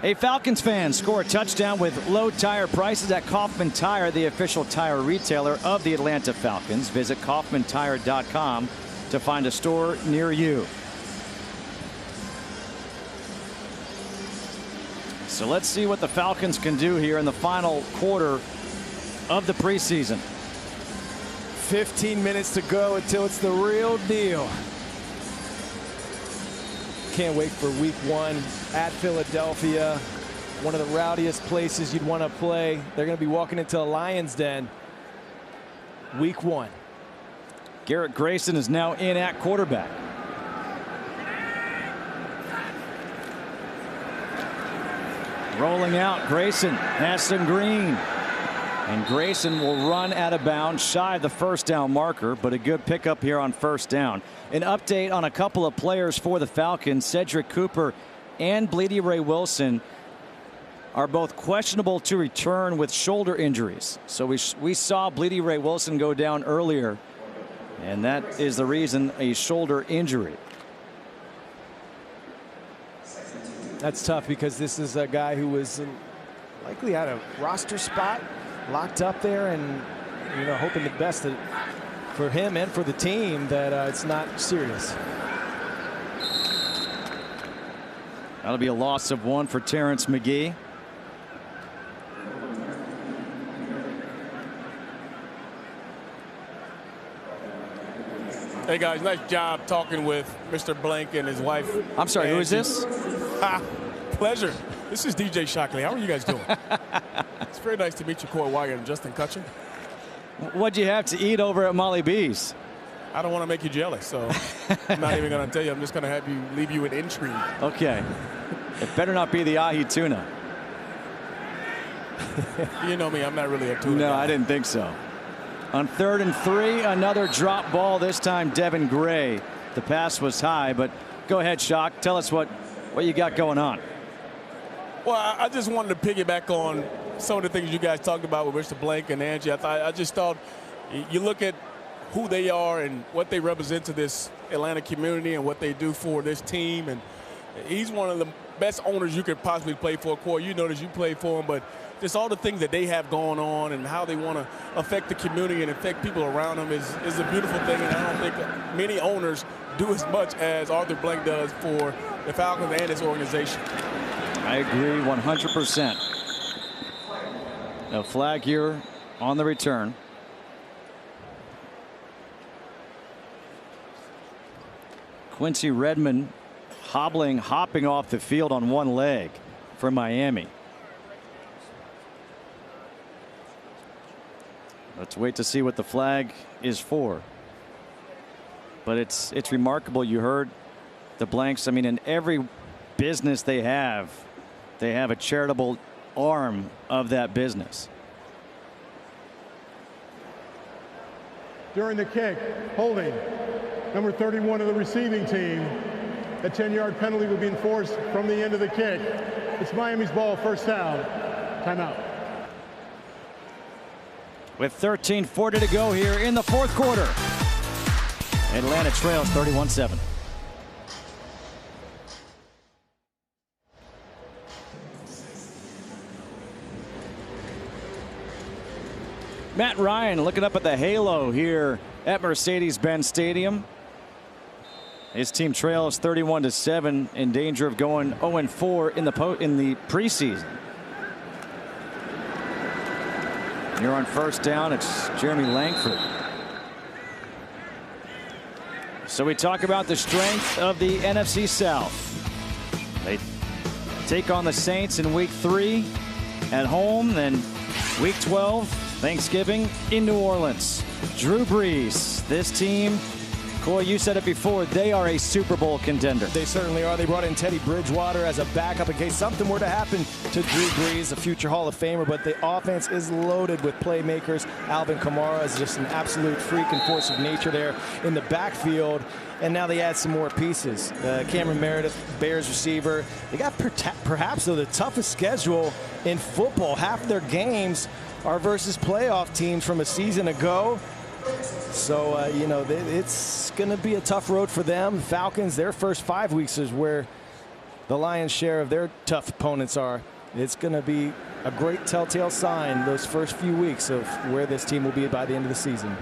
A Falcons fan score a touchdown with low tire prices at Kaufman Tire, the official tire retailer of the Atlanta Falcons. Visit KaufmanTire.com to find a store near you. So let's see what the Falcons can do here in the final quarter of the preseason. 15 minutes to go until it's the real deal. Can't wait for week 1 at Philadelphia. One of the rowdiest places you'd want to play. They're going to be walking into a Lions den. Week 1. Garrett Grayson is now in at quarterback. Rolling out, Grayson has some green. And Grayson will run out of bounds shy of the first down marker, but a good pickup here on first down. An update on a couple of players for the Falcons. Cedric Cooper and Bleedy Ray Wilson are both questionable to return with shoulder injuries. So we saw Bleedy Ray Wilson go down earlier, and that is the reason, a shoulder injury. That's tough because this is a guy who was likely out of roster spot, locked up there, and hoping the best for him and for the team that it's not serious. That'll be a loss of 1 for Terrence McGee. Hey guys, nice job talking with Mr. Blank and his wife. I'm sorry, who is this? Pleasure. This is DJ Shockley. How are you guys doing? It's very nice to meet you, Coy Wyatt and Justin Kutchin. What'd you have to eat over at Molly B's? I don't want to make you jealous, so I'm not even going to tell you. I'm just going to leave you with intrigue. Okay. It better not be the ahi tuna. You know me, I'm not really a tuna No, guy. I didn't think so. On 3rd and 3, another drop ball, this time Devin Gray. The pass was high, but go ahead, Shock. Tell us what you got going on. Well, I just wanted to piggyback on some of the things you guys talked about with Mr. Blank and Angie. I just thought you look at who they are and what they represent to this Atlanta community and what they do for this team. And he's one of the best owners you could possibly play for. Corey, you know that you played for him, but just all the things that they have going on and how they want to affect the community and affect people around them is a beautiful thing. And I don't think many owners do as much as Arthur Blank does for the Falcons and his organization. I agree 100%. A flag here on the return. Quincy Redmond hopping off the field on one leg for Miami. Let's wait to see what the flag is for. But it's remarkable. You heard the Blanks. I mean, in every business they have a charitable arm of that business. During the kick, holding, number 31 of the receiving team. A 10-yard penalty will be enforced from the end of the kick. It's Miami's ball, first down. Timeout. With 13:40 to go here in the fourth quarter, Atlanta trails 31-7. Matt Ryan looking up at the halo here at Mercedes-Benz Stadium. His team trails 31-7, in danger of going 0-4 in the preseason. Here on first down, it's Jeremy Langford. So we talk about the strength of the NFC South. They take on the Saints in week 3 at home, then week 12 Thanksgiving in New Orleans. Drew Brees, this team, Coy, you said it before, they are a Super Bowl contender. They certainly are. They brought in Teddy Bridgewater as a backup in case something were to happen to Drew Brees, a future Hall of Famer. But the offense is loaded with playmakers. Alvin Kamara is just an absolute freak and force of nature there in the backfield. And now they add some more pieces. Cameron Meredith, Bears receiver. They got perhaps the toughest schedule in football. Half their games are versus playoff teams from a season ago. So, you know, it's going to be a tough road for them. Falcons, their first 5 weeks is where the lion's share of their tough opponents are. It's going to be a great telltale sign, those first few weeks, of where this team will be by the end of the season.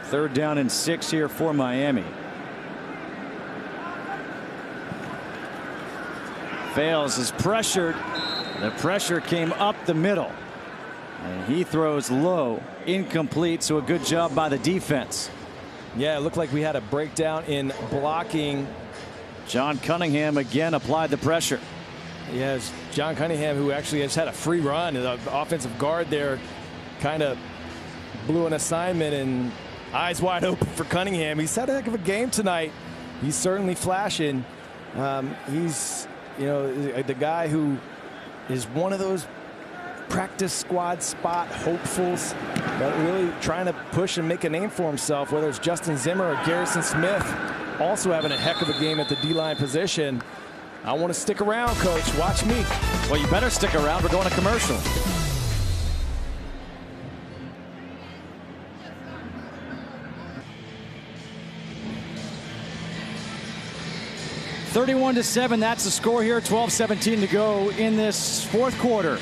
3rd down and 6 here for Miami. Fails, is pressured. The pressure came up the middle. And he throws low, incomplete, so a good job by the defense. Yeah, it looked like we had a breakdown in blocking. John Cunningham again applied the pressure. Yes, John Cunningham, who actually has had a free run. The offensive guard there kind of blew an assignment, and eyes wide open for Cunningham. He's had a heck of a game tonight. He's certainly flashing. He's, you know, the guy who is one of those practice squad spot hopefuls, but really trying to push and make a name for himself, whether it's Justin Zimmer or Garrison Smith, also having a heck of a game at the D-line position. I want to stick around, Coach. Watch me. Well, you better stick around. We're going to commercial. (31-7). That's the score here. 12:17 to go in this 4th quarter.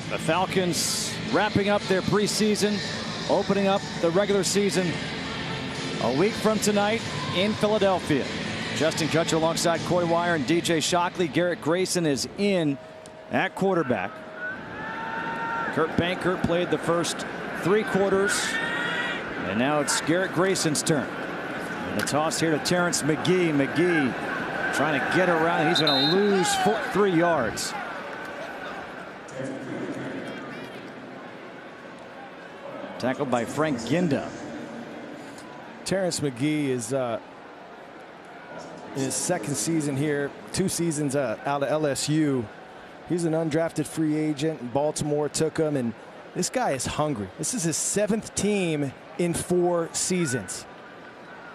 The Falcons wrapping up their preseason, opening up the regular season a week from tonight in Philadelphia. Justin Kutcher alongside Coy Wire and DJ Shockley. Garrett Grayson is in at quarterback. Kurt Bankert played the first 3 quarters, and now it's Garrett Grayson's turn. And the toss here to Terrence McGee. McGee trying to get around. He's going to lose 3 yards. Tackled by Frank Ginda. Terrence McGee is in his 2nd season here, 2 seasons out of LSU. He's an undrafted free agent. Baltimore took him, and this guy is hungry. This is his 7th team in 4 seasons.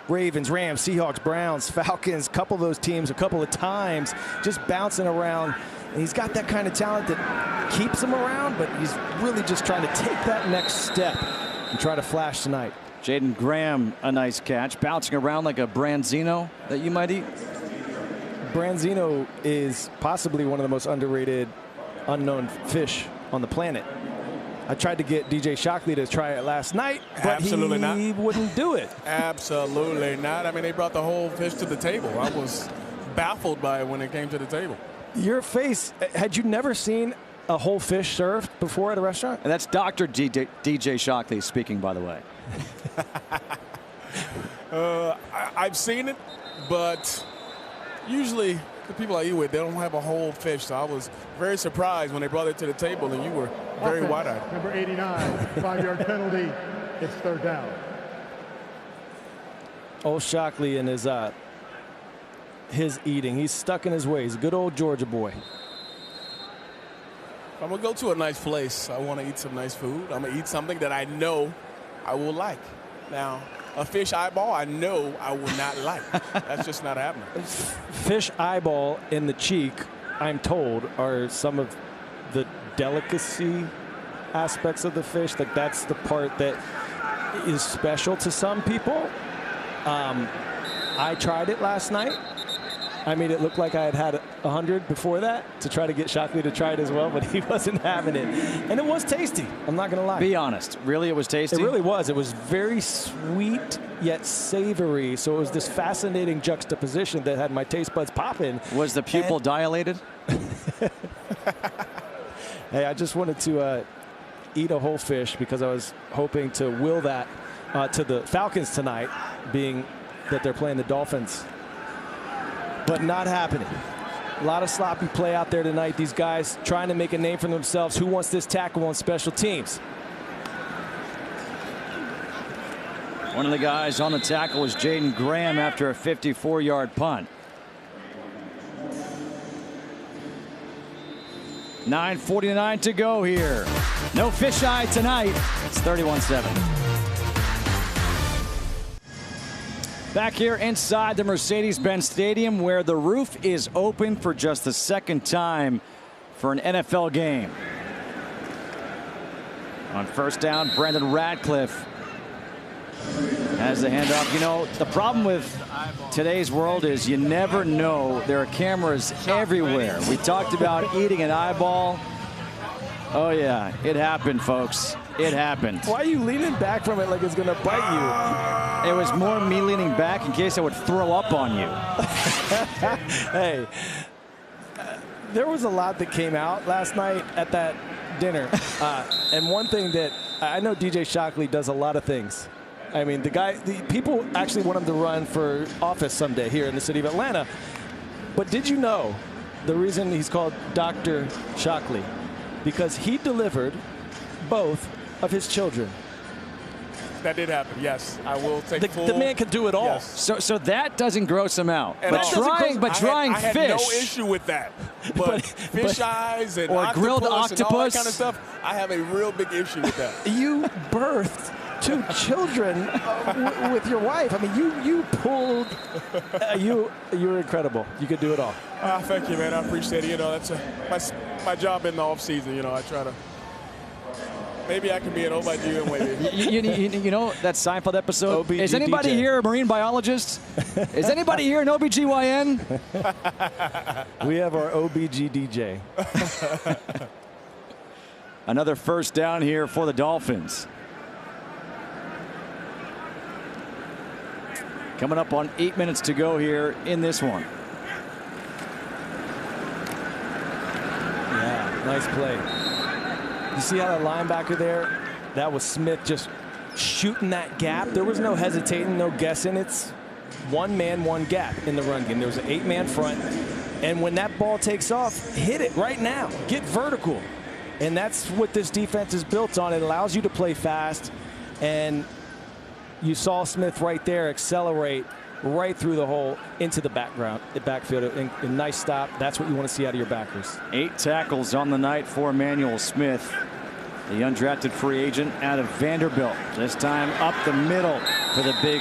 Ravens, Rams, Seahawks, Browns, Falcons, couple of those teams a couple of times, just bouncing around. And he's got that kind of talent that keeps him around, but he's really just trying to take that next step and try to flash tonight. Jaden Graham, a nice catch, bouncing around like a Branzino that you might eat. Branzino is possibly one of the most underrated unknown fish on the planet. I tried to get DJ Shockley to try it last night, but he wouldn't do it. Absolutely not. I mean, they brought the whole fish to the table. I was baffled by it when it came to the table. Your face, had you never seen a whole fish served before at a restaurant? And that's Dr. DJ Shockley speaking, by the way. I've seen it, but usually the people I eat with, they don't have a whole fish. So I was very surprised when they brought it to the table, and you were very wide-eyed. Number 89, 5-yard penalty. It's 3rd down. Old Shockley and his eating. He's stuck in his ways. Good old Georgia boy. I'm going to go to a nice place. I want to eat some nice food. I'm going to eat something that I know I will like. Now, a fish eyeball, I know I will not like. That's just not happening. Fish eyeball in the cheek, I'm told, are some of the delicacy aspects of the fish. Like, that's the part that is special to some people. I tried it last night. I mean, it looked like I had 100 before that to try to get Shockley to try it as well, but he wasn't having it. And it was tasty. I'm not going to lie. Be honest. Really, it was tasty? It really was. It was very sweet yet savory. So it was this fascinating juxtaposition that had my taste buds popping. Was the pupil dilated? Hey, I just wanted to eat a whole fish because I was hoping to will that to the Falcons tonight, being that they're playing the Dolphins. But not happening. A lot of sloppy play out there tonight. These guys trying to make a name for themselves. Who wants this tackle on special teams? One of the guys on the tackle was Jaden Graham after a 54-yard punt. 9:49 to go here. No fisheye tonight. It's 31-7. Back here inside the Mercedes-Benz Stadium, where the roof is open for just the second time for an NFL game. On first down, Brandon Radcliffe has the handoff. You know, the problem with today's world is you never know. There are cameras everywhere. We talked about eating an eyeball. Oh, yeah, it happened, folks. It happened. Why are you leaning back from it like it's going to bite you? It was more me leaning back in case I would throw up on you. Hey, there was a lot that came out last night at that dinner. And one thing that I know, DJ Shockley does a lot of things. I mean, the people actually want him to run for office someday here in the city of Atlanta. But did you know the reason he's called Dr. Shockley? Because he delivered both of his children. That did happen, yes. I will take the man can do it all. Yes. So that doesn't gross him out. And but trying I fish. had no issue with that. But fish eyes and or grilled octopus and all that kind of stuff, I have a real big issue with that. You birthed 2 children with your wife. I mean, you pulled. You were incredible. You could do it all. Thank you, man. I appreciate it. You know, that's my job in the off season. You know, I try to. Maybe I can be an OBGYN maybe. You know that Seinfeld episode? OBG Is anybody DJ. Here a marine biologist? Is anybody here an OBGYN? We have our OBG DJ. Another first down here for the Dolphins. Coming up on 8 minutes to go here in this one. Yeah, nice play. You see how the linebacker there? That was Smith just shooting that gap. There was no hesitating, no guessing. It's one man, one gap in the run game. There was an 8-man front. And when that ball takes off, hit it right now. Get vertical. And that's what this defense is built on. It allows you to play fast. And you saw Smith right there accelerate right through the hole into the backfield. A nice stop. That's what you want to see out of your backers. 8 tackles on the night for Emmanuel Smith, the undrafted free agent out of Vanderbilt. This time up the middle for the big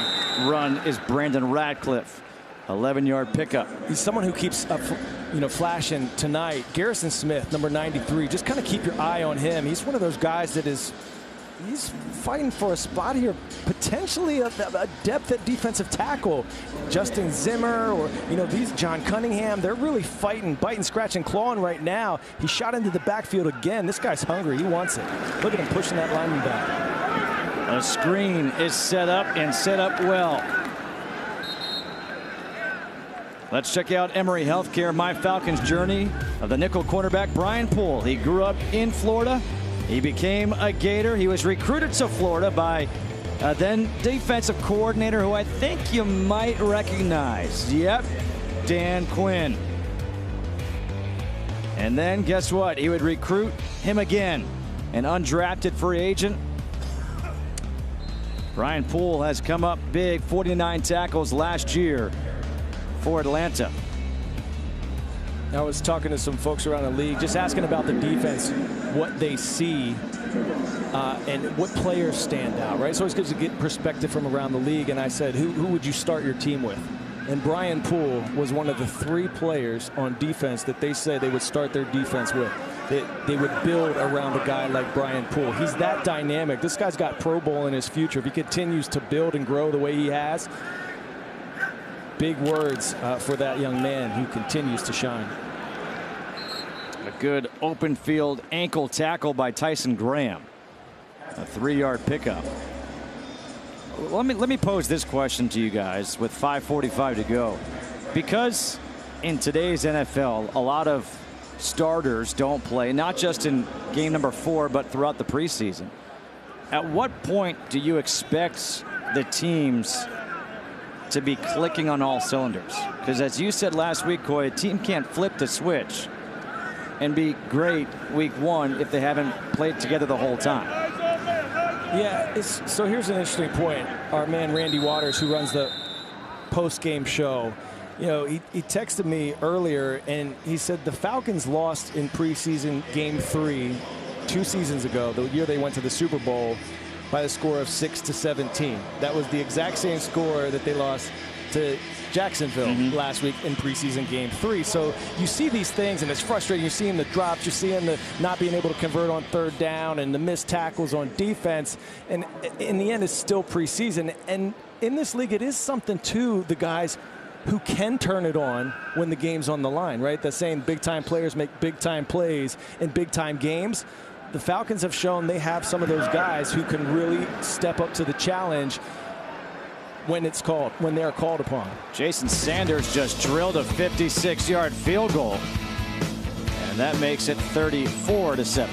run is Brandon Radcliffe. 11-yard pickup. He's someone who keeps up, flashing tonight. Garrison Smith, number 93. Just kind of keep your eye on him. He's one of those guys that is. He's fighting for a spot here, potentially a depth at defensive tackle. Justin Zimmer or, these John Cunningham, they're really fighting, biting, scratching, clawing right now. He shot into the backfield again. This guy's hungry. He wants it. Look at him pushing that lineman back. A screen is set up and set up well. Let's check out Emory Healthcare, My Falcons journey of the nickel cornerback Brian Poole. He grew up in Florida. He became a Gator. He was recruited to Florida by then defensive coordinator who I think you might recognize. Yep, Dan Quinn. And then guess what? He would recruit him again, an undrafted free agent. Brian Poole has come up big, 49 tackles last year for Atlanta. I was talking to some folks around the league, just asking about the defense, what they see, and what players stand out, right? So it's good to get perspective from around the league. And I said, who would you start your team with? And Brian Poole was one of the 3 players on defense that they said they would start their defense with. They would build around a guy like Brian Poole. He's that dynamic. This guy's got Pro Bowl in his future. If he continues to build and grow the way he has, big words for that young man who continues to shine. A good open field ankle tackle by Tyson Graham. A 3-yard pickup. Let me pose this question to you guys with 5:45 to go. Because in today's NFL, a lot of starters don't play, not just in game number 4, but throughout the preseason. At what point do you expect the teams to be clicking on all cylinders? Because as you said last week, Coy, a team can't flip the switch and be great week 1 if they haven't played together the whole time. Yeah, so here's an interesting point. Our man Randy Waters, who runs the post-game show, you know, he texted me earlier, and he said the Falcons lost in preseason game 3 2 seasons ago, the year they went to the Super Bowl, by the score of 6-17. That was the exact same score that they lost to Jacksonville last week in preseason game 3. So you see these things, and it's frustrating. You're seeing the drops. You're seeing the not being able to convert on third down and the missed tackles on defense. And in the end, it's still preseason. And in this league, it is something to the guys who can turn it on when the game's on the line, right? They're saying big-time players make big-time plays in big-time games. The Falcons have shown they have some of those guys who can really step up to the challenge when they're called upon. Jason Sanders just drilled a 56-yard field goal, and that makes it 34-7.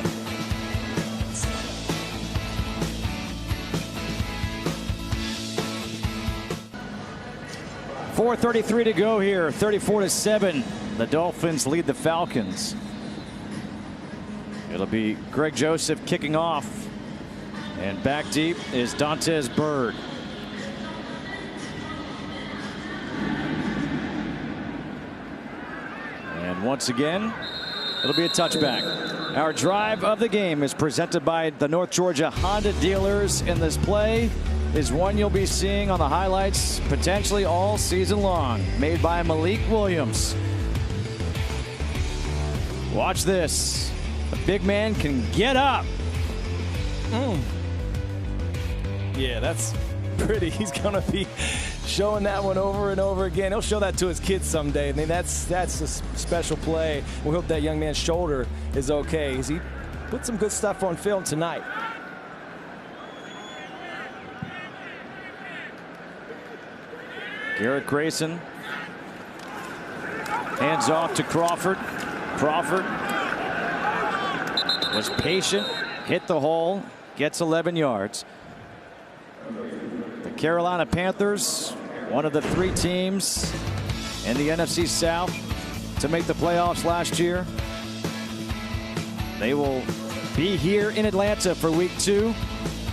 .433 to go here. 34-7. The Dolphins lead the Falcons. It'll be Greg Joseph kicking off, and back deep is Dontez Byrd. And once again, it'll be a touchback. Our drive of the game is presented by the North Georgia Honda dealers, and this play is one you'll be seeing on the highlights potentially all season long. Made by Malik Williams. Watch this. The big man can get up. Yeah, that's pretty. He's going to be showing that one over and over again. He'll show that to his kids someday. I mean, that's a special play. We hope that young man's shoulder is okay. He put some good stuff on film tonight. Garrett Grayson. Hands off to Crawford. Crawford was patient, hit the hole, gets 11 yards. The Carolina Panthers, one of the 3 teams in the NFC South to make the playoffs last year. They will be here in Atlanta for week 2,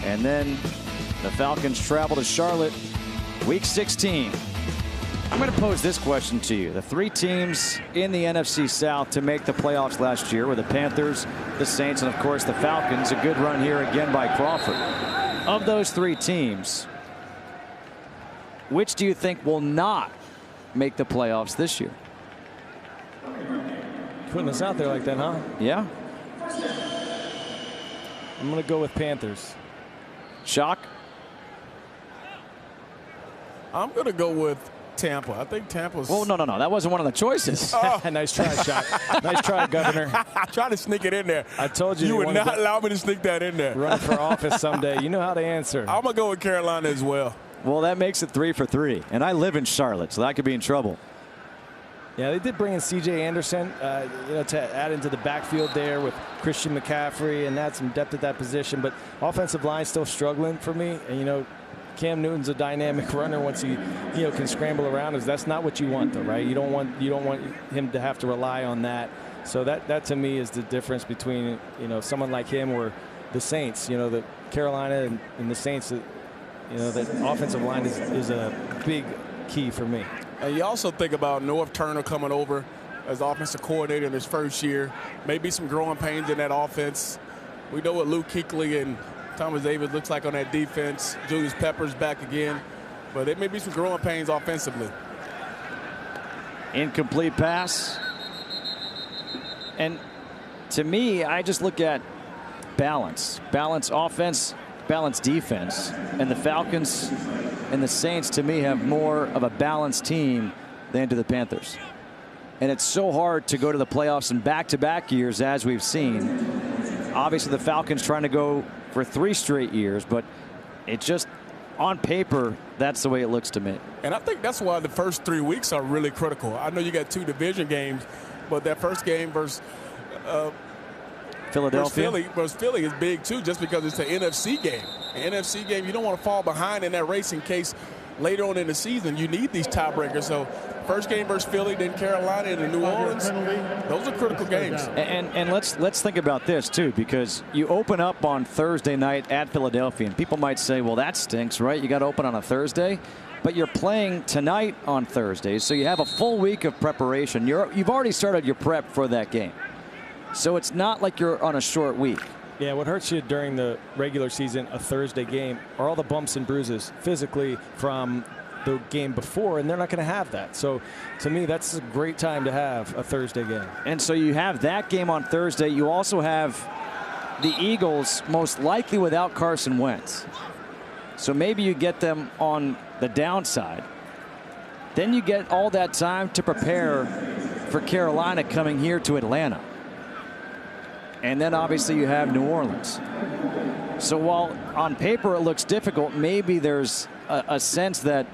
and then the Falcons travel to Charlotte week 16. I'm going to pose this question to you. The 3 teams in the NFC South to make the playoffs last year were the Panthers, the Saints, and of course the Falcons. A good run here again by Crawford. Of those 3 teams, which do you think will not make the playoffs this year? Putting us out there like that, huh? Yeah. I'm going to go with Panthers. Shock? I'm going to go with Tampa. I think Tampa's. Well, no. That wasn't one of the choices. Oh. Nice try, Shock. Nice try, Governor. I tried to sneak it in there. I told you. You would not allow me to sneak that in there. Run for office someday. You know how to answer. I'm going to go with Carolina as well. Well, that makes it 3 for 3. And I live in Charlotte, so that could be in trouble. Yeah, they did bring in C.J. Anderson, to add into the backfield there with Christian McCaffrey and add some depth at that position. But offensive line still struggling for me. And, Cam Newton's a dynamic runner once he, can scramble around. That's not what you want, though, right? You don't want him to have to rely on that. So that to me is the difference between, someone like him or the Saints. The Carolina and the Saints. The offensive line is a big key for me. And you also think about North Turner coming over as offensive coordinator in his first year. Maybe some growing pains in that offense. We know what Luke Kuechly and Thomas Davis looks like on that defense. Julius Peppers back again. But there may be some growing pains offensively. Incomplete pass. And to me, I just look at balance. Balance offense, balance defense. And the Falcons and the Saints, to me, have more of a balanced team than do the Panthers. And it's so hard to go to the playoffs in back-to-back years, as we've seen. Obviously, the Falcons trying to go for 3 straight years, but it just, on paper, that's the way it looks to me. And I think that's why the first 3 weeks are really critical. I know you got 2 division games, but that first game versus Philadelphia versus Philly is big too, just because it's an NFC game. An NFC game, you don't want to fall behind in that race in case later on in the season you need these tiebreakers. So First game versus Philly, then Carolina, and then New Orleans. Those are critical games. And let's think about this too, because you open up on Thursday night at Philadelphia, and people might say, well, that stinks, right? You got to open on a Thursday, but you're playing tonight on Thursday, so you have a full week of preparation. You've already started your prep for that game, so it's not like you're on a short week. Yeah, what hurts you during the regular season, a Thursday game, are all the bumps and bruises physically from the game before, and they're not going to have that. So to me, that's a great time to have a Thursday game. And so you have that game on Thursday. You also have the Eagles most likely without Carson Wentz. So maybe you get them on the downside. Then you get all that time to prepare for Carolina coming here to Atlanta. And then obviously you have New Orleans. So while on paper it looks difficult, maybe there's a sense that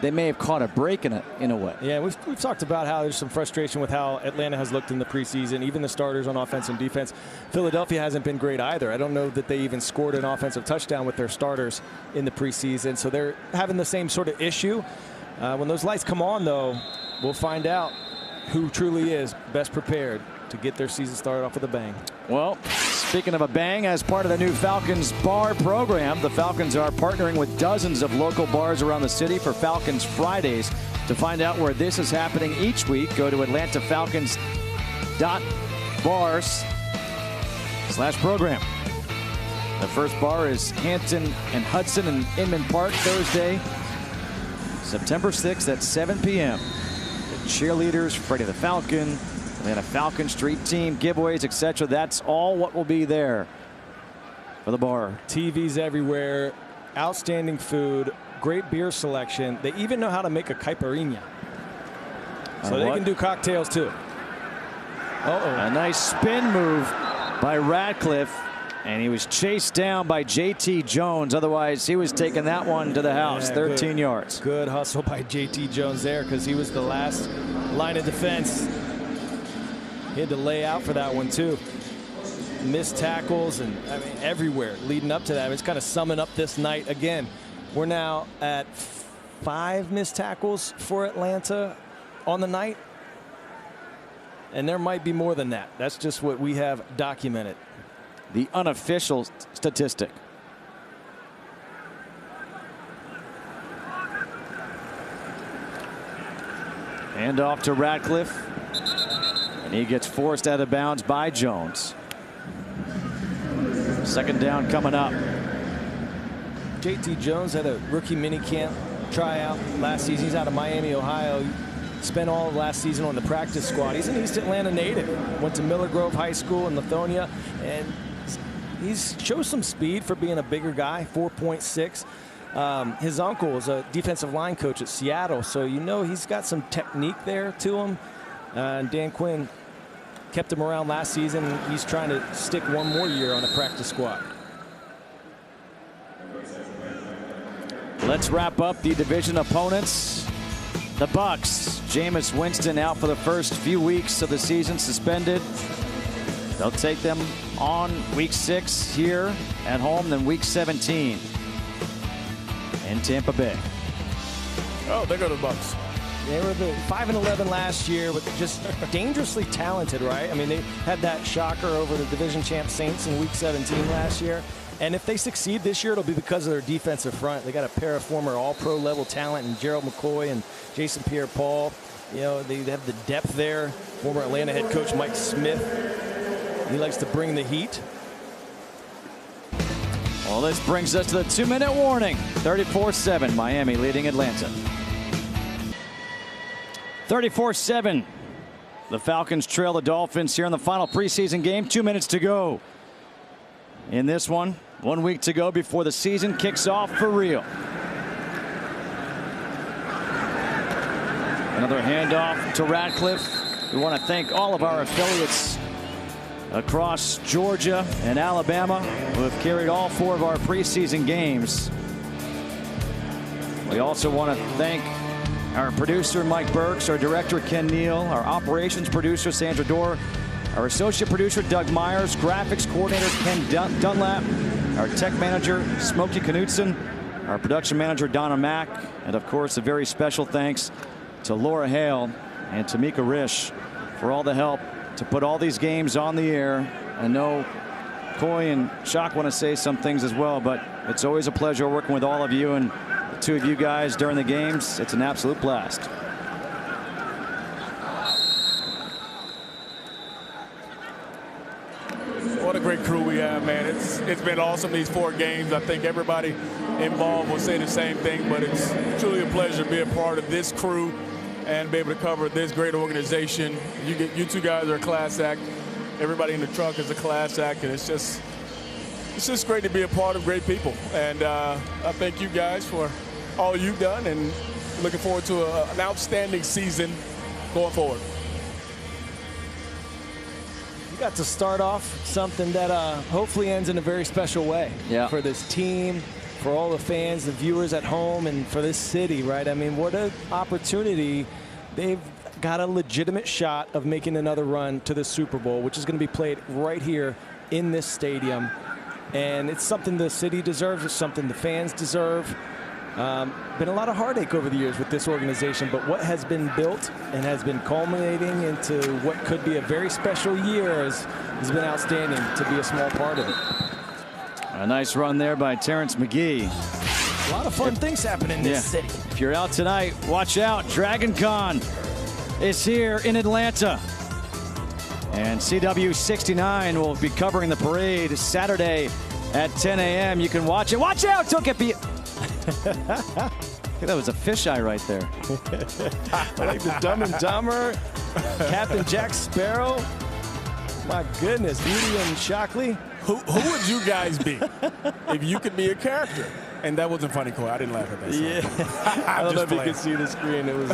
they may have caught a break in a way. Yeah, we've talked about how there's some frustration with how Atlanta has looked in the preseason, even the starters on offense and defense. Philadelphia hasn't been great either. I don't know that they even scored an offensive touchdown with their starters in the preseason, so they're having the same sort of issue. When those lights come on, though, we'll find out who truly is best prepared to get their season started off with a bang. Well, speaking of a bang, as part of the new Falcons bar program, the Falcons are partnering with dozens of local bars around the city for Falcons Fridays. To find out where this is happening each week, go to atlantafalcons.bars/program. The first bar is Hampton and Hudson in Inman Park, Thursday, September 6th at 7 p.m. The cheerleaders, Freddie the Falcon, Atlanta Falcon Street team, giveaways, etc. That's all what will be there for the bar. TVs everywhere, outstanding food, great beer selection. They even know how to make a caipirinha. So they can do cocktails too. A nice spin move by Radcliffe, and he was chased down by JT Jones. Otherwise, he was taking that one to the house, 13 yards. Good hustle by JT Jones there, because he was the last line of defense. He had to lay out for that one too. Missed tackles and I mean everywhere leading up to that. It's kind of summing up this night again. We're now at 5 missed tackles for Atlanta on the night, and there might be more than that. That's just what we have documented. The unofficial statistic. Hand off to Radcliffe. And he gets forced out of bounds by Jones. Second down coming up. JT Jones had a rookie minicamp tryout last season. He's out of Miami, Ohio. He spent all of last season on the practice squad. He's an East Atlanta native. Went to Miller Grove High School in Lithonia, and he's shows some speed for being a bigger guy, 4.6. His uncle is a defensive line coach at Seattle, so you know he's got some technique there to him. And Dan Quinn kept him around last season. He's trying to stick one more year on a practice squad. Let's wrap up the division opponents. The Bucs. Jameis Winston out for the first few weeks of the season, suspended. They'll take them on week 6 here at home, then week 17 in Tampa Bay. Oh, there go the Bucs. They were the 5-11 last year, but just dangerously talented, right? I mean, they had that shocker over the division champ Saints in week 17 last year. And if they succeed this year, it'll be because of their defensive front. They got a pair of former all-pro level talent in Gerald McCoy and Jason Pierre-Paul. You know, they have the depth there. Former Atlanta head coach Mike Smith. He likes to bring the heat. Well, this brings us to the 2-minute warning. 34-7, Miami leading Atlanta. 34-7. The Falcons trail the Dolphins here in the final preseason game. 2 minutes to go in this one. 1 week to go before the season kicks off for real. Another handoff to Radcliffe. We want to thank all of our affiliates across Georgia and Alabama who have carried all 4 of our preseason games. We also want to thank our producer Mike Burks, our director Ken Neal, our operations producer Sandra Dorr, our associate producer Doug Myers, graphics coordinator Ken Dunlap, our tech manager Smokey Knutson, our production manager Donna Mack, and of course a very special thanks to Laura Hale and Tamika Risch for all the help to put all these games on the air. I know Coy and Shock want to say some things as well, but it's always a pleasure working with all of you, and the two of you guys during the games. It's an absolute blast. What a great crew we have, man. It's been awesome these 4 games. I think everybody involved will say the same thing, but it's truly a pleasure to be a part of this crew and be able to cover this great organization. You two guys are a class act. Everybody in the truck is a class act, and it's just great to be a part of great people. And I thank you guys for all you've done, and looking forward to an outstanding season going forward. You got to start off something that hopefully ends in a very special way for this team, for all the fans, the viewers at home, and for this city, right? I mean, what an opportunity. They've got a legitimate shot of making another run to the Super Bowl, which is going to be played right here in this stadium. And it's something the city deserves. It's something the fans deserve. Been a lot of heartache over the years with this organization, but what has been built and has been culminating into what could be a very special year has been outstanding to be a small part of it. A nice run there by Terrence McGee. A lot of fun things happening in this city. If you're out tonight, watch out. Dragon Con is here in Atlanta. And CW69 will be covering the parade Saturday at 10 a.m. You can watch it. Watch out! Don't get beat. That was a fisheye right there. Like the Dumb and Dumber, Captain Jack Sparrow. My goodness, Beauty and Shockley. Who would you guys be if you could be a character? And that wasn't funny, Coy. I didn't laugh at that. Yeah. I don't know if you could see the screen. It was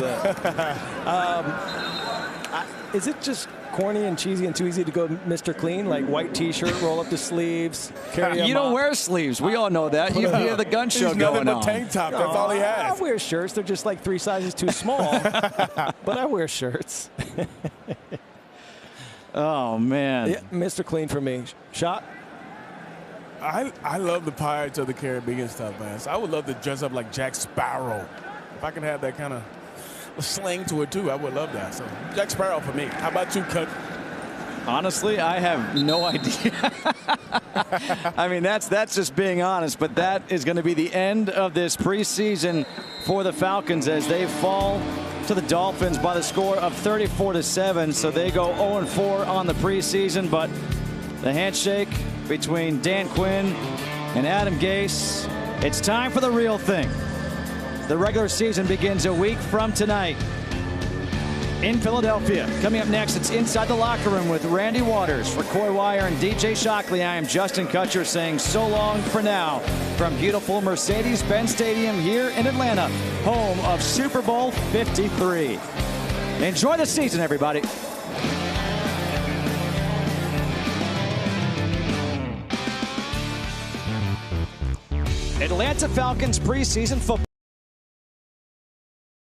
is it just corny and cheesy and too easy to go Mr. Clean, like white T-shirt, roll up the sleeves, carry You don't wear sleeves. We all know that. You have the gun show going on. Tank top. That's all he has. I wear shirts. They're just like 3 sizes too small. But I wear shirts. Oh, man. Yeah, Mr. Clean for me. Shot? I love the Pirates of the Caribbean stuff, man. So I would love to dress up like Jack Sparrow. If I can have that kind of slang to it, too, I would love that. So Jack Sparrow for me. How about you, Cut? Honestly, I have no idea. I mean, that's just being honest, but that is going to be the end of this preseason for the Falcons as they fall to the Dolphins by the score of 34-7. So they go 0-4 on the preseason, but the handshake between Dan Quinn and Adam Gase, it's time for the real thing. The regular season begins a week from tonight in Philadelphia. Coming up next, it's Inside the Locker Room with Randy Waters. For Coy Wire and DJ Shockley, I am Justin Kutcher saying so long for now from beautiful Mercedes-Benz Stadium here in Atlanta, home of Super Bowl 53. Enjoy the season, everybody. Atlanta Falcons preseason football.